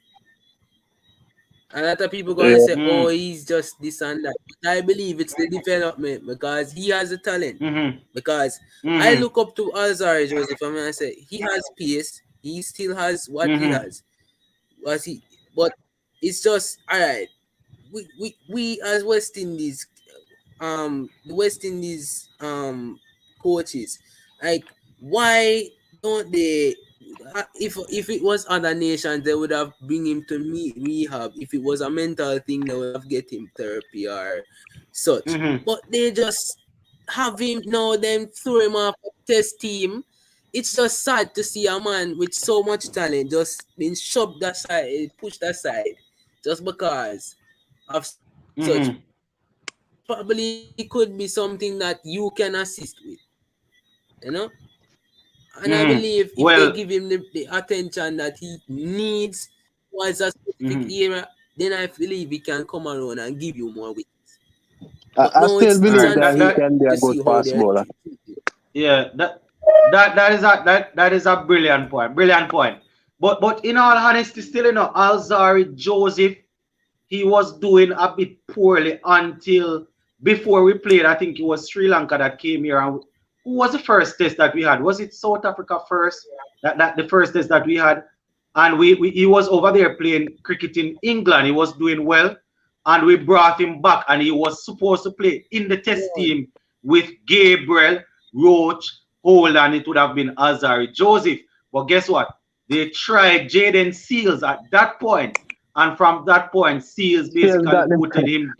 A lot of people gonna Yeah. say, "Oh, Mm-hmm. he's just this and that." But I believe it's the development because he has a talent. Mm-hmm. Because I Mm-hmm. look up to Alzar Joseph and I say he has pace, He still has what he has. Was he? But it's just all right. We as West Indies, the West Indies coaches, like why don't they? If it was other nations, they would have bring him to rehab. If it was a mental thing, they would have get him therapy or such. But they just have him now, then throw him off the test team. It's just sad to see a man with so much talent just being shoved aside, pushed aside, just because of such. Probably could be something that you can assist with, you know. And I believe if they Well, give him the attention that he needs towards a specific era, then I believe he can come around and give you more wins. But I no, still it's believe that he unfair can be a to good see how pass they're bowler. treated. yeah, that is a brilliant point. Brilliant point. But in all honesty, still, Alzari Joseph, he was doing a bit poorly until before we played. I think it was Sri Lanka that came here. And who was the first test that we had? Was it South Africa first? That the first test that we had, and he was over there playing cricket in England. He was doing well, and we brought him back, and he was supposed to play in the test team with Gabriel, Roach, Holland. It would have been Azari Joseph. But guess what? They tried Jaden Seals at that point, and from that point, Seals Still basically got the booted him.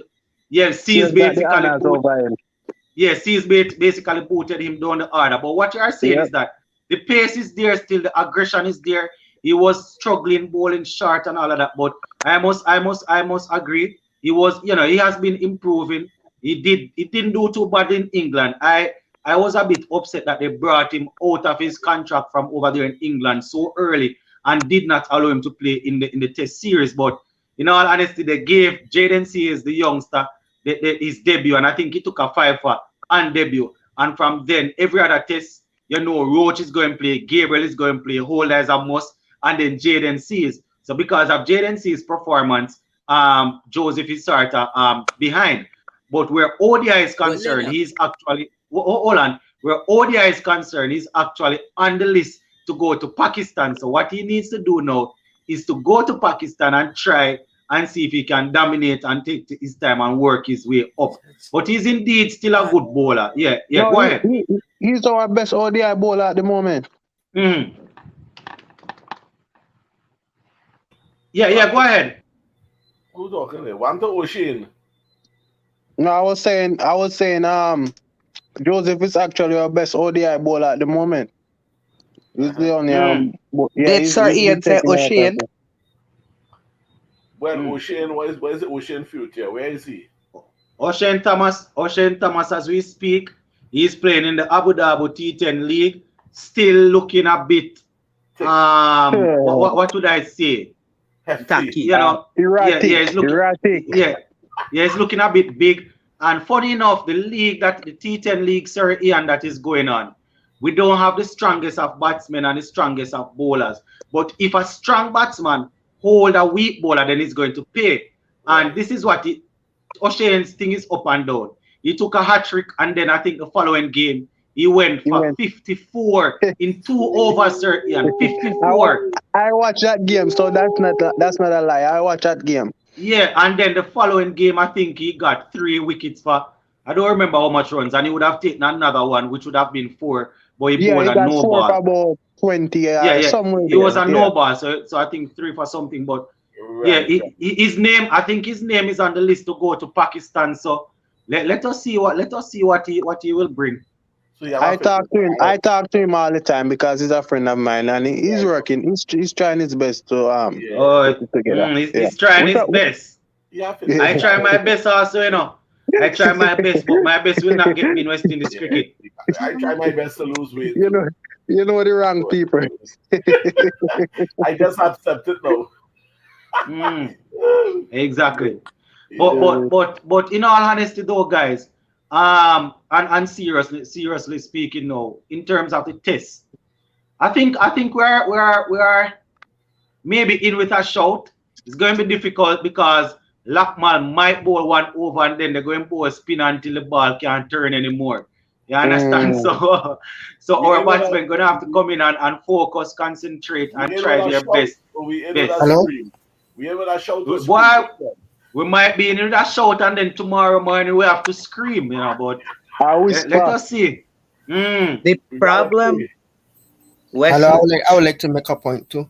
Yeah, Seals still got the basically honors put. over him. Yeah, Seals basically booted him down the order. But what you are saying Yep. is that the pace is there still, the aggression is there. He was struggling, bowling short and all of that. But I must agree. He was, he has been improving. He didn't do too bad in England. I was a bit upset that they brought him out of his contract from over there in England so early and did not allow him to play in the test series. But in all honesty, they gave Jaden Sears, the youngster, his debut, and I think he took a 5 for on debut. And from then, every other test, Roach is going to play, Gabriel is going to play, Holder is a must, and then Jaden Sears. So because of Jaden Sears' performance, Joseph is sort of behind. But where ODI is concerned, he's actually hold on. Where ODI is concerned, he's actually on the list to go to Pakistan. So what he needs to do now is to go to Pakistan and try and see if he can dominate and take his time and work his way up. But he's indeed still a good bowler. Yeah, No, go ahead. he's our best ODI bowler at the moment. Yeah, go ahead. Who's talking there? One to O'Shane. No, I was saying, Joseph is actually our best ODI bowler at the moment. He's the only Did Sir he's Ian say taking out O'Shane? Well, O'Shane, what is the O'Shane future? Where is he? O'Shane Thomas, as we speak, he's playing in the Abu Dhabi T10 League, still looking a bit, what would I say? Hefty. Erratic. He's looking a bit big. And funny enough, the T10 League, Sir Ian, that is going on, we don't have the strongest of batsmen and the strongest of bowlers. But if a strong batsman hold a weak bowler, then he's going to pay. And this is what O'Shane's thing is up and down. He took a hat-trick, and then I think the following game, he went for 54 in 2 overs, Sir Ian. 54. I watched that game, so that's not a lie. I watched that game. Yeah, and then the following game, I think he got 3 wickets for, I don't remember how much runs, and he would have taken another one, which would have been 4, but he bowled a no ball. About 20, somewhere. He was a no ball, so I think 3 for something, but his name, I think his name is on the list to go to Pakistan. So let us see what he will bring. So I talk to him all the time because he's a friend of mine, and he's working. He's trying his best to put it together. He's trying his best. I try my best also, I try my best, but my best will not get me in West Indies cricket. I try my best to lose weight. You know the wrong people. I just accept it now. Exactly. But in all honesty though, guys, and seriously speaking now, in terms of the test, I think we are maybe in with a shout. It's going to be difficult because Lakmal might bowl 1 over and then they're going to bowl a spin until the ball can't turn anymore. You understand? Mm. So We our ain't gonna batsmen gonna have to come in and focus, concentrate, we and ain't try gonna their shout best. or we ain't gonna Best. Hello? scream. We ain't gonna shout or scream. Boy, we might be in that shout, and then tomorrow morning we have to scream, But I let whisper. us see. Mm. The We gotta problem, pray. Hello, Wesley. I would like to make a point too.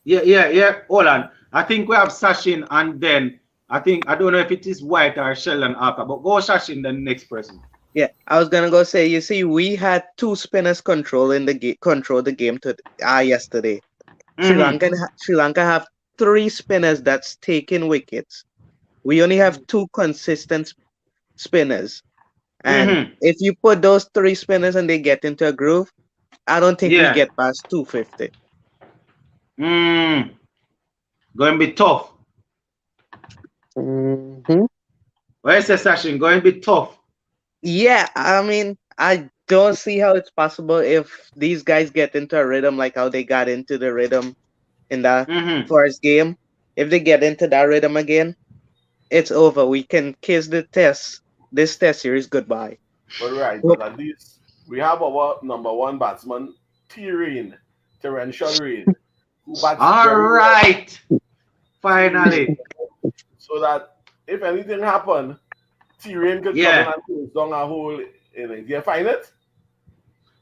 Yeah. Hold on. I think we have Sachin, and then I don't know if it is White or Sheldon after, but go Sachin, then next person. Yeah, I was gonna go say. You see, we had two spinners control the game to yesterday. Mm-hmm. Sri Lanka have three spinners that's taking wickets. We only have two consistent spinners, and Mm-hmm. if you put those three spinners and they get into a groove, I don't think we Yeah. get past 250. Mm. Going to be tough. Mm-hmm. Where is the Sachin? Going to be tough. Yeah, I mean, I don't see how it's possible if these guys get into a rhythm like how they got into the rhythm in the Mm-hmm. first game. If they get into that rhythm again, it's over. We can kiss this test series goodbye. But right, Well, but at least we have our number one batsman, Terrential Rain, who bats All very well. right. T-Rain. Finally. So that if anything happen, T-Rain could come in Yeah. and close down a hole in it. You find it?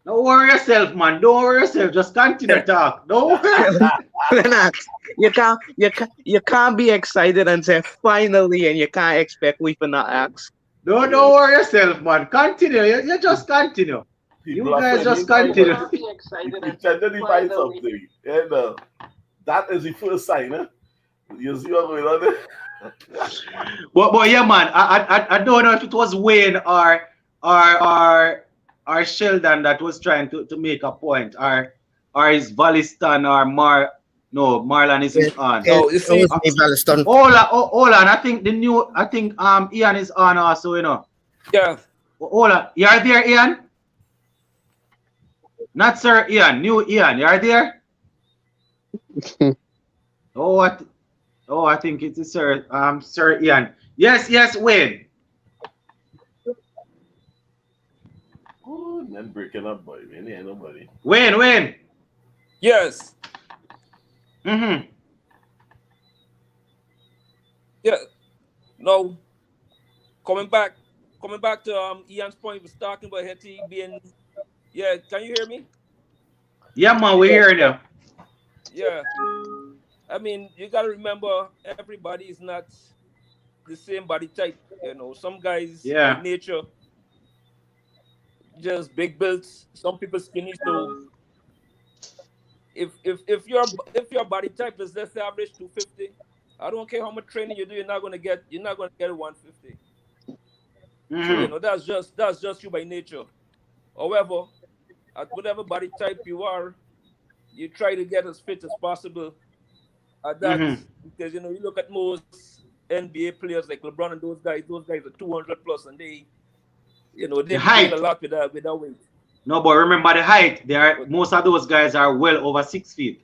Don't worry yourself, man. Don't worry yourself. Just continue talk. Don't worry. Lennox, you can't be excited and say finally, and you can't expect we for not ask. Don't worry yourself, man. Continue. You just continue. He You guys bluffing. just continue. He pretended he find something. And that is the first sign. You see what's going on there? But yeah, man. I don't know if it was Wayne or Sheldon that was trying to make a point, or is Valistan or Marlon It, isn't on. it, No, you That see, was me, Valeston. Hold on. I think I think Ian is on also. yeah, Hold on. You are there, Ian? Not Sir Ian. New Ian. You are there? Oh, what? Oh, I think it is Sir Ian. Yes, Wayne. Oh, men breaking up, boy. Man, ain't nobody. Wayne. yes, Mm-hmm. yeah. No, coming back to Ian's point, was talking about Hetty being. Yeah, can you hear me? Yeah, man, we're Yeah, hearing you. yeah. I mean, you gotta remember, everybody is not the same body type. Some guys by Yeah. nature just big builds. Some people skinny. So if your body type is, let's say, average 250, I don't care how much training you do, you're not gonna get 150. So Mm-hmm. that's just you by nature. However, at whatever body type you are, you try to get as fit as possible at that, Mm-hmm. because you look at most NBA players like LeBron and those guys are 200 plus, and The they be doing a height. lot with that weight. No, but remember the height. But Most of those guys are well over 6 feet.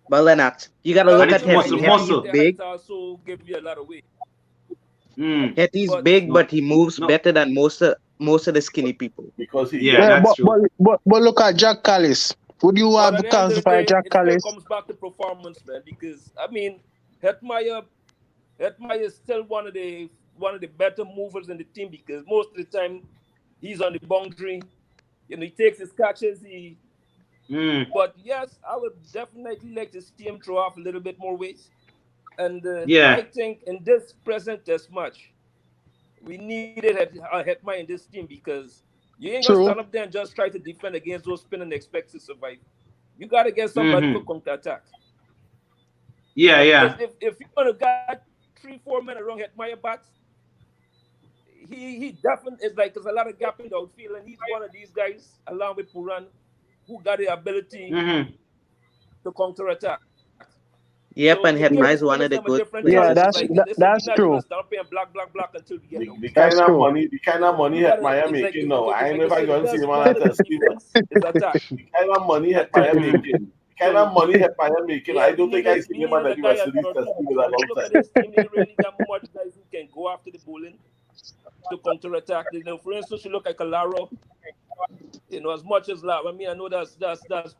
but Lennox, you gotta well, And look it's at the height, Hetty. muscle, the Hetty height, is muscle. the big. height also give you a lot of weight. Mm. Hetty's But big, No, but he moves no. better than most of the skinny people. Because he Yeah, Yeah, young. that's but true. look at Jack Callis. Would you but at the end of the classify day, Jack it still Callis? comes back to performance, man. Because I mean, Hetmeyer Hetmeyer is still one of the better movers in the team, because most of the time he's on the boundary. He takes his catches. Mm. But yes, I would definitely like to see him throw off a little bit more weight. And I Yeah. think in this present test match, we needed a Hetmeyer in this team, because you ain't gonna stand True. up there and just try to defend against those spin and expect to survive. You gotta get somebody to Mm-hmm. counter attack. Because Yeah. if you're gonna got 3-4 men around Hetmeyer bats, he definitely is like, there's a lot of gap in the outfield, and he's one of these guys along with Puran who got the ability Mm-hmm. to counter attack. Yep, So and you give Hetmeyer the is one spinners of the them a good different Yeah, challenge. players. It's that's like, that, listen, we're that's not just true. gonna stand up here and block until we get The, out. the That's kind of true. money, the kind of money You gotta Hetmeyer it's like making if now. it's I like ain't know they if I say, the going to see best him on part that of test. defense is attack. The kind of money Hetmeyer Mm-hmm. making. The kind So of money Hetmeyer making. I yeah, we don't think I needed see we him on needed the a guy rest like of these that or test two, in a because if you long look at time. this team, they ain't really got much guys who can go after the bowling to counter attack. For instance, you look at Calaro. You know, as much as Lara, I mean, I know that's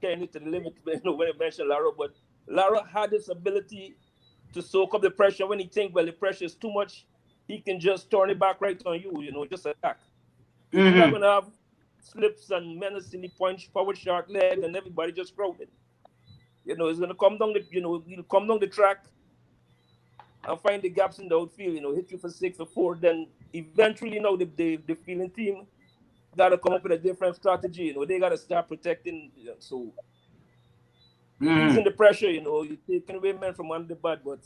carrying it to the limit, you know, when I mentioned Lara, but Lara had this ability to soak up the pressure when he think, well, the pressure is too much, he can just turn it back right on you, you know, just attack. He's not gonna have slips and menacingly punch forward short leg and everybody just crowded. You know, he's gonna come down the, you know, he'll come down the track and find the gaps in the outfield, you know, hit you for 6 or 4. Then eventually, you know, the fielding team gotta come up with a different strategy. You know, they gotta start protecting. You know, so you're easing the pressure. You know, you're taking away men from under the bat. But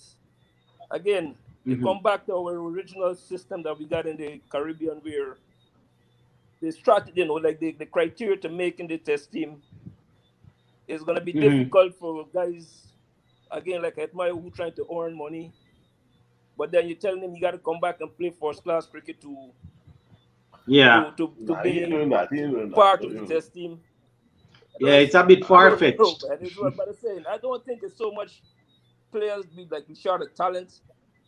again, you come back to our original system that we got in the Caribbean, where the strategy, you know, like the criteria to making the test team is gonna be difficult for guys. Again, like Edmire, who trying to earn money, but then you're telling them you got to come back and play first class cricket to be part of the test team. Yeah, it's a bit far fetched. And it's what I'm saying. I don't think it's so much players be short of talent,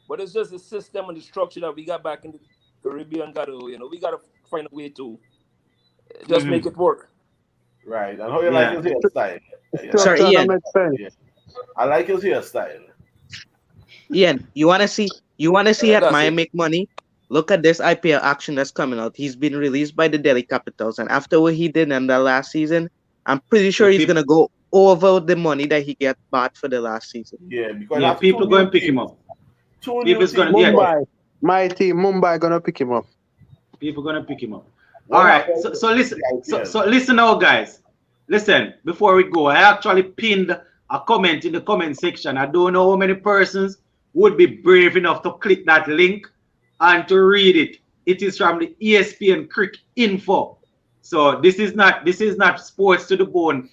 but it's just the system and the structure that we got back in the Caribbean. We gotta find a way to just make it work. Right. And how you like his hairstyle? Sorry, Ian. Yeah. I like his hairstyle. Ian, you wanna see Edmire make money? Look at this IPL action that's coming out. He's been released by the Delhi Capitals, and after what he did in the last season, I'm pretty sure he's gonna go over the money that he get back for the last season. Yeah, because people go and pick him up. People's gonna my team Mumbai gonna pick him up. People gonna pick him up. All right. So listen. So listen now, guys. Listen. Before we go, I actually pinned a comment in the comment section. I don't know how many persons would be brave enough to click that link and to read it. It is from the ESPN Crick Info. So this is not sports to the bone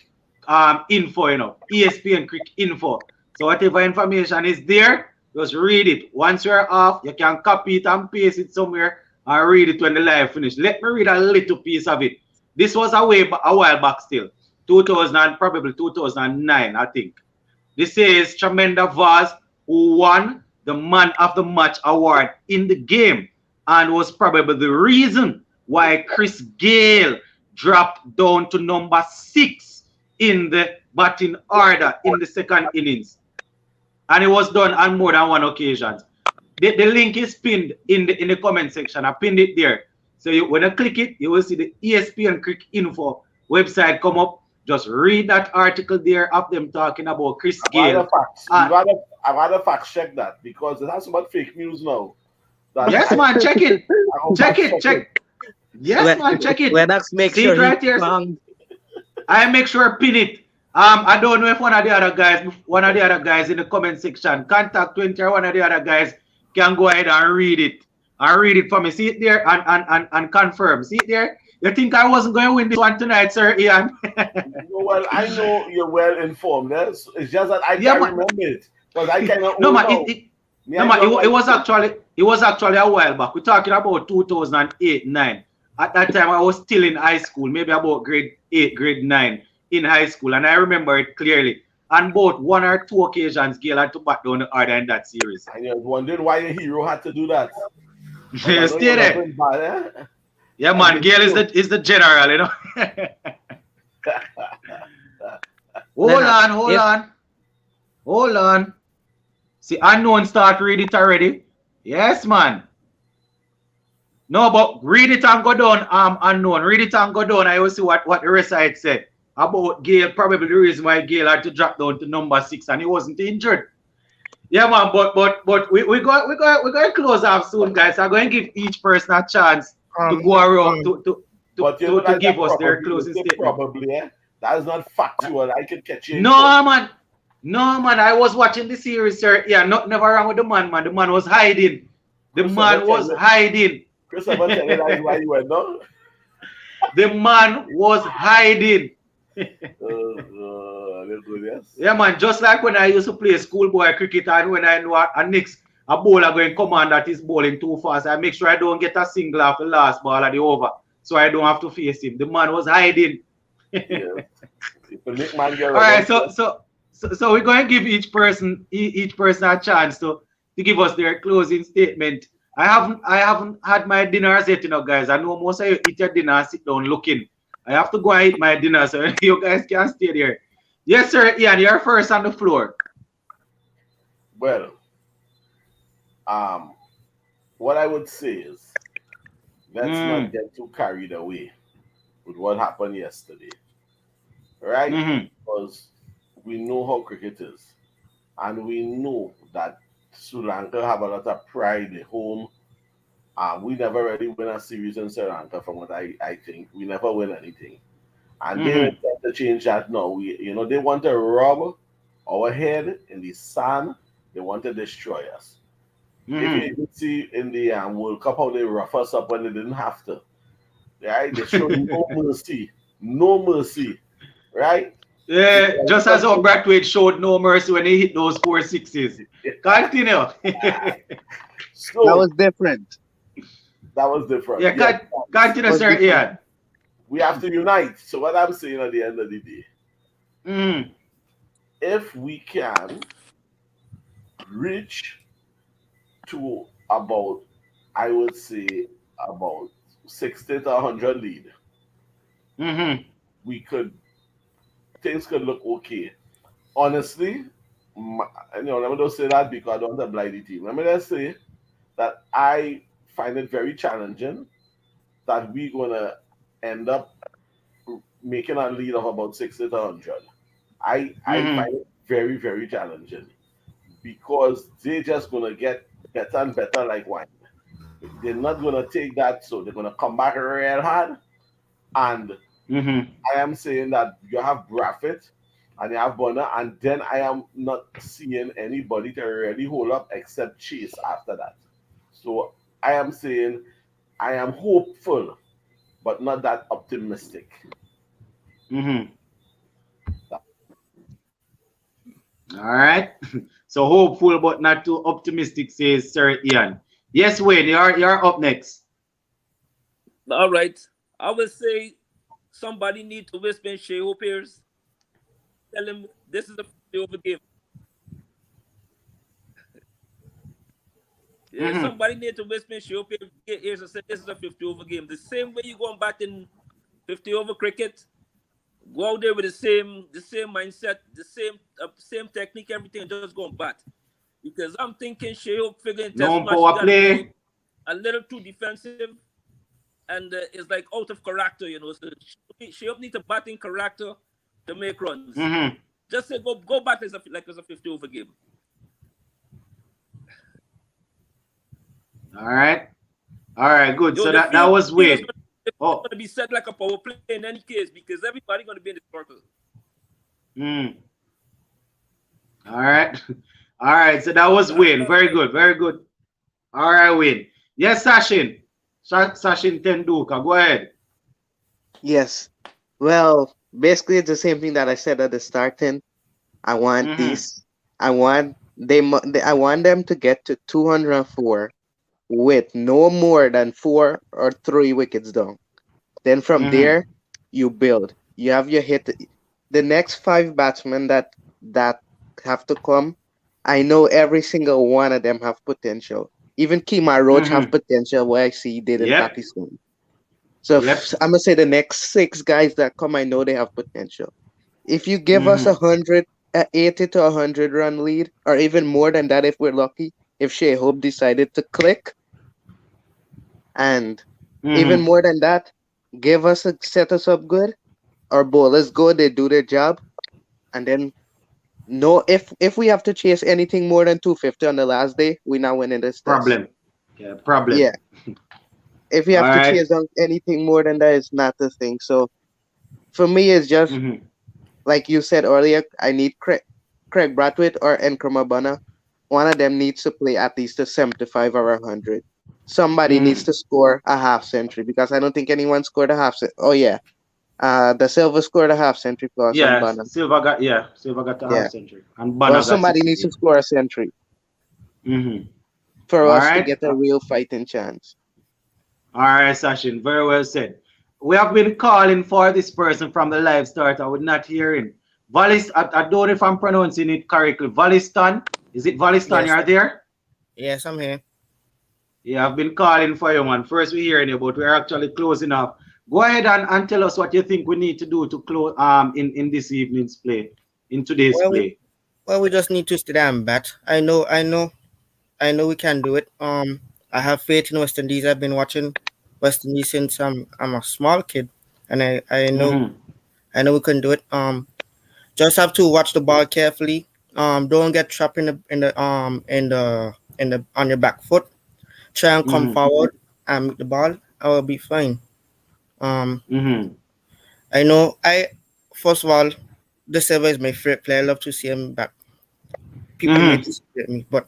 info, you know. ESPN Crick Info. So whatever information is there, just read it. Once you're off, you can copy it and paste it somewhere and read it when the live finish. Let me read a little piece of it. This was a while back still. 2000, probably 2009, I think. This is Tremenda Vaz, who won the Man of the Match award in the game and was probably the reason why Chris Gale dropped down to number 6 in the batting order in the second innings. And it was done on more than one occasion. The link is pinned in the comment section. I pinned it there. So when you click it, you will see the ESPN Crick Info website come up. Just read that article there of them talking about Chris Gale. I've had a fact check that because it has about fake news now. Yes, man, check it. Check. Yes, man, check it. Let us make see sure it right here. I make sure I pin it. I don't know if one of the other guys in the comment section, contact 20 or one of the other guys can go ahead and read it. For me. See it there and confirm. See it there. You think I wasn't going to win this one tonight, sir, Ian? Well, I know you're well informed. It's just that I can't remember it because I cannot. It was actually a while back. We're talking about 2008-9. At that time, I was still in high school, maybe about grade 8, grade 9 in high school, and I remember it clearly. On both 1 or 2 occasions, Gale had to back down the order in that series. I was wondering why the hero had to do that. Stay there. Yeah, man, Gale is the general, you know. Hold on. See, unknown start read it already. Yes, man. No, but read it and go down, unknown. Read it and go down. I will see what the rest of it said about Gale. Probably the reason why Gale had to drop down to number 6 and he wasn't injured. Yeah, man, but we're going to close off soon, guys. I'm going to give each person a chance to go around to give us their closing statement. Probably, that is not factual. I can catch you. No, man. I was watching the series, sir. Yeah, never wrong with the man. The man was hiding. Christopher, tell me that's why you went, no? The man was hiding. Yeah, man, just like when I used to play schoolboy cricket and when I know a bowler going come on that is bowling too fast, I make sure I don't get a single off the last ball at the over so I don't have to face him. The man was hiding. All right, so we're going to give each person a chance to give us their closing statement. I haven't had my dinner yet, you know, guys. I know most of you eat your dinner and sit down looking I have to go and eat my dinner, so you guys can stay there. Yes, sir, Ian, you're first on the floor. Well, um, what I would say is let's not Mm. get too carried away with what happened yesterday, right? Mm-hmm. Because we know how cricket is, and we know that Sri Lanka have a lot of pride at home. We never really win a series in Sri Lanka, from what I think. We never win anything. And they Mm-hmm. intend to change that now. They want to rob our head in the sand. They want to destroy us. If you Mm-hmm. even see in the World Cup how they rough us up when they didn't have to, right? They show no mercy, no mercy, right? Yeah, Because just as our Bradway showed no mercy when he hit those 4 sixes. Continue. That so was different. that was different. Yeah, Yes, continue, Was sir, different. Ian. we have to unite. So what I'm saying at the end of the day, Mm. if we can reach to about, I would say about 60 to 100 lead, Mm-hmm. we could things could look okay. Honestly, let me just say that because I don't want to blind the team. Let me just say that I find it very challenging that we're gonna end up making a lead of about 60 to 100. I Mm-hmm. find it very, very challenging because they're just gonna get better and better like wine. They're not gonna take that, so they're gonna come back real hard. And Mm-hmm. I am saying that you have Braffett and you have Bonner, and then I am not seeing anybody to really hold up except Chase after that. So I am saying I am hopeful, but not that optimistic. Mm-hmm. All right. So hopeful but not too optimistic, says Sir Ian. Yes, Wayne, you're up next. All right. I would say somebody need to whisper in Shea Pierce. Tell him this is a 50 over game. Yeah, Mm-hmm. somebody need to whisper in Shea Pierce ears and say this is a 50 over game. The same way you going back in 50 over cricket, go out there with the same mindset, the same technique, everything, and just go and bat. Because I'm thinking Shea figuring test No match, he power got to be play. a little too defensive and is like out of character. So she need to bat in character to make runs. Mm-hmm. Just say go back as a 50 over game. All right. All right, good. Yo, So the that field was is Wayne. going Oh. to be set like a power play in any case because everybody going to be in the circle. Mm. All right. All right. So that was Wayne. Very good. Very good. All right, Wayne. Yes, Sashin. Sashin Tenduka. Go ahead. Yes. Well, basically it's the same thing that I said at the starting. I want Mm-hmm. these. I want them to get to 204 with no more than 4 or 3 wickets down. Then from Mm-hmm. there, you build. You have your hit. The next 5 batsmen that have to come, I know every single one of them have potential. Even Kemar Roach have Mm-hmm. potential where I see he did in Yep. Pakistan. So Yep. I'm gonna say the next 6 guys that come, I know they have potential. If you give us Mm-hmm. 80 to 100 run lead, or even more than that if we're lucky, if Shea Hope decided to click, and even Mm-hmm. more than that, set us up good. Our bowlers go, they do their job, and then no, if we have to chase anything more than 250 on the last day, we're not winning this test. Problem. Yeah, problem. Yeah, if we All have to right. chase on anything more than that, it's not the thing. So for me, it's just Mm-hmm. like you said earlier. I need Craig Brathwaite or Nkrumah. One of them needs to play at least a 75 or 100. Somebody needs Mm-hmm. to score a half century because I don't think anyone scored a half. Oh yeah, the Silver scored a half century for us on Yeah, Banner. Silva got a half Yeah. century. And Well, Banner got somebody 60. needs Yeah. to score a century Mm-hmm. for All us to right. get a real fighting chance. All right, Sachin. Very well said. We have been calling for this person from the live start. I would not hear him. I don't know if I'm pronouncing it correctly. Valistan. Is it Valistan? Yes, You're there? yes, I'm here. Yeah, I've been calling for you, man. First, we're hearing you, but we're actually closing off Go ahead and tell us what you think we need to do to close in this evening's play, in today's Well, play. we just need to stay there and bat. I know we can do it. I have faith in West Indies. I've been watching West Indies since I'm a small kid, and Mm-hmm. I know we can do it. Just have to watch the ball carefully. Don't get trapped in the on your back foot. Try and come Mm-hmm. forward and meet the ball. I will be fine. Um, Mm-hmm. I know. First of all, the server is my favorite player. I love to see him back. People may Mm-hmm. disagree with me, but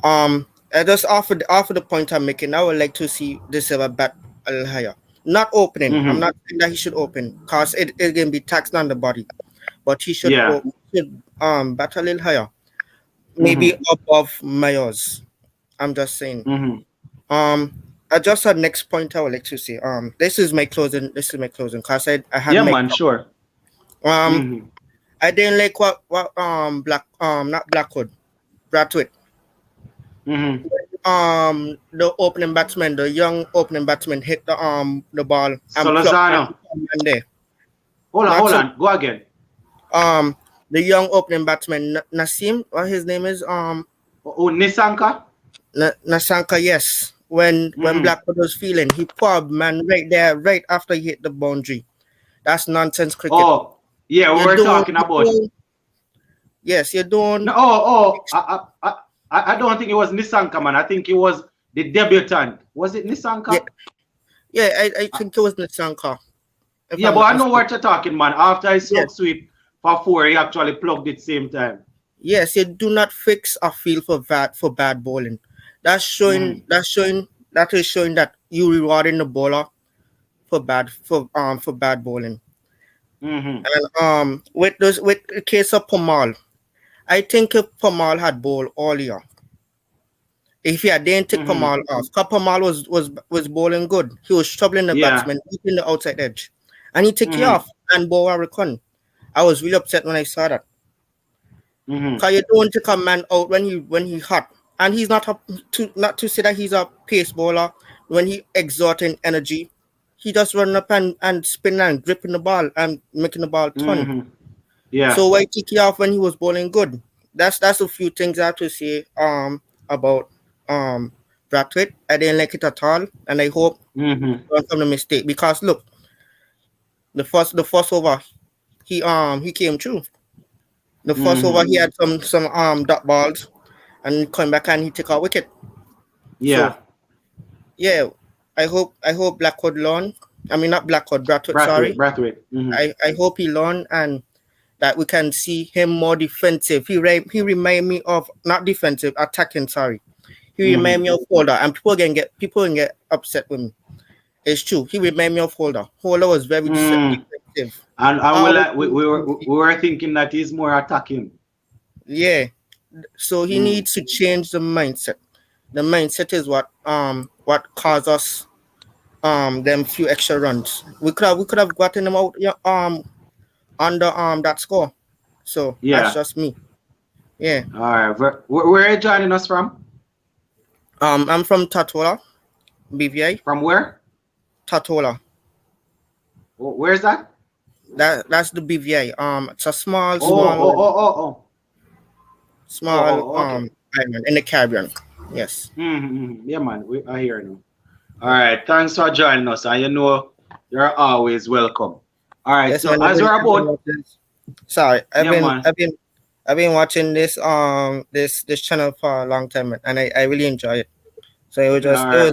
I just offer the point I'm making. I would like to see the server bat a little higher. Not opening. I'm Mm-hmm. not saying that he should open, cause it can be taxed on the body. But he should Yeah. bat a little higher, maybe Mm-hmm. above Myers. I'm just saying. Mm-hmm. Um, I just had next point I would like to say. This is my closing. This is my closing. Cause I had Yeah, my man, sure. um Mm-hmm. I didn't like what Black not Blackwood Bradwood. Mm-hmm. The opening batsman, the young opening batsman hit the ball and plucked back Solozano. the man there. Not Hold so on. Go again. the young opening batsman Nasim, what his name is Oh, Nisanka. Nasanka, yes. When Mm-hmm. Blackwood was feeling, he put man right there, right after he hit the boundary. That's nonsense cricket. Oh, yeah, we You're were doing, talking you're about. doing yes, you're No, doing I don't think it was Nisanka, man. I think it was the debutant. Was it yeah, Nisanka? yeah, I think it was Nasanka, if Yeah, I'm but not I know mistaken. what you're talking, man. After I Yes, smoke sweep for four, he actually plugged it same time. yes, you do not fix a field for bad bowling. Mm-hmm. That is showing that you rewarding the bowler for bad bowling. Mm-hmm. And with the case of Pamal, I think if Pamal had bowled earlier, if he had didn't take Mm-hmm. Pamal off, because Pamal was bowling good. He was troubling the Yeah. batsman, hitting the outside edge. And he take it Mm-hmm. off and bowl a recon. I was really upset when I saw that. Mm-hmm. Cause you don't take a man out when he hot. And he's not to say that he's a pace bowler when he exerting energy. He just running up and spinning and gripping the ball and making the ball turn. Mm-hmm. Yeah. So why kick you off when he was bowling good? That's a few things I have to say about Bradford. I didn't like it at all, and I hope Mm-hmm. learn from the mistake because look, the first over he came through. The first over Mm-hmm. he had some dot balls and come back and he took a wicket. So Yeah. yeah, I hope Blackwood learn. I mean not Blackwood, Bradford, Brathwaite. sorry. Brathwaite. Mm-hmm. I hope he learn and that we can see him more defensive. He remind me of not defensive, attacking. Sorry, he remind Mm-hmm. me of Holder, and people can get upset with me. It's true. He remind me of Holder. Holder was very Mm. defensive. And Always we were thinking that he's more attacking. yeah. So he Mm. needs to change the mindset. The mindset is what caused us them few extra runs. We could have gotten them out yeah, under that score. So that's Yeah. just me. Yeah. All right. Where are you joining us from? I'm from Tatola, BVI. From where? Tatola. Where's that? That's the BVI. It's a Oh, oh, oh, oh, oh. small Okay. island in the Caribbean. Yes. Mm-hmm. Yeah, man. I hear you. All right. Thanks for joining us. And you know, you're always welcome. All right. Yes, So man. as we're about, Sorry, yeah, man. I've been watching this channel for a long time, and I really enjoy it. So it was All just right.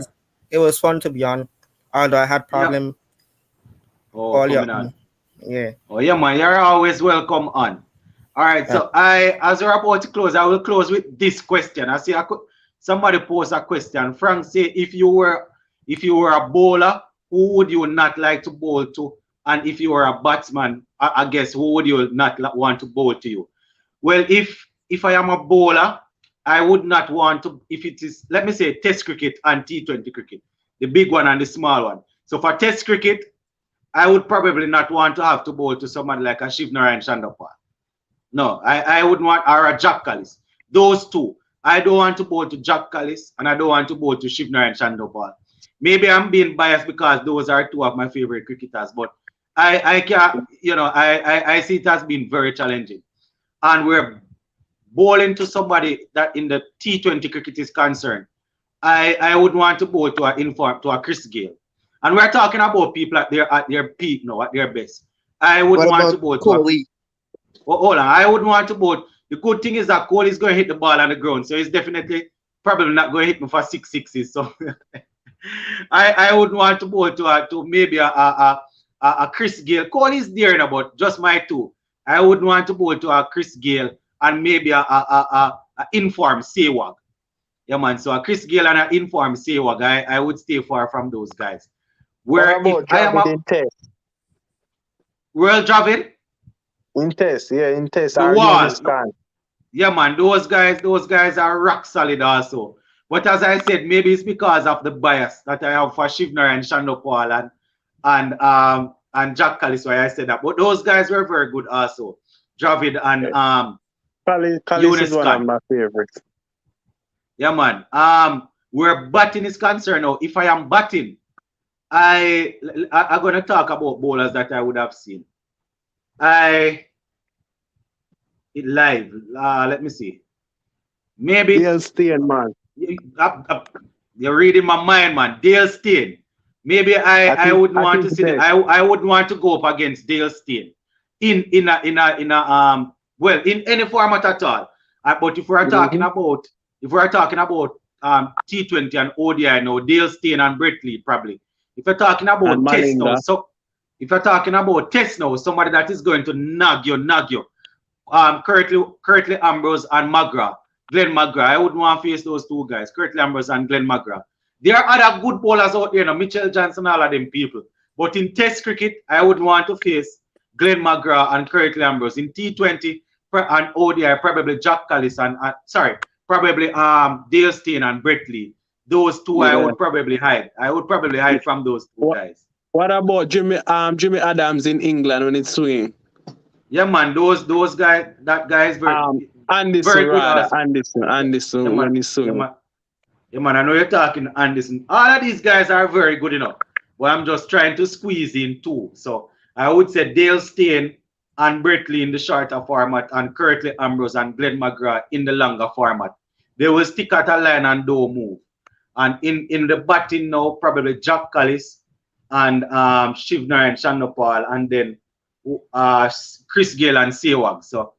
it was fun to be on, although I had Yep. problem Oh, earlier coming on. on. Yeah. Oh, yeah, man. You're always welcome on. All right. So as we're about to close, I will close with this question. I see somebody post a question. Frank say, if you were a bowler, who would you not like to bowl to? And if you were a batsman, I guess who would you not want to bowl to you? Well, if I am a bowler, I would not want to. If it is, let me say, Test cricket and T20 cricket, the big one and the small one. So for Test cricket, I would probably not want to have to bowl to someone like a Shivnarayan Shandapal. No, I wouldn't want, or a Jack Callis. Those two. I don't want to bowl to Jack Callis and I don't want to bowl to Shivnarayan Shandapal. maybe I'm being biased because those are two of my favorite cricketers, but I can't, I see it as being very challenging. And we're bowling to somebody that in the T20 cricket is concerned. I would want to bowl to a Chris Gale. And we're talking about people at their peak now, at their best. I would What want about to bowl to Kohli? hold on. I would want to bowl. The good thing is that Kohli is going to hit the ball on the ground, so he's definitely probably not going to hit me for 6 sixes. So I would want to bowl to maybe a Chris Gale. Kohli is there now, but just my two. I would want to bowl to a Chris Gale and maybe a informed Sehwag. Yeah, man. So a Chris Gale and an informed Sehwag, I would stay far from those guys. Where What if I am about a in test? World Javid, In test, yeah, in test. the Or wall. Uzbekistan. Yeah, man, those guys are rock solid also. But as I said, maybe it's because of the bias that I have for Shivner and Shandopal and Jack Callis, why I said that. But those guys were very good also. Javid and Callis is Yunus one of Khan. my favorites. Yeah, man. Where batting is concerned now, if I am batting, I'm gonna talk about bowlers that I would have seen. Live. Let me see. Maybe Dale Steyn, man. you're reading my mind, man. Dale Steyn. Maybe I wouldn't want to see I wouldn't want to go up against Dale Steyn in any format at all. But if we're talking about T20 and ODI now, Dale Steyn and Brett Lee probably. If you're talking about test now, so if you're talking about test now, somebody that is going to nag you. Curtly Ambrose and Glenn McGrath. I wouldn't want to face those two guys, Curtly Ambrose and Glenn McGrath. There are other good bowlers out there, Mitchell Johnson, all of them people. But in test cricket, I would want to face Glenn McGrath and Curtly Ambrose. In T20 and ODI, probably Jack Callis and probably Dale Steyn and Brett Lee. Those two I would probably hide. I would probably hide from those two guys. What about Jimmy Adams in England when it's swinging? Yeah, man, those guys, that guy is very Anderson, good. Anderson when he's swinging. Yeah, man, I know you're talking Anderson. All of these guys are very good enough. But I'm just trying to squeeze in two. So I would say Dale Steyn and Brett Lee in the shorter format and Curtly Ambrose and Glenn McGrath in the longer format. They will stick at a line and don't move. And in the batting now, probably Jack Callis and Shivner and Shandopal and then Chris Gale and Sehwag. So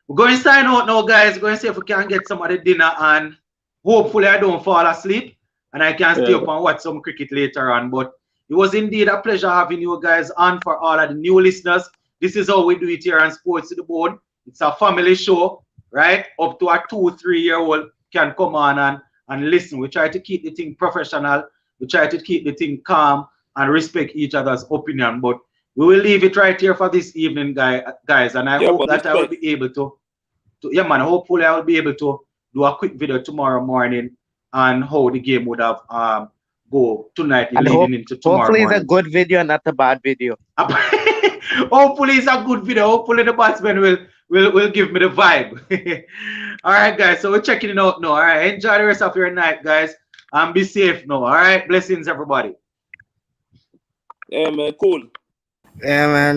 we're going to sign out now, guys. We're going to see if we can get some of the dinner and hopefully I don't fall asleep and I can stay up and watch some cricket later on. But it was indeed a pleasure having you guys on. For all of the new listeners, this is how we do it here on Sports to the Board. It's a family show, right? Up to a 2-3-year-old can come on and listen. We try to keep the thing professional. We try to keep the thing calm and respect each other's opinion. But we will leave it right here for this evening, guys. And I hope that I will be able to hopefully I will be able to do a quick video tomorrow morning on how the game would have go tonight and leading into tomorrow hopefully morning. It's a good video, not a bad video. Hopefully it's a good video. Hopefully the batsman will give me the vibe. All right, guys. So we're checking it out now. All right. Enjoy the rest of your night, guys. And be safe now. All right. Blessings, everybody. Yeah, man. Cool. Yeah, man.